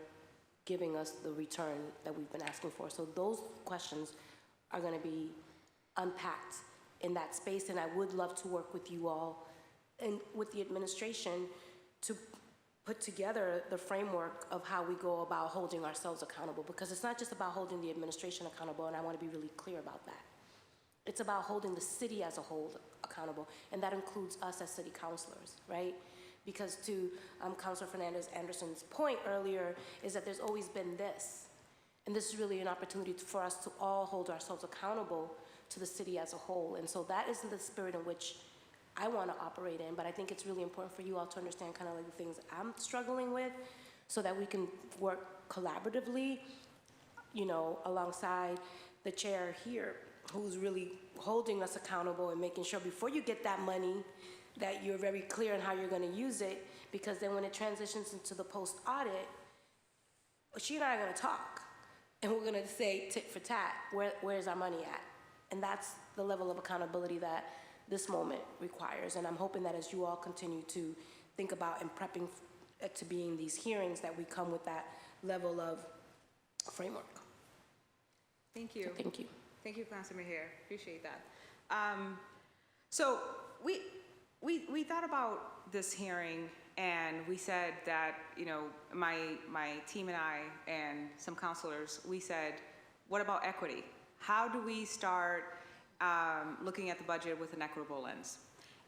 giving us the return that we've been asking for? So those questions are going to be unpacked in that space, and I would love to work with you all and with the administration to put together the framework of how we go about holding ourselves accountable, because it's not just about holding the administration accountable, and I want to be really clear about that. It's about holding the city as a whole accountable, and that includes us as city councilors, right? Because to Councilor Fernandez-Anderson's point earlier is that there's always been this, and this is really an opportunity for us to all hold ourselves accountable to the city as a whole, and so that is the spirit in which I want to operate in, but I think it's really important for you all to understand kind of like the things I'm struggling with so that we can work collaboratively, you know, alongside the chair here, who's really holding us accountable and making sure before you get that money that you're very clear on how you're going to use it, because then when it transitions into the post-audit, she and I are going to talk, and we're going to say tit for tat, where's our money at? And that's the level of accountability that this moment requires, and I'm hoping that as you all continue to think about and prepping to be in these hearings, that we come with that level of framework. Thank you. So thank you. Thank you, Councilor Maher. Appreciate that. So we thought about this hearing, and we said that, you know, my team and I and some councilors, we said, what about equity? How do we start looking at the budget with an equitable lens?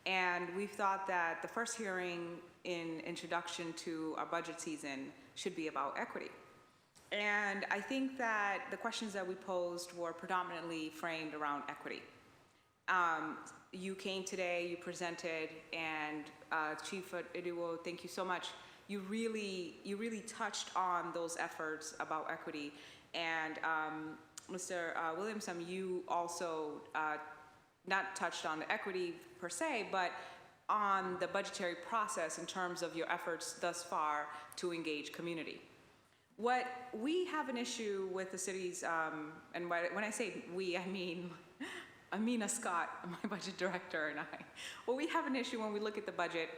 And we've thought that the first hearing in introduction to our budget season should be about equity. And I think that the questions that we posed were predominantly framed around equity. You came today, you presented, and Chief Idiwo, thank you so much. You really touched on those efforts about equity. And Mr. Williamson, you also not touched on the equity per se, but on the budgetary process in terms of your efforts thus far to engage community. What we have an issue with the city's, and when I say we, I mean Amina Scott, my budget director, and I. What we have an issue when we look at the budget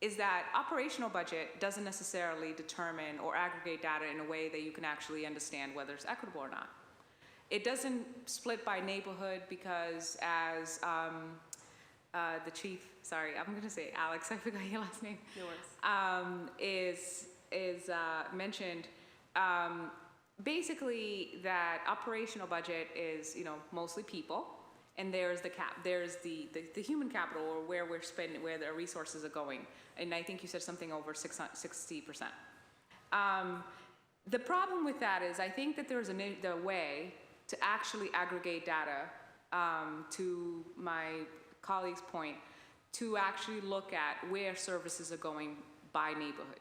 is that operational budget doesn't necessarily determine or aggregate data in a way that you can actually understand whether it's equitable or not. It doesn't split by neighborhood because as the chief, sorry, I'm gonna say Alex, I forgot your last name. No worries. Is mentioned, basically that operational budget is, you know, mostly people, and there's the human capital, or where we're spending, where the resources are going. And I think you said something over 60%. The problem with that is I think that there's a way to actually aggregate data, to my colleague's point, to actually look at where services are going by neighborhood.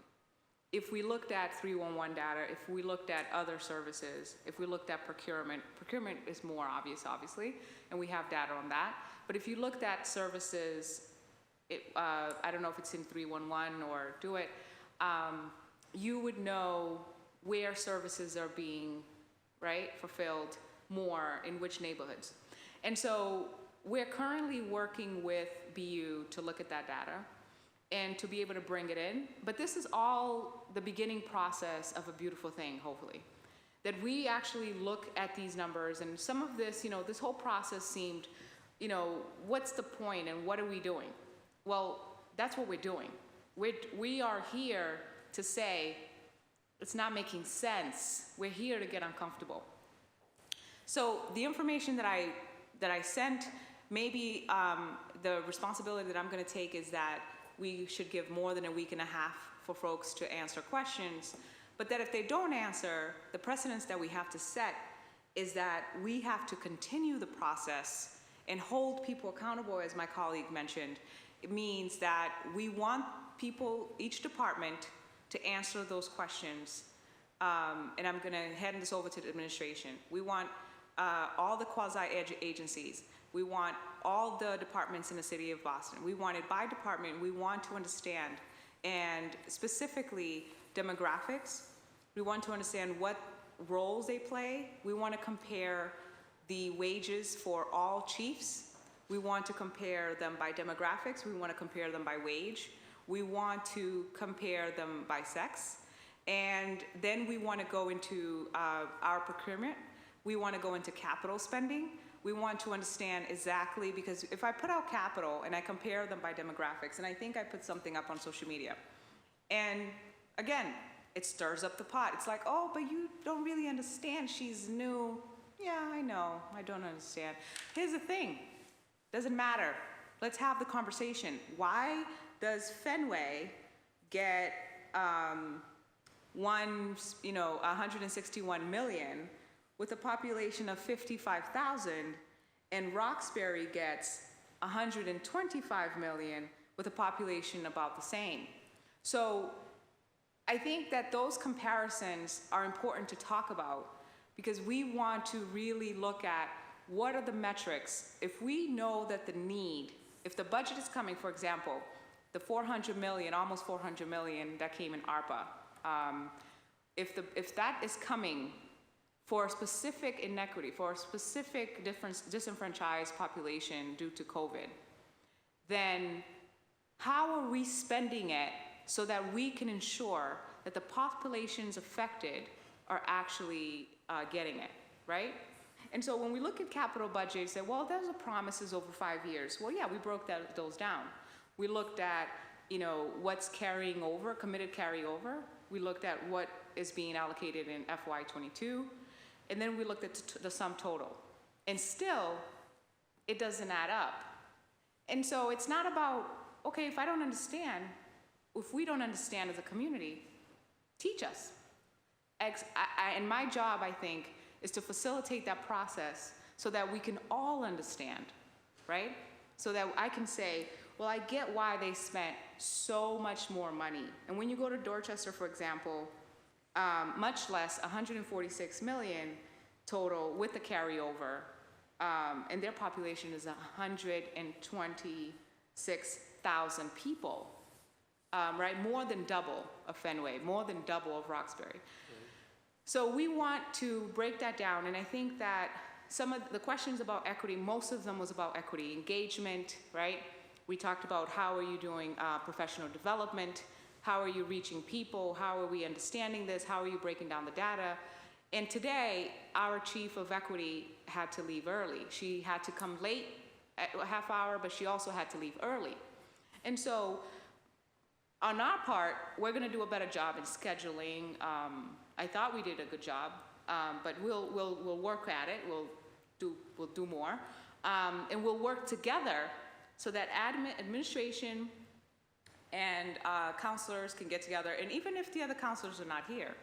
If we looked at 311 data, if we looked at other services, if we looked at procurement is more obvious, obviously, and we have data on that. But if you looked at services, I don't know if it's in 311 or do it, you would know where services are being, right, fulfilled more in which neighborhoods. And so we're currently working with BU to look at that data and to be able to bring it in. But this is all the beginning process of a beautiful thing, hopefully. That we actually look at these numbers, and some of this, you know, this whole process seemed, you know, what's the point and what are we doing? Well, that's what we're doing. We are here to say, it's not making sense. We're here to get uncomfortable. So the information that I sent, maybe the responsibility that I'm gonna take is that we should give more than a week and a half for folks to answer questions, but that if they don't answer, the precedence that we have to set is that we have to continue the process and hold people accountable, as my colleague mentioned. It means that we want people, each department, to answer those questions, and I'm gonna hand this over to the administration. We want all the quasi-agencies. We want all the departments in the city of Boston. We want it by department. We want to understand, and specifically demographics. We want to understand what roles they play. We want to compare the wages for all chiefs. We want to compare them by demographics. We want to compare them by wage. We want to compare them by sex. And then we want to go into our procurement. We want to go into capital spending. We want to understand exactly, because if I put out capital and I compare them by demographics, and I think I put something up on social media, and Again, it stirs up the pot. It's like, oh, but you don't really understand. She's new. Yeah, I know. I don't understand. Here's the thing. Doesn't matter. Let's have the conversation. Why does Fenway get 161 million with a population of 55,000, and Roxbury gets 125 million with a population about the same? So I think that those comparisons are important to talk about, because we want to really look at what are the metrics. If we know that the need, if the budget is coming, for example, the 400 million, almost 400 million that came in ARPA, if that is coming for a specific inequity, for a specific disenfranchised population due to COVID, then how are we spending it so that we can ensure that the populations affected are actually getting it, right? And so when we look at capital budgets, say, well, those are promises over 5 years. Well, yeah, we broke those down. We looked at, what's carrying over, committed carryover. We looked at what is being allocated in FY22, and then we looked at the sum total. And still, it doesn't add up. And so it's not about, okay, if I don't understand, if we don't understand as a community, teach us. And my job, I think, is to facilitate that process so that we can all understand, right? So that I can say, well, I get why they spent so much more money. And when you go to Dorchester, for example, much less, 146 million total with the carryover, and their population is 126,000 people, right? More than double of Fenway, more than double of Roxbury. So we want to break that down, and I think that some of the questions about equity, most of them was about equity, engagement, right? We talked about how are you doing professional development, how are you reaching people, how are we understanding this, how are you breaking down the data? And today, our chief of equity had to leave early. She had to come late, a half hour, but she also had to leave early. And so on our part, we're gonna do a better job in scheduling. I thought we did a good job, but we'll work at it. We'll do more, and we'll work together so that administration and counselors can get together. And even if the other counselors are not here,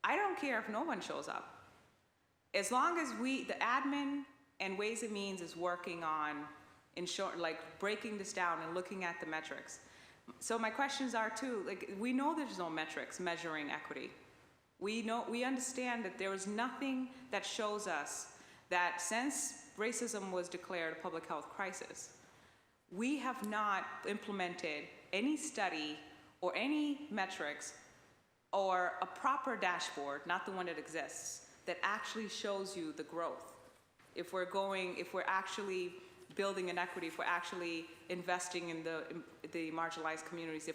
I don't care if no one shows up, as long as the admin and Ways and Means is working on breaking this down and looking at the metrics. So my questions are too, we know there's no metrics measuring equity. We understand that there is nothing that shows us that since racism was declared a public health crisis, we have not implemented any study or any metrics or a proper dashboard, not the one that exists, that actually shows you the growth. If we're actually building inequity, if we're actually investing in the marginalized communities,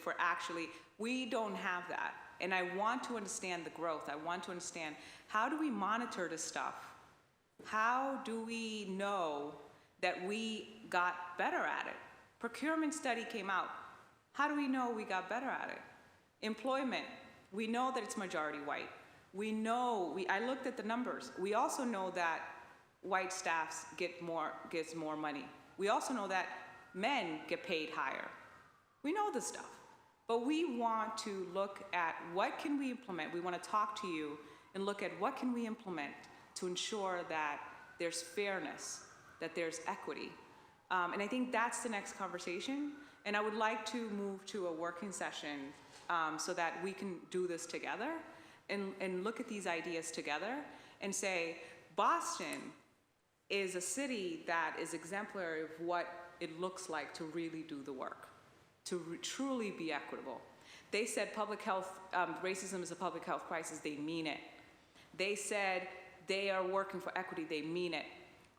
we don't have that. And I want to understand the growth. I want to understand, how do we monitor this stuff? How do we know that we got better at it? Procurement study came out. How do we know we got better at it? Employment, we know that it's majority white. I looked at the numbers. We also know that white staffs gets more money. We also know that men get paid higher. We know this stuff. But we want to look at what can we implement. We want to talk to you and look at what can we implement to ensure that there's fairness, that there's equity. And I think that's the next conversation. And I would like to move to a working session so that we can do this together and look at these ideas together and say, Boston is a city that is exemplary of what it looks like to really do the work, to truly be equitable. They said public health, racism is a public health crisis, they mean it. They said they are working for equity, they mean it.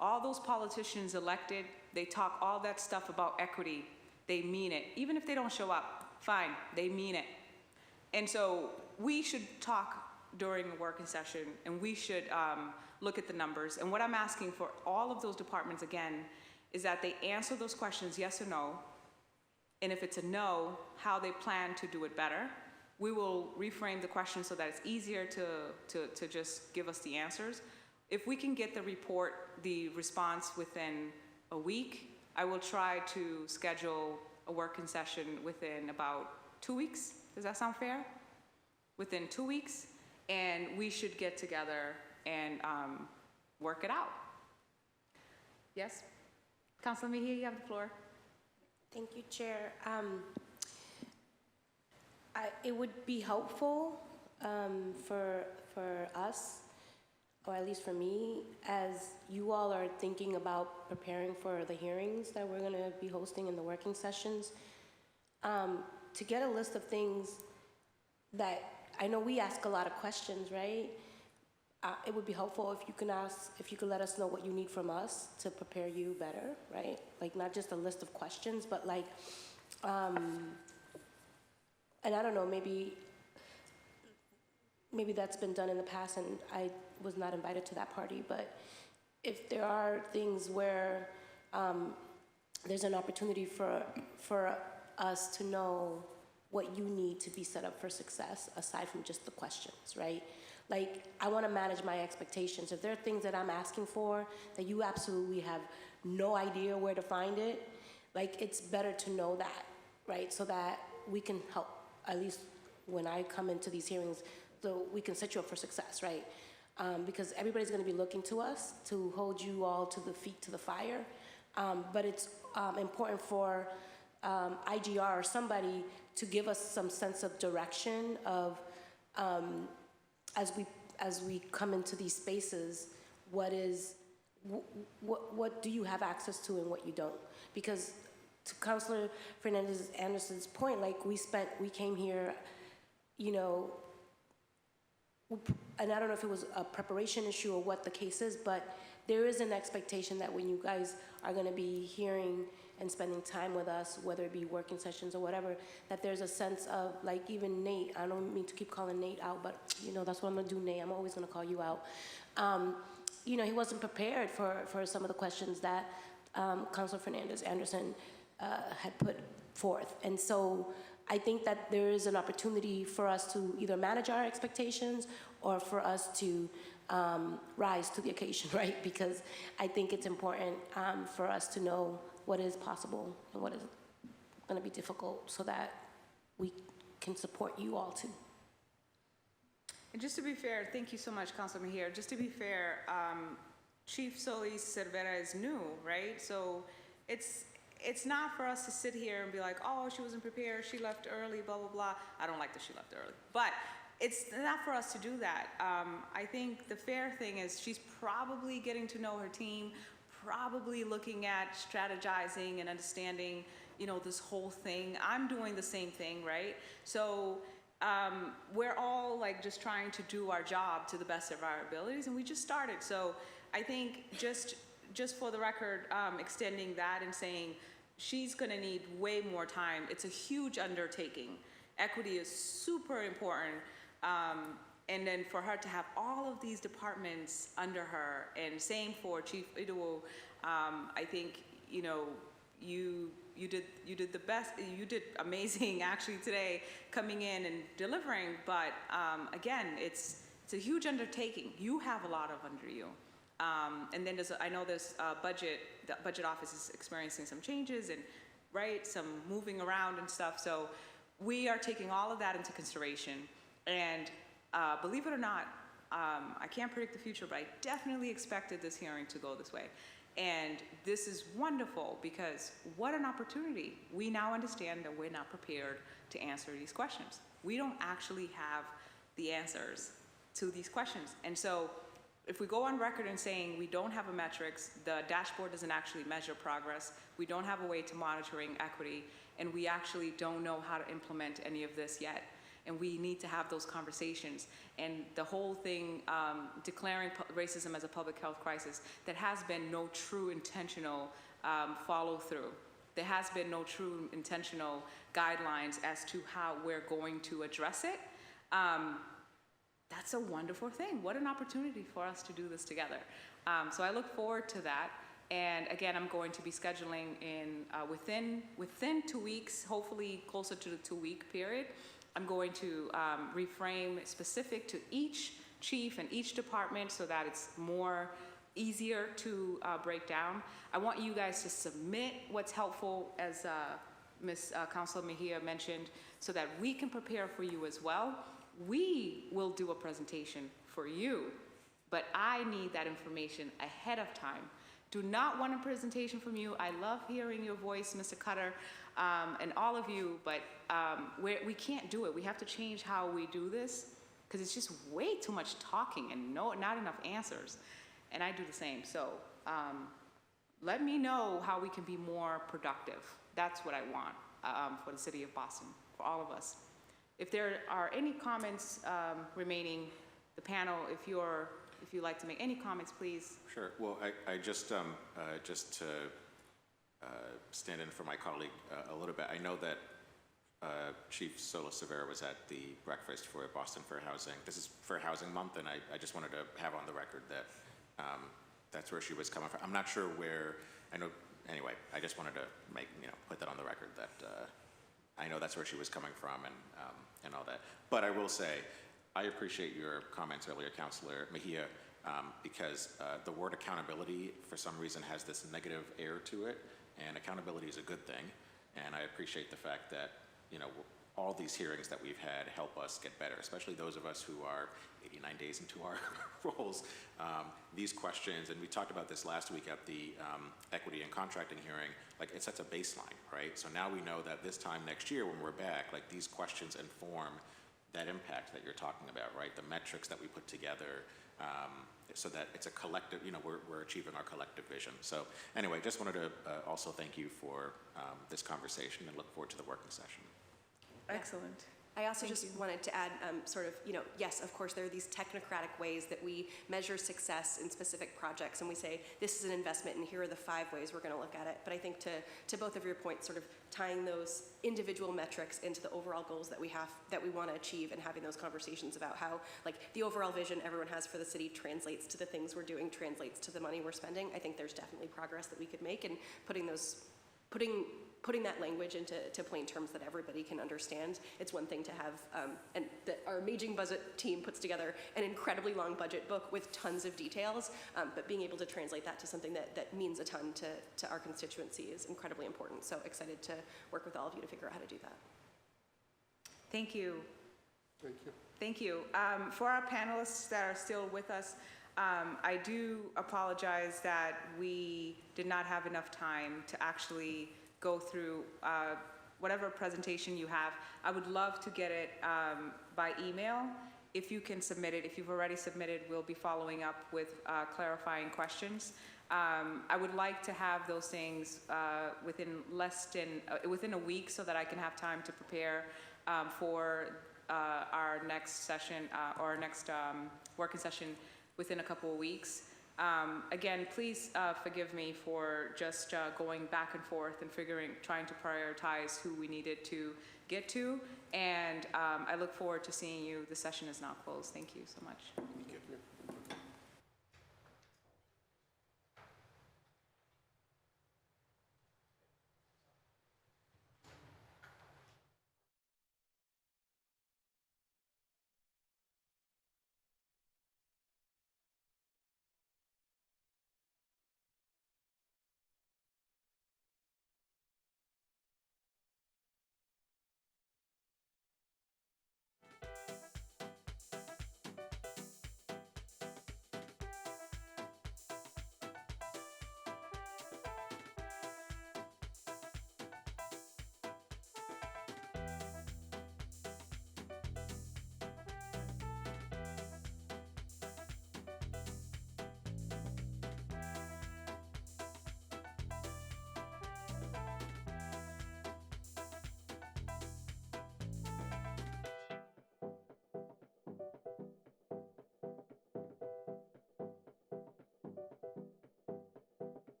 All those politicians elected, they talk all that stuff about equity, they mean it. Even if they don't show up, fine, they mean it. And so we should talk during a working session, and we should look at the numbers. And what I'm asking for all of those departments, again, is that they answer those questions, yes or no, and if it's a no, how they plan to do it better, we will reframe the question so that it's easier to just give us the answers. If we can get the response within a week, I will try to schedule a working session within about 2 weeks. Does that sound fair? Within 2 weeks, and we should get together and work it out. Yes? Councilor Mejia, you have the floor. Thank you, Chair. It would be helpful for us, or at least for me, as you all are thinking about preparing for the hearings that we're going to be hosting in the working sessions, to get a list of things that, I know we ask a lot of questions, right? It would be helpful if you could let us know what you need from us to prepare you better, right? Like, not just a list of questions, but like, and I don't know, maybe that's been done in the past and I was not invited to that party, but if there are things where there's an opportunity for us to know what you need to be set up for success, aside from just the questions, right? Like, I want to manage my expectations. If there are things that I'm asking for that you absolutely have no idea where to find it, like, it's better to know that, right? So that we can help, at least when I come into these hearings, so we can set you up for success, right? Because everybody's going to be looking to us to hold you all to the feet to the fire. But it's important for IGR or somebody to give us some sense of direction of, as we come into these spaces, what do you have access to and what you don't? Because to Councilor Fernandez-Anderson's point, like, we came here, you know, and I don't know if it was a preparation issue or what the case is, but there is an expectation that when you guys are going to be hearing and spending time with us, whether it be working sessions or whatever, that there's a sense of, like, even Nate, I don't mean to keep calling Nate out, but, you know, that's what I'm going to do, Nate. I'm always going to call you out. You know, he wasn't prepared for some of the questions that Councilor Fernandez-Anderson had put forth. And so I think that there is an opportunity for us to either manage our expectations or for us to rise to the occasion, right? Because I think it's important for us to know what is possible and what is going to be difficult so that we can support you all too. And just to be fair, thank you so much, Councilor Mejia. Just to be fair, Chief Solis Cervera is new, right? So it's not for us to sit here and be like, oh, she wasn't prepared, she left early, blah, blah, blah. I don't like that she left early. But it's not for us to do that. I think the fair thing is she's probably getting to know her team, probably looking at strategizing and understanding, you know, this whole thing. I'm doing the same thing, right? So we're all, like, just trying to do our job to the best of our abilities, and we just started. So I think just for the record, extending that and saying she's going to need way more time. It's a huge undertaking. Equity is super important. And then for her to have all of these departments under her, and same for Chief Idowu, I think, you know, you did the best. You did amazing actually today, coming in and delivering. But again, it's a huge undertaking. You have a lot of under you. And then I know the budget office is experiencing some changes and, right, some moving around and stuff. So we are taking all of that into consideration. And believe it or not, I can't predict the future, but I definitely expected this hearing to go this way. And this is wonderful because what an opportunity. We now understand that we're not prepared to answer these questions. We don't actually have the answers to these questions. And so if we go on record in saying we don't have a metrics, the dashboard doesn't actually measure progress, we don't have a way to monitoring equity, and we actually don't know how to implement any of this yet. And we need to have those conversations. And the whole thing, declaring racism as a public health crisis, that has been no true intentional follow through. There has been no true intentional guidelines as to how we're going to address it. That's a wonderful thing. What an opportunity for us to do this together. So I look forward to that. And again, I'm going to be scheduling in within 2 weeks, hopefully closer to the 2 week period, I'm going to reframe specific to each chief and each department so that it's more easier to break down. I want you guys to submit what's helpful, as Councilor Mejia mentioned, so that we can prepare for you as well. We will do a presentation for you, but I need that information ahead of time. Do not want a presentation from you. I love hearing your voice, Mr. Cutter, and all of you, but we can't do it. We have to change how we do this, because it's just way too much talking and not enough answers. And I do the same. So let me know how we can be more productive. That's what I want for the city of Boston, for all of us. If there are any comments remaining, the panel, if you'd like to make any comments, please. Sure. Well, I just to stand in for my colleague a little bit. I know that Chief Solis Severa was at the breakfast for Boston Fair Housing. This is Fair Housing Month, and I just wanted to have on the record that that's where she was coming from. I'm not sure where. I know. Anyway, I just wanted to put that on the record that I know that's where she was coming from and all that. But I will say, I appreciate your comments earlier, Councilor Mejia, because the word accountability, for some reason, has this negative air to it, and accountability is a good thing. And I appreciate the fact that, all these hearings that we've had help us get better, especially those of us who are 89 days into our roles. These questions, and we talked about this last week at the equity and contracting hearing, it sets a baseline, right? So now we know that this time next year when we're back, these questions inform that impact that you're talking about, right? The metrics that we put together, so that it's a collective, we're achieving our collective vision. So anyway, just wanted to also thank you for this conversation and look forward to the working session. Excellent. I also wanted to add yes, of course, there are these technocratic ways that we measure success in specific projects, and we say, this is an investment, and here are the 5 ways we're going to look at it. But I think to both of your points, sort of tying those individual metrics into the overall goals that we have, that we want to achieve, and having those conversations about how, the overall vision everyone has for the city translates to the things we're doing, translates to the money we're spending. I think there's definitely progress that we could make, and putting that language into plain terms that everybody can understand. It's one thing to have, and our amazing budget team puts together an incredibly long budget book with tons of details, but being able to translate that to something that means a ton to our constituency is incredibly important. So excited to work with all of you to figure out how to do that. Thank you. Thank you. Thank you. For our panelists that are still with us, I do apologize that we did not have enough time to actually go through whatever presentation you have. I would love to get it by email. If you can submit it, if you've already submitted, we'll be following up with clarifying questions. I would like to have those things within a week so that I can have time to prepare for our next session or our next working session within a couple of weeks. Again, please forgive me for just going back and forth and trying to prioritize who we needed to get to. And I look forward to seeing you. The session is now closed. Thank you so much.